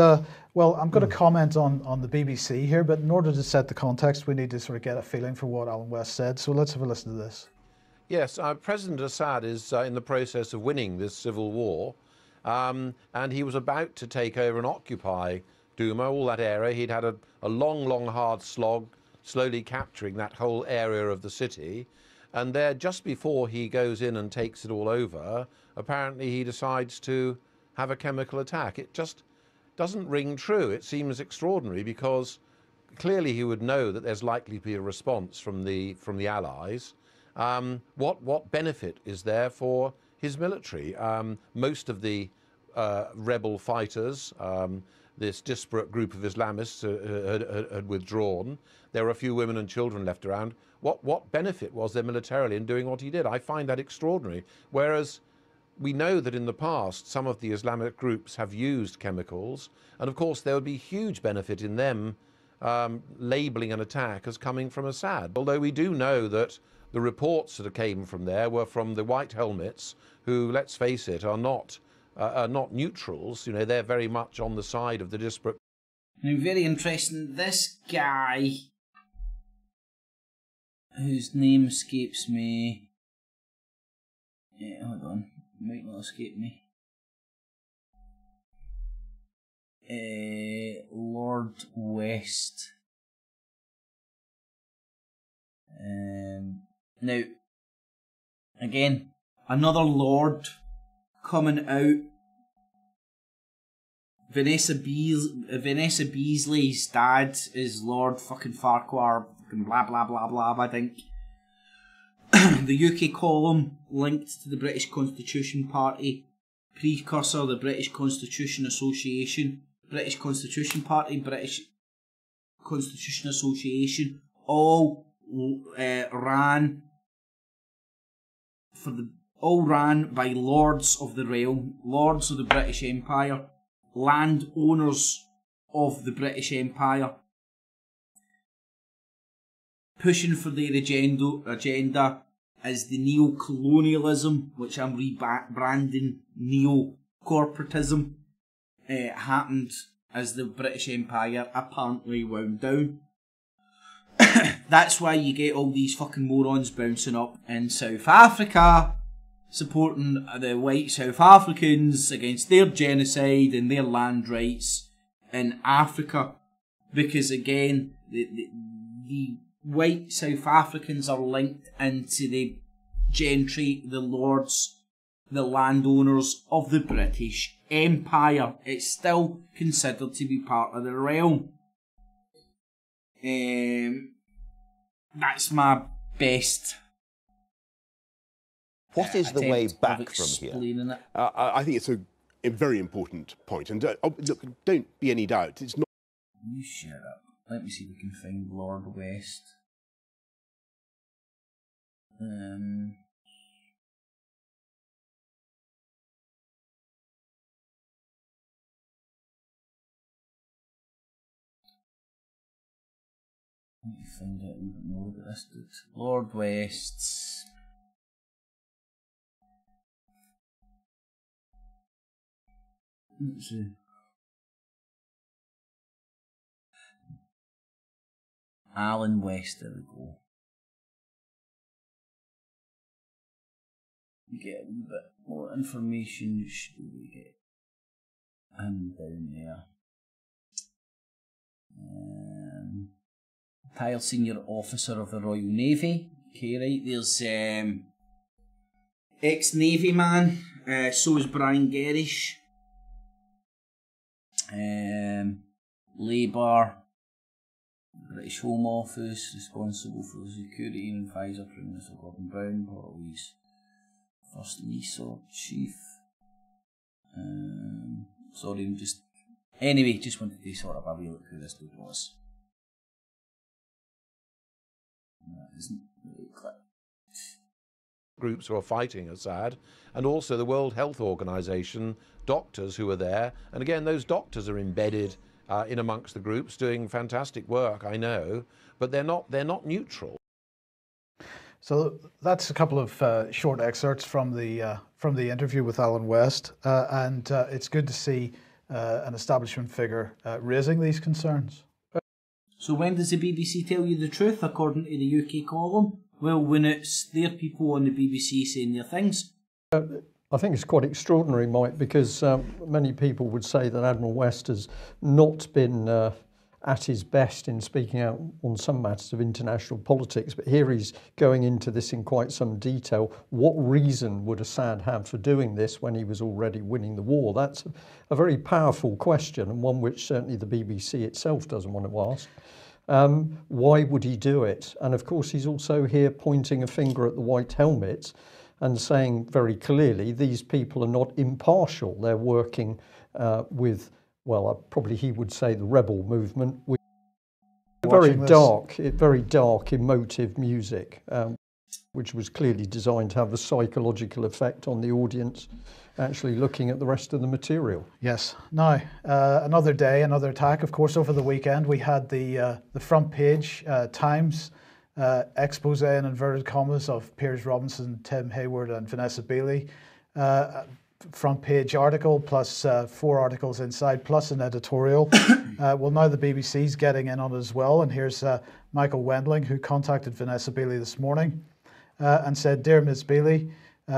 well, I'm going to comment on the BBC here, but in order to set the context, we need to sort of get a feeling for what Alan West said. So let's have a listen to this. Yes, President Assad is in the process of winning this civil war, and he was about to take over and occupy Douma, all that area. He'd had a long, hard slog, slowly capturing that whole area of the city. And there, just before he goes in and takes it all over, apparently he decides to have a chemical attack. It just doesn't ring true. It seems extraordinary because clearly he would know that there's likely to be a response from the Allies. What benefit is there for his military? Most of the rebel fighters, this disparate group of Islamists had withdrawn. There were a few women and children left around. What benefit was there militarily in doing what he did? I find that extraordinary. Whereas we know that in the past some of the Islamic groups have used chemicals, and of course there would be huge benefit in them labelling an attack as coming from Assad. Although we do know that the reports that came from there were from the White Helmets, who, let's face it, are not neutrals. You know, they're very much on the side of the disparate. Now, very interesting. This guy, whose name escapes me. Yeah, hold on, it might not escape me. Lord West. Now, again, another Lord coming out. Vanessa Beasley's dad is Lord fucking Farquhar, fucking blah blah blah blah, I think. The UK column linked to the British Constitution Party precursor, the British Constitution Association, British Constitution Party, British Constitution Association, all ran by lords of the realm, lords of the British Empire, landowners of the British Empire, pushing for their agenda is the neo-colonialism, which I'm rebranding neo-corporatism. Happened as the British Empire apparently wound down. That's why you get all these fucking morons bouncing up in South Africa, supporting the white South Africans against their genocide and their land rights in Africa. Because again, the white South Africans are linked into the gentry, the lords, the landowners of the British Empire. It's still considered to be part of the realm. That's my best. What is the way back from here? I think it's a very important point. And look, don't be any doubt, it's not... You shut up. Let me see if we can find Lord West. Let me find out a little bit more about this dude. Lord West's... Let's see. Alan West, there we go. You get a little bit more information, should we get him down there. Retired Senior Officer of the Royal Navy. Okay, right, there's ex-Navy man, so is Brian Gerrish. Labour, British Home Office, responsible for security and advisor Prime Minister Gordon Brown, Portalee's First Research Chief. Sorry, I'm just... Anyway, just wanted to sort of have a look who this dude was. That isn't really clear. Groups who are fighting Assad, and also the World Health Organization, doctors who are there. And again, those doctors are embedded in amongst the groups, doing fantastic work, I know, but they're not neutral. So that's a couple of short excerpts from the interview with Alan West, and it's good to see an establishment figure raising these concerns. So when does the BBC tell you the truth, according to the UK column? Well, when it's their people on the BBC saying their things. I think it's quite extraordinary, Mike, because many people would say that Admiral West has not been at his best in speaking out on some matters of international politics, but here he's going into this in quite some detail. What reason would Assad have for doing this when he was already winning the war? That's a very powerful question, and one which certainly the BBC itself doesn't want to ask. Why would he do it? And of course he's also here pointing a finger at the White Helmets and saying very clearly these people are not impartial. They're working with, well, probably he would say the rebel movement. With very dark, emotive music, which was clearly designed to have a psychological effect on the audience actually looking at the rest of the material. Yes. Now, another day, another attack. Of course, over the weekend we had the front page Times expose in inverted commas of Piers Robinson, Tim Hayward and Vanessa Bailey. Front page article plus 4 articles inside plus an editorial. Well, now the BBC's getting in on it as well, and here's Michael Wendling, who contacted Vanessa Bailey this morning and said, "Dear Ms. Bailey,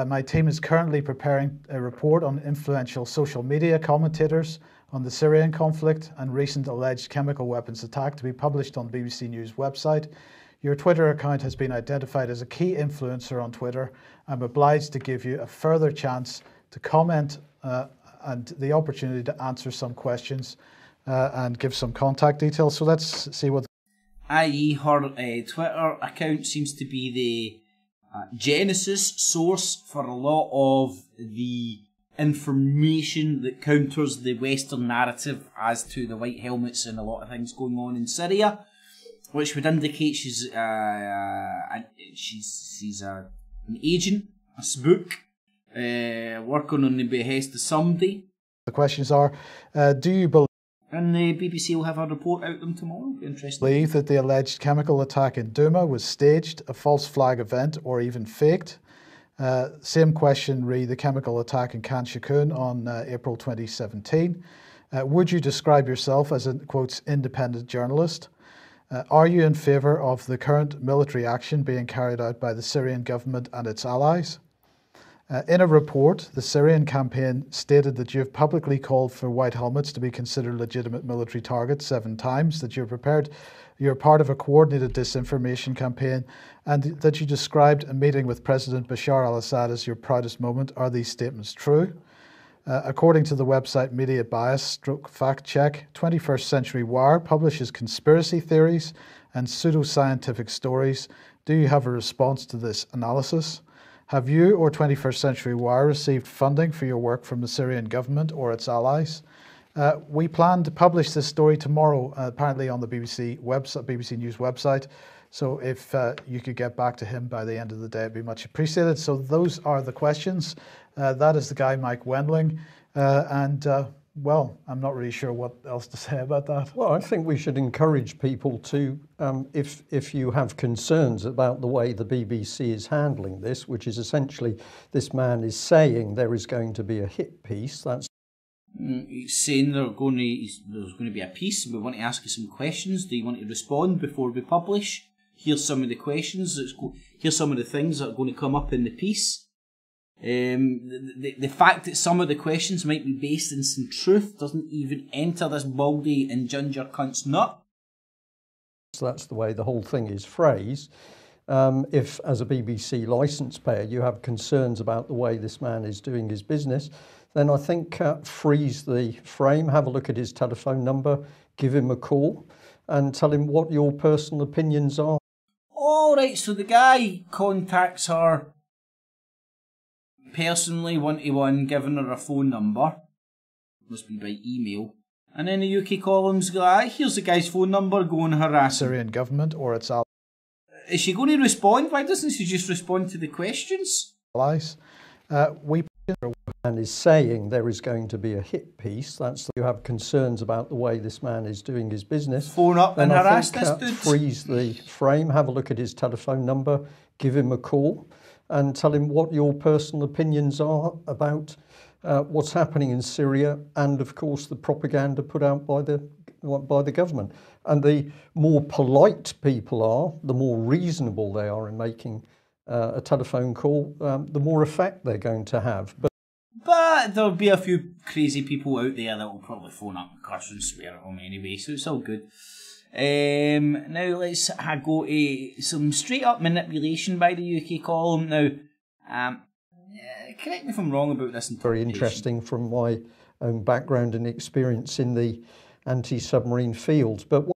my team is currently preparing a report on influential social media commentators on the Syrian conflict and recent alleged chemical weapons attack to be published on BBC News website. Your Twitter account has been identified as a key influencer on Twitter. I'm obliged to give you a further chance to comment and the opportunity to answer some questions and give some contact details." So let's see what... i.e. her Twitter account seems to be the genesis source for a lot of the information that counters the Western narrative as to the white helmets and a lot of things going on in Syria, which would indicate she's an agent, a spook, working on the behest of somebody. The questions are, do you believe... And the BBC will have a report out them tomorrow. Interesting. Believe that the alleged chemical attack in Douma was staged, a false flag event, or even faked? Same question re the chemical attack in Khan Shaykhun on April 2017. Would you describe yourself as a, quotes, independent journalist? Are you in favour of the current military action being carried out by the Syrian government and its allies? In a report, the Syrian campaign stated that you have publicly called for white helmets to be considered legitimate military targets 7 times, that you're part of a coordinated disinformation campaign, and that you described a meeting with President Bashar al-Assad as your proudest moment. Are these statements true? According to the website Media Bias / Fact Check, 21st Century Wire publishes conspiracy theories and pseudoscientific stories. Do you have a response to this analysis? Have you or 21st Century Wire received funding for your work from the Syrian government or its allies? We plan to publish this story tomorrow, apparently on the BBC website, BBC News website. So if you could get back to him by the end of the day, it'd be much appreciated. So those are the questions. That is the guy, Mike Wendling. Well, I'm not really sure what else to say about that. Well, I think we should encourage people to, if you have concerns about the way the BBC is handling this, which is essentially this man is saying there is going to be a hit piece. That's he's saying there's going to be a piece, and we want to ask you some questions. Do you want to respond before we publish? Here's some of the questions. Here's some of the things that are going to come up in the piece. The fact that some of the questions might be based in some truth doesn't even enter this baldy and ginger cunt's nut. So that's the way the whole thing is phrased. If, as a BBC licence payer, you have concerns about the way this man is doing his business, then I think freeze the frame, have a look at his telephone number, give him a call and tell him what your personal opinions are. All right, so the guy contacts her personally, one-to-one, giving her a phone number. Must be by email. And then the UK columns go, here's the guy's phone number, go and harass him. Syrian government or its allies. Is she going to respond? Why doesn't she just respond to the questions? Allies. And is saying there is going to be a hit piece. That's you have concerns about the way this man is doing his business. Phone up and harass this dude. Freeze the frame, have a look at his telephone number, give him a call and tell him what your personal opinions are about what's happening in Syria and, of course, the propaganda put out by the government. And the more polite people are, the more reasonable they are in making a telephone call, the more effect they're going to have. But there'll be a few crazy people out there that will probably phone up and curse and swear at them anyway, so it's all good. Now let's go to some straight up manipulation by the UK column. Now, correct me if I'm wrong about this. Very interesting from my own background and experience in the anti-submarine field. But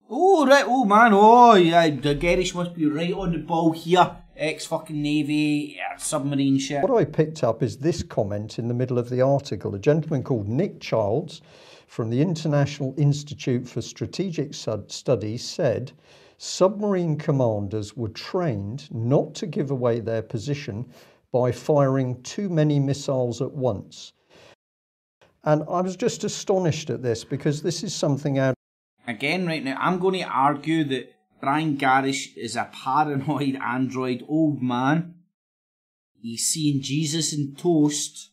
oh right, oh man, oh yeah, the Gerrish must be right on the ball here. Ex-fucking Navy, submarine ship. What I picked up is this comment in the middle of the article. A gentleman called Nick Childs from the International Institute for Strategic Studies said submarine commanders were trained not to give away their position by firing too many missiles at once. And I was just astonished at this because this is something out... Again, right now, I'm going to argue that Brian Garish is a paranoid android old man. He's seeing Jesus in toast.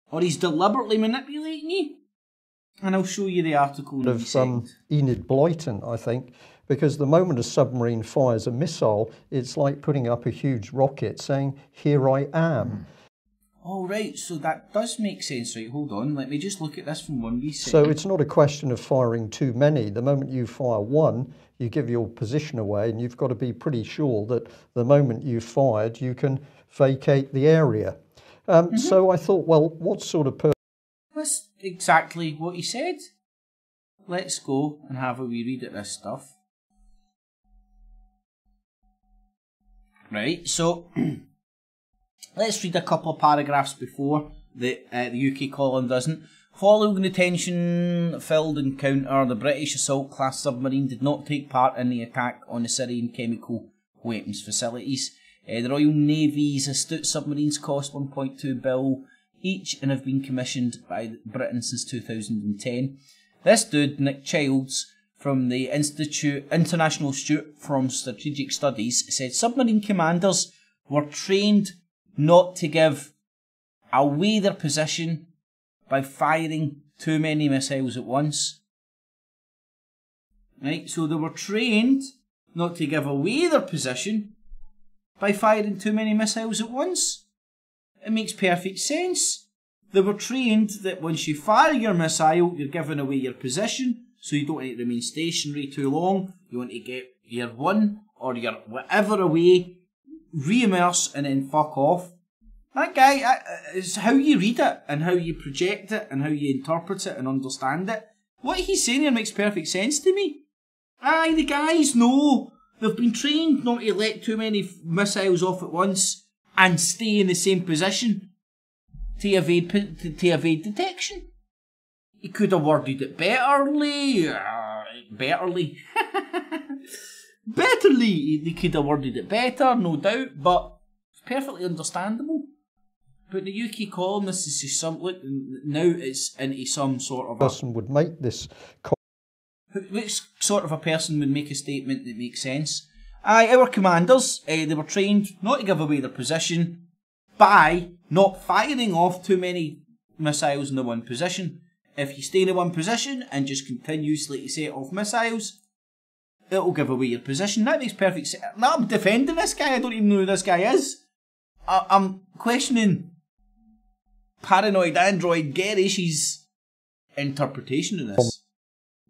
Or he's deliberately manipulating you. And I'll show you the article in a second. Enid Blyton, I think, because the moment a submarine fires a missile, it's like putting up a huge rocket saying, "Here I am." Oh, right, so that does make sense. Right, hold on, let me just look at this from one wee second. So it's not a question of firing too many. The moment you fire one, you give your position away, and you've got to be pretty sure that the moment you've fired, you can vacate the area. So I thought, well, what sort of person... That's exactly what he said. Let's go and have a wee read at this stuff. Right, so... let's read a couple of paragraphs before The UK column doesn't. Following the tension-filled encounter, the British assault-class submarine did not take part in the attack on the Syrian chemical weapons facilities. The Royal Navy's astute submarines cost £1.2 billion each and have been commissioned by Britain since 2010. This dude, Nick Childs, from the International Institute for Strategic Studies, said submarine commanders were trained not to give away their position by firing too many missiles at once. Right, so they were trained not to give away their position by firing too many missiles at once. It makes perfect sense. They were trained that once you fire your missile, you're giving away your position, so you don't want to remain stationary too long. You want to get your one or your whatever away, re-immerse, and then fuck off. That guy, is how you read it, and how you project it, and how you interpret it and understand it. What he's saying here makes perfect sense to me. Aye, the guys know. They've been trained not to let too many missiles off at once and stay in the same position to evade detection. He could have worded it betterly. He could have worded it better, no doubt, but it's perfectly understandable. But the UK columnist is just now it's into some sort of person would make this. Which sort of a person would make a statement that makes sense? Aye, our commanders, they were trained not to give away their position by not firing off too many missiles in the one position. If you stay in the one position and just continuously set off missiles, it'll give away your position. That makes perfect sense. Now I'm defending this guy. I don't even know who this guy is. I'm questioning paranoid android Gerish's interpretation of this.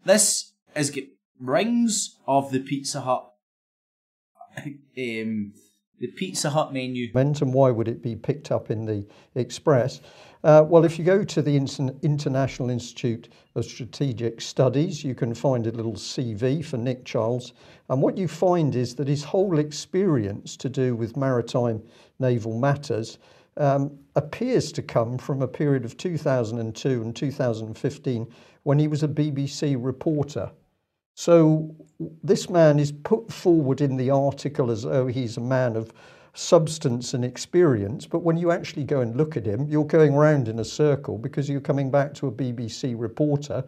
This is rings of the Pizza Hut. The Pizza Hut menu. And why would it be picked up in the Express? Well, if you go to the International Institute of Strategic Studies, you can find a little CV for Nick Childs. And what you find is that his whole experience to do with maritime naval matters appears to come from a period of 2002 and 2015 when he was a BBC reporter. So this man is put forward in the article as though he's a man of substance and experience, but when you actually go and look at him, you're going round in a circle because you're coming back to a BBC reporter.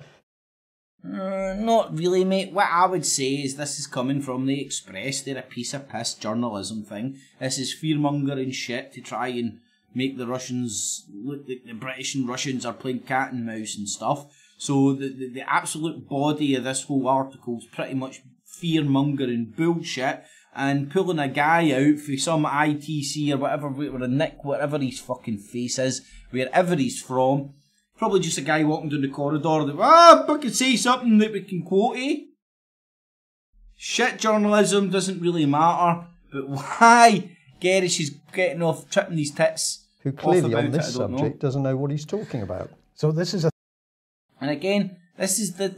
Not really, mate. What I would say is this is coming from the Express. They're a piece of piss journalism thing. This is fear-mongering shit to try and make the Russians look like the British and Russians are playing cat and mouse and stuff. So the absolute body of this whole article is pretty much fear-mongering bullshit and pulling a guy out for some ITC or whatever, whatever his fucking face is, wherever he's from. Probably just a guy walking down the corridor that, I can say something that we can quote, eh? Shit journalism doesn't really matter, but why Gerish is getting off, tripping these tits who clearly on this subject doesn't know what he's talking about. So this is a... And again, this is they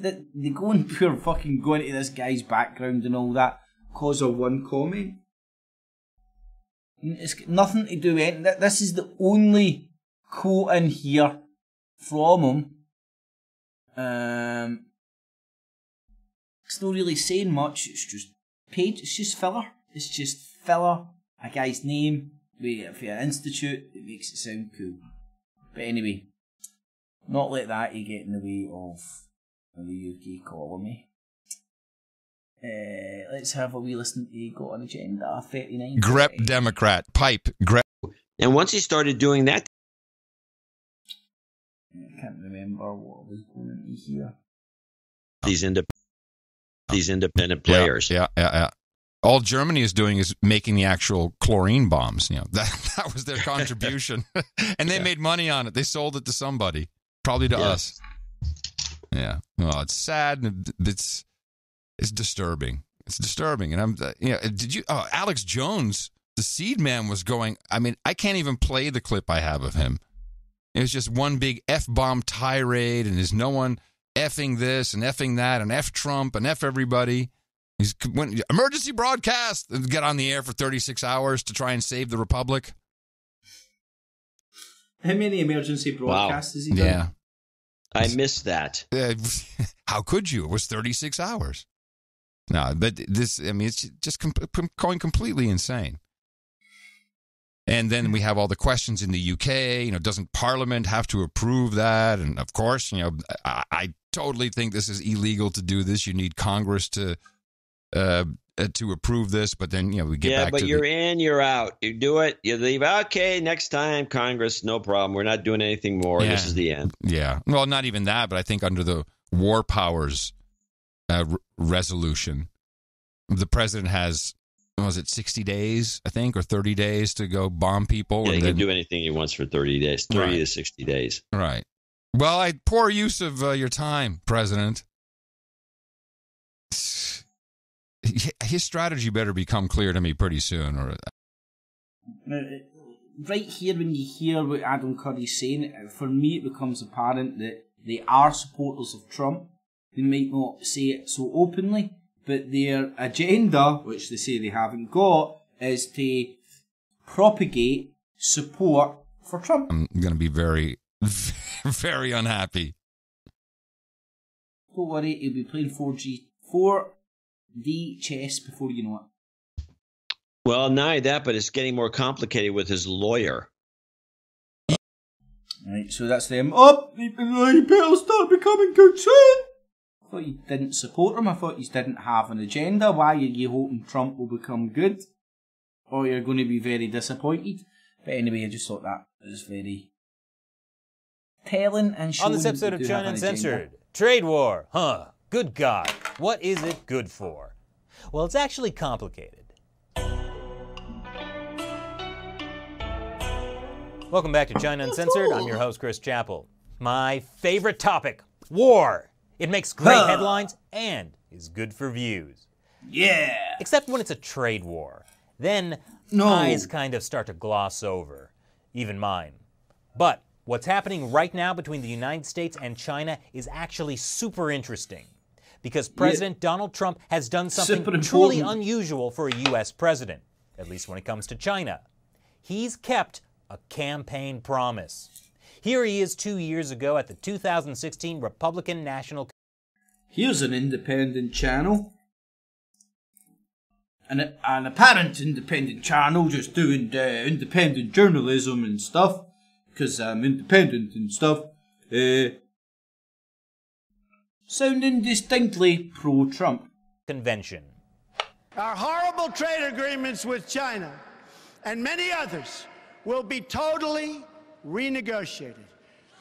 go and pure fucking go into this guy's background and all that because of one comment. It's got nothing to do with anything. This is the only quote in here from him. It's not really saying much. It's just it's just filler. It's just filler. A guy's name for an institute. It makes it sound cool. But anyway, not like that. You get in the way of the UK colony. Let's have a wee listen to Got an Agenda 39. Grep Democrat pipe Grep. And once he started doing that. I can't remember what was going into here. These independent players. Yeah. All Germany is doing is making the actual chlorine bombs. You know, that was their contribution, and they made money on it. They sold it to somebody, probably to us. Yeah. Well, it's sad. And it's disturbing. It's disturbing. And I'm, did you? Oh, Alex Jones, the Seed Man, was going. I mean, I can't even play the clip I have of him. It was just one big F-bomb tirade, and there's no one effing this and effing that and F Trump and F everybody. He's went emergency broadcast and get on the air for 36 hours to try and save the Republic. How many emergency broadcasts has he done? Yeah. I missed that. How could you? It was 36 hours. No, but this, I mean, it's just going completely insane. And then we have all the questions in the UK, you know, doesn't Parliament have to approve that? And of course, you know, I totally think this is illegal to do this. You need Congress to approve this, but then, you know, we get back to but you're in, you're out. You do it, you leave. Okay, next time, Congress, no problem. We're not doing anything more. Yeah. This is the end. Yeah. Well, not even that, but I think under the War Powers resolution, the president has, was it 60 days, I think, or 30 days to go bomb people? Yeah, and he then, can do anything he wants for 30 days, 30 to 60 days. Right. Well, poor use of your time, President. His strategy better become clear to me pretty soon. Or right here, when you hear what Adam Curry's saying, for me it becomes apparent that they are supporters of Trump. They might not say it so openly, but their agenda, which they say they haven't got, is to propagate support for Trump. I'm going to be very, very unhappy. Don't worry, he'll be playing 4D chess before you know it. Well, not that, but it's getting more complicated with his lawyer. Right, so that's them. Oh, you better start becoming concerned. I thought you didn't support him. I thought you didn't have an agenda. Why are you hoping Trump will become good? Or you're going to be very disappointed? But anyway, I just thought that was very telling and showing. On this episode of China Uncensored, trade war, huh? Good God, what is it good for? Well, it's actually complicated. Welcome back to China Uncensored. I'm your host, Chris Chappell. My favorite topic, war. It makes great headlines and is good for views. Yeah. Except when it's a trade war. Then eyes kind of start to gloss over. Even mine. But what's happening right now between the United States and China is actually super interesting. Because President Donald Trump has done something truly unusual for a U.S. president, at least when it comes to China. He's kept a campaign promise. Here he is 2 years ago at the 2016 Republican National. Here's an independent channel. An apparent independent channel just doing independent journalism and stuff. Because I'm independent and stuff. Sounding distinctly pro-Trump. Convention. Our horrible trade agreements with China and many others will be totally renegotiated.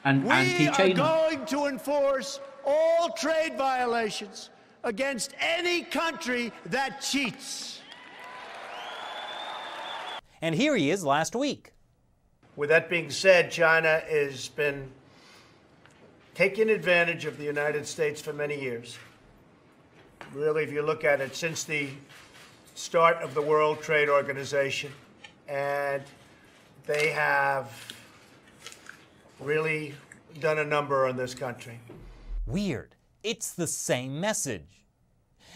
And anti-China. We are going to enforce all trade violations against any country that cheats. And here he is last week. With that being said, China has been taking advantage of the United States for many years. Really, if you look at it, since the start of the World Trade Organization, and they have really done a number on this country. Weird. It's the same message.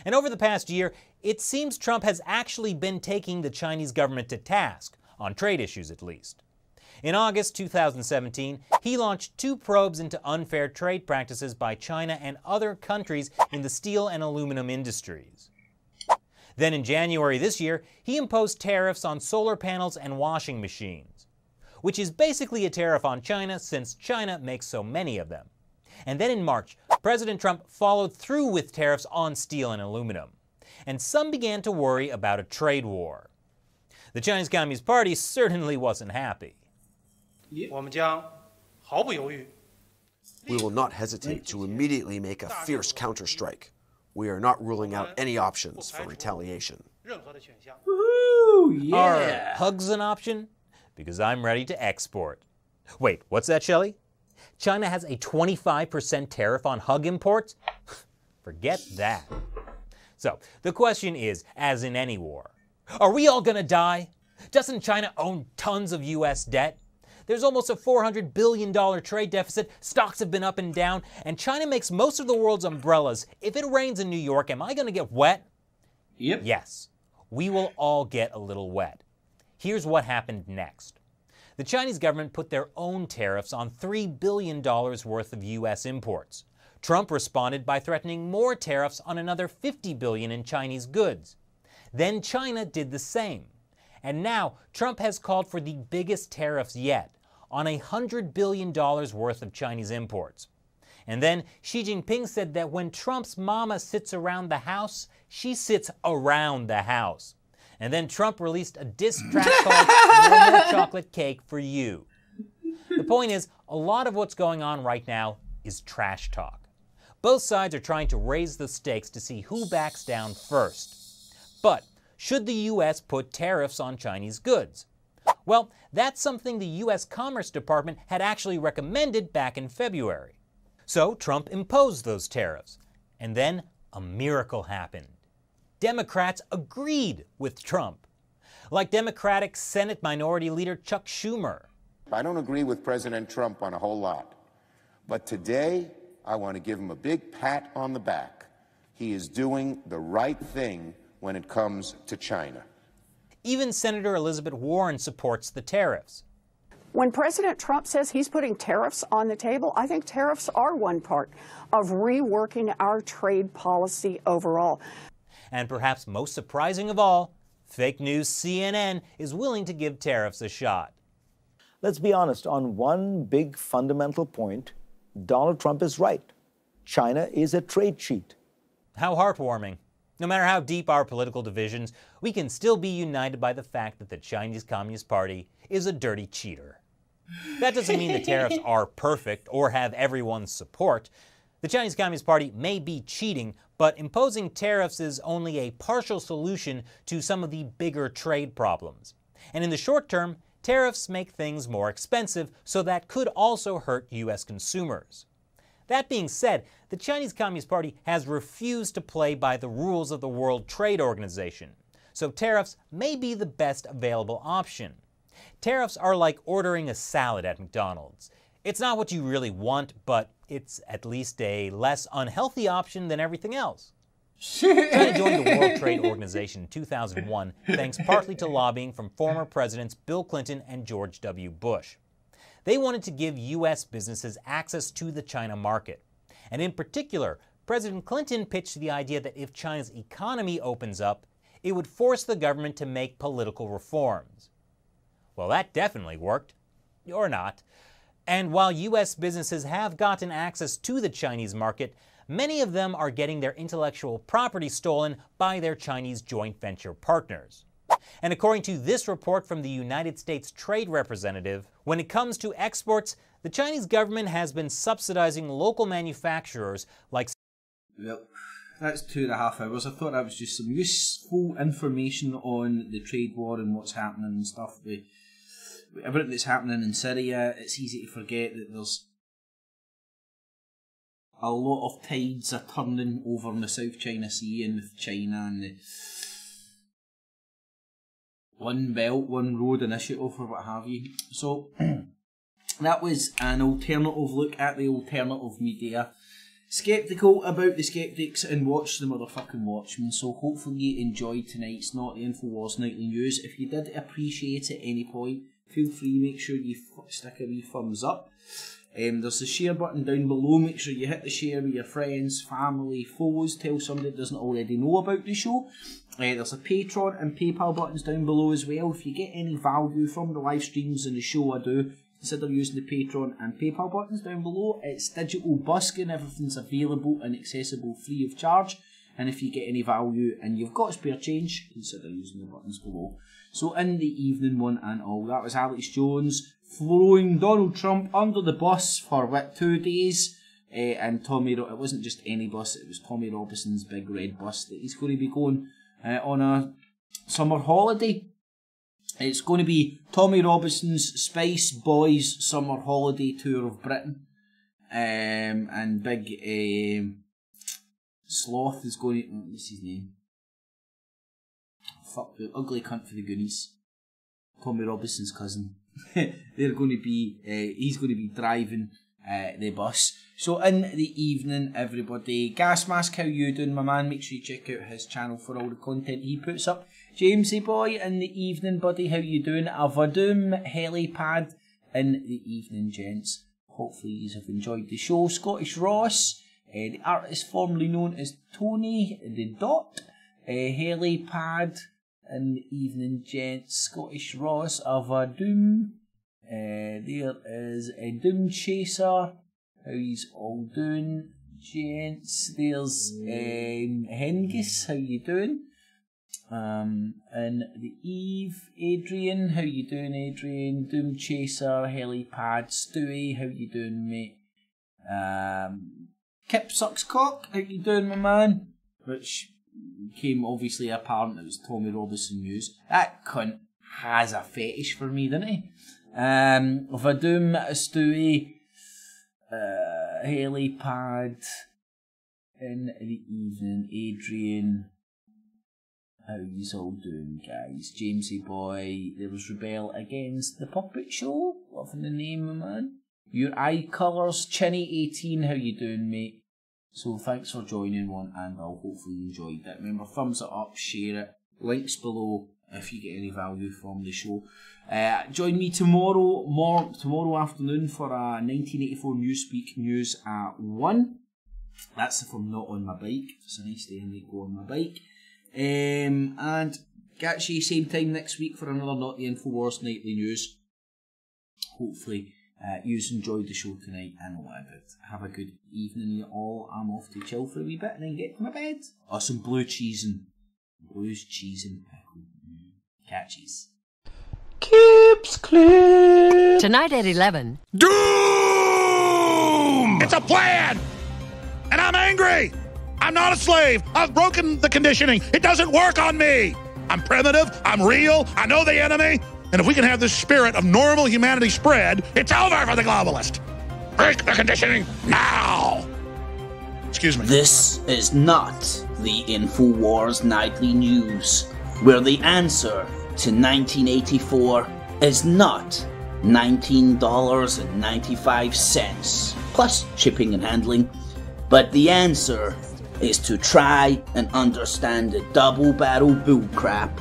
And over the past year, it seems Trump has actually been taking the Chinese government to task, on trade issues at least. In August 2017, he launched 2 probes into unfair trade practices by China and other countries in the steel and aluminum industries. Then in January this year, he imposed tariffs on solar panels and washing machines, which is basically a tariff on China since China makes so many of them. And then in March, President Trump followed through with tariffs on steel and aluminum. And some began to worry about a trade war. The Chinese Communist Party certainly wasn't happy. We will not hesitate to immediately make a fierce counterstrike. We are not ruling out any options for retaliation. Woo, yeah. Are hugs an option? Because I'm ready to export. Wait, what's that, Shelley? China has a 25% tariff on hug imports? Forget that. So, the question is, as in any war, are we all gonna die? Doesn't China own tons of US debt? There's almost a $400 billion trade deficit, stocks have been up and down, and China makes most of the world's umbrellas. If it rains in New York, am I gonna get wet? Yep. Yes, we will all get a little wet. Here's what happened next. The Chinese government put their own tariffs on $3 billion worth of U.S. imports. Trump responded by threatening more tariffs on another $50 billion in Chinese goods. Then China did the same. And now Trump has called for the biggest tariffs yet on $100 billion worth of Chinese imports. And then Xi Jinping said that when Trump's mama sits around the house, she sits around the house. And then Trump released a diss track called No More Chocolate Cake for You. The point is, a lot of what's going on right now is trash talk. Both sides are trying to raise the stakes to see who backs down first. But should the U.S. put tariffs on Chinese goods? Well, that's something the U.S. Commerce Department had actually recommended back in February. So Trump imposed those tariffs. And then a miracle happened. Democrats agreed with Trump. Like Democratic Senate Minority Leader Chuck Schumer. I don't agree with President Trump on a whole lot. But today, I want to give him a big pat on the back. He is doing the right thing when it comes to China. Even Senator Elizabeth Warren supports the tariffs. When President Trump says he's putting tariffs on the table, I think tariffs are one part of reworking our trade policy overall. And perhaps most surprising of all, fake news CNN is willing to give tariffs a shot. Let's be honest, on one big fundamental point, Donald Trump is right. China is a trade cheat. How heartwarming. No matter how deep our political divisions, we can still be united by the fact that the Chinese Communist Party is a dirty cheater. That doesn't mean the tariffs are perfect or have everyone's support. The Chinese Communist Party may be cheating, but imposing tariffs is only a partial solution to some of the bigger trade problems. And in the short term, tariffs make things more expensive, so that could also hurt U.S. consumers. That being said, the Chinese Communist Party has refused to play by the rules of the World Trade Organization, so tariffs may be the best available option. Tariffs are like ordering a salad at McDonald's. It's not what you really want, but it's at least a less unhealthy option than everything else. China joined the World Trade Organization in 2001, thanks partly to lobbying from former presidents Bill Clinton and George W. Bush. They wanted to give U.S. businesses access to the China market. And in particular, President Clinton pitched the idea that if China's economy opens up, it would force the government to make political reforms. Well, that definitely worked. Or not. And while U.S. businesses have gotten access to the Chinese market, many of them are getting their intellectual property stolen by their Chinese joint venture partners. And according to this report from the United States Trade Representative, when it comes to exports, the Chinese government has been subsidizing local manufacturers like... Well, that's 2.5 hours. I thought that was just some useful information on the trade war and what's happening and stuff. With everything that's happening in Syria, it's easy to forget that there's a lot of tides are turning over in the South China Sea and with China and the One Belt, One Road initiative or what have you. So that was an alternative look at the alternative media. Skeptical about the skeptics and watch the motherfucking Watchmen. So hopefully you enjoyed tonight's Not the Infowars Nightly News. If you did appreciate at any point, feel free to make sure you stick a wee thumbs up. There's the share button down below. Make sure you hit the share with your friends, family, foes. Tell somebody that doesn't already know about the show. There's a Patreon and PayPal buttons down below as well. If you get any value from the live streams and the show I do, consider using the Patreon and PayPal buttons down below. It's digital busking. Everything's available and accessible free of charge. And if you get any value and you've got spare change, consider using the buttons below. So in the evening one and all, that was Alex Jones throwing Donald Trump under the bus for, 2 days? And it wasn't just any bus, it was Tommy Robinson's big red bus that he's going to be going on a summer holiday. It's going to be Tommy Robinson's Spice Boys Summer Holiday Tour of Britain. And big Sloth is going to... What's his name? Fuck, the ugly cunt for the Goonies. Tommy Robinson's cousin. They're going to be... he's going to be driving the bus. So in the evening, everybody, Gas Mask, how you doing, my man? Make sure you check out his channel for all the content he puts up. Jamesy boy, in the evening, buddy, how you doing? Avadoom, Helipad, in the evening, gents. Hopefully you have enjoyed the show. Scottish Ross, the artist formerly known as Tony the Dot, Helipad, in the evening, gents. Scottish Ross, Avadoom. There is a Doom Chaser. How he's all doing, gents. There's Hengis, how you doing? And the Eve, Adrian, how you doing, Adrian? Doom Chaser, Helipad, Stewie, how you doing, mate? Kip Sucks Cock, how you doing, my man? Which became obviously apparent it was Tommy Robinson News. That cunt has a fetish for me, doesn't he? Vadoom, Stewie, Helipad, in the evening, Adrian, how you all doing, guys? Jamesy boy, there was Rebel Against the Puppet Show, loving the name, man. Your Eye Colours, Chinny18, how you doing, mate? So thanks for joining one, and I'll hopefully enjoyed it. Remember, thumbs it up, share it, links below if you get any value from the show. Join me tomorrow afternoon for a 1984 Newspeak news at 1. That's if I'm not on my bike. It's a nice day and I go on my bike. And catch you same time next week for another Not the Infowars Nightly News. Hopefully you enjoyed the show tonight and whatever. Have a good evening, you all. I'm off to chill for a wee bit and then get to my bed. Oh, some blue cheese and pickle. Catchies. Keeps clear. Tonight at 11. Doom! It's a plan! And I'm angry! I'm not a slave! I've broken the conditioning! It doesn't work on me! I'm primitive, I'm real, I know the enemy, and if we can have this spirit of normal humanity spread, it's over for the globalist! Break the conditioning now! Excuse me. This is not the Infowars Nightly News, where the answer to 1984 is not $19.95 plus shipping and handling, but the answer is to try and understand the double-barrel bullcrap,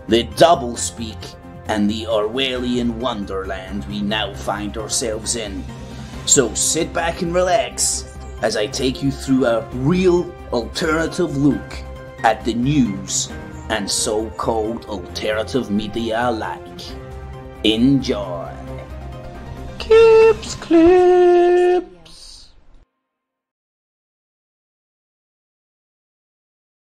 the double-speak, and the Orwellian wonderland we now find ourselves in. So sit back and relax as I take you through a real alternative look at the news and so-called alternative media alike. Enjoy. Keeps clear.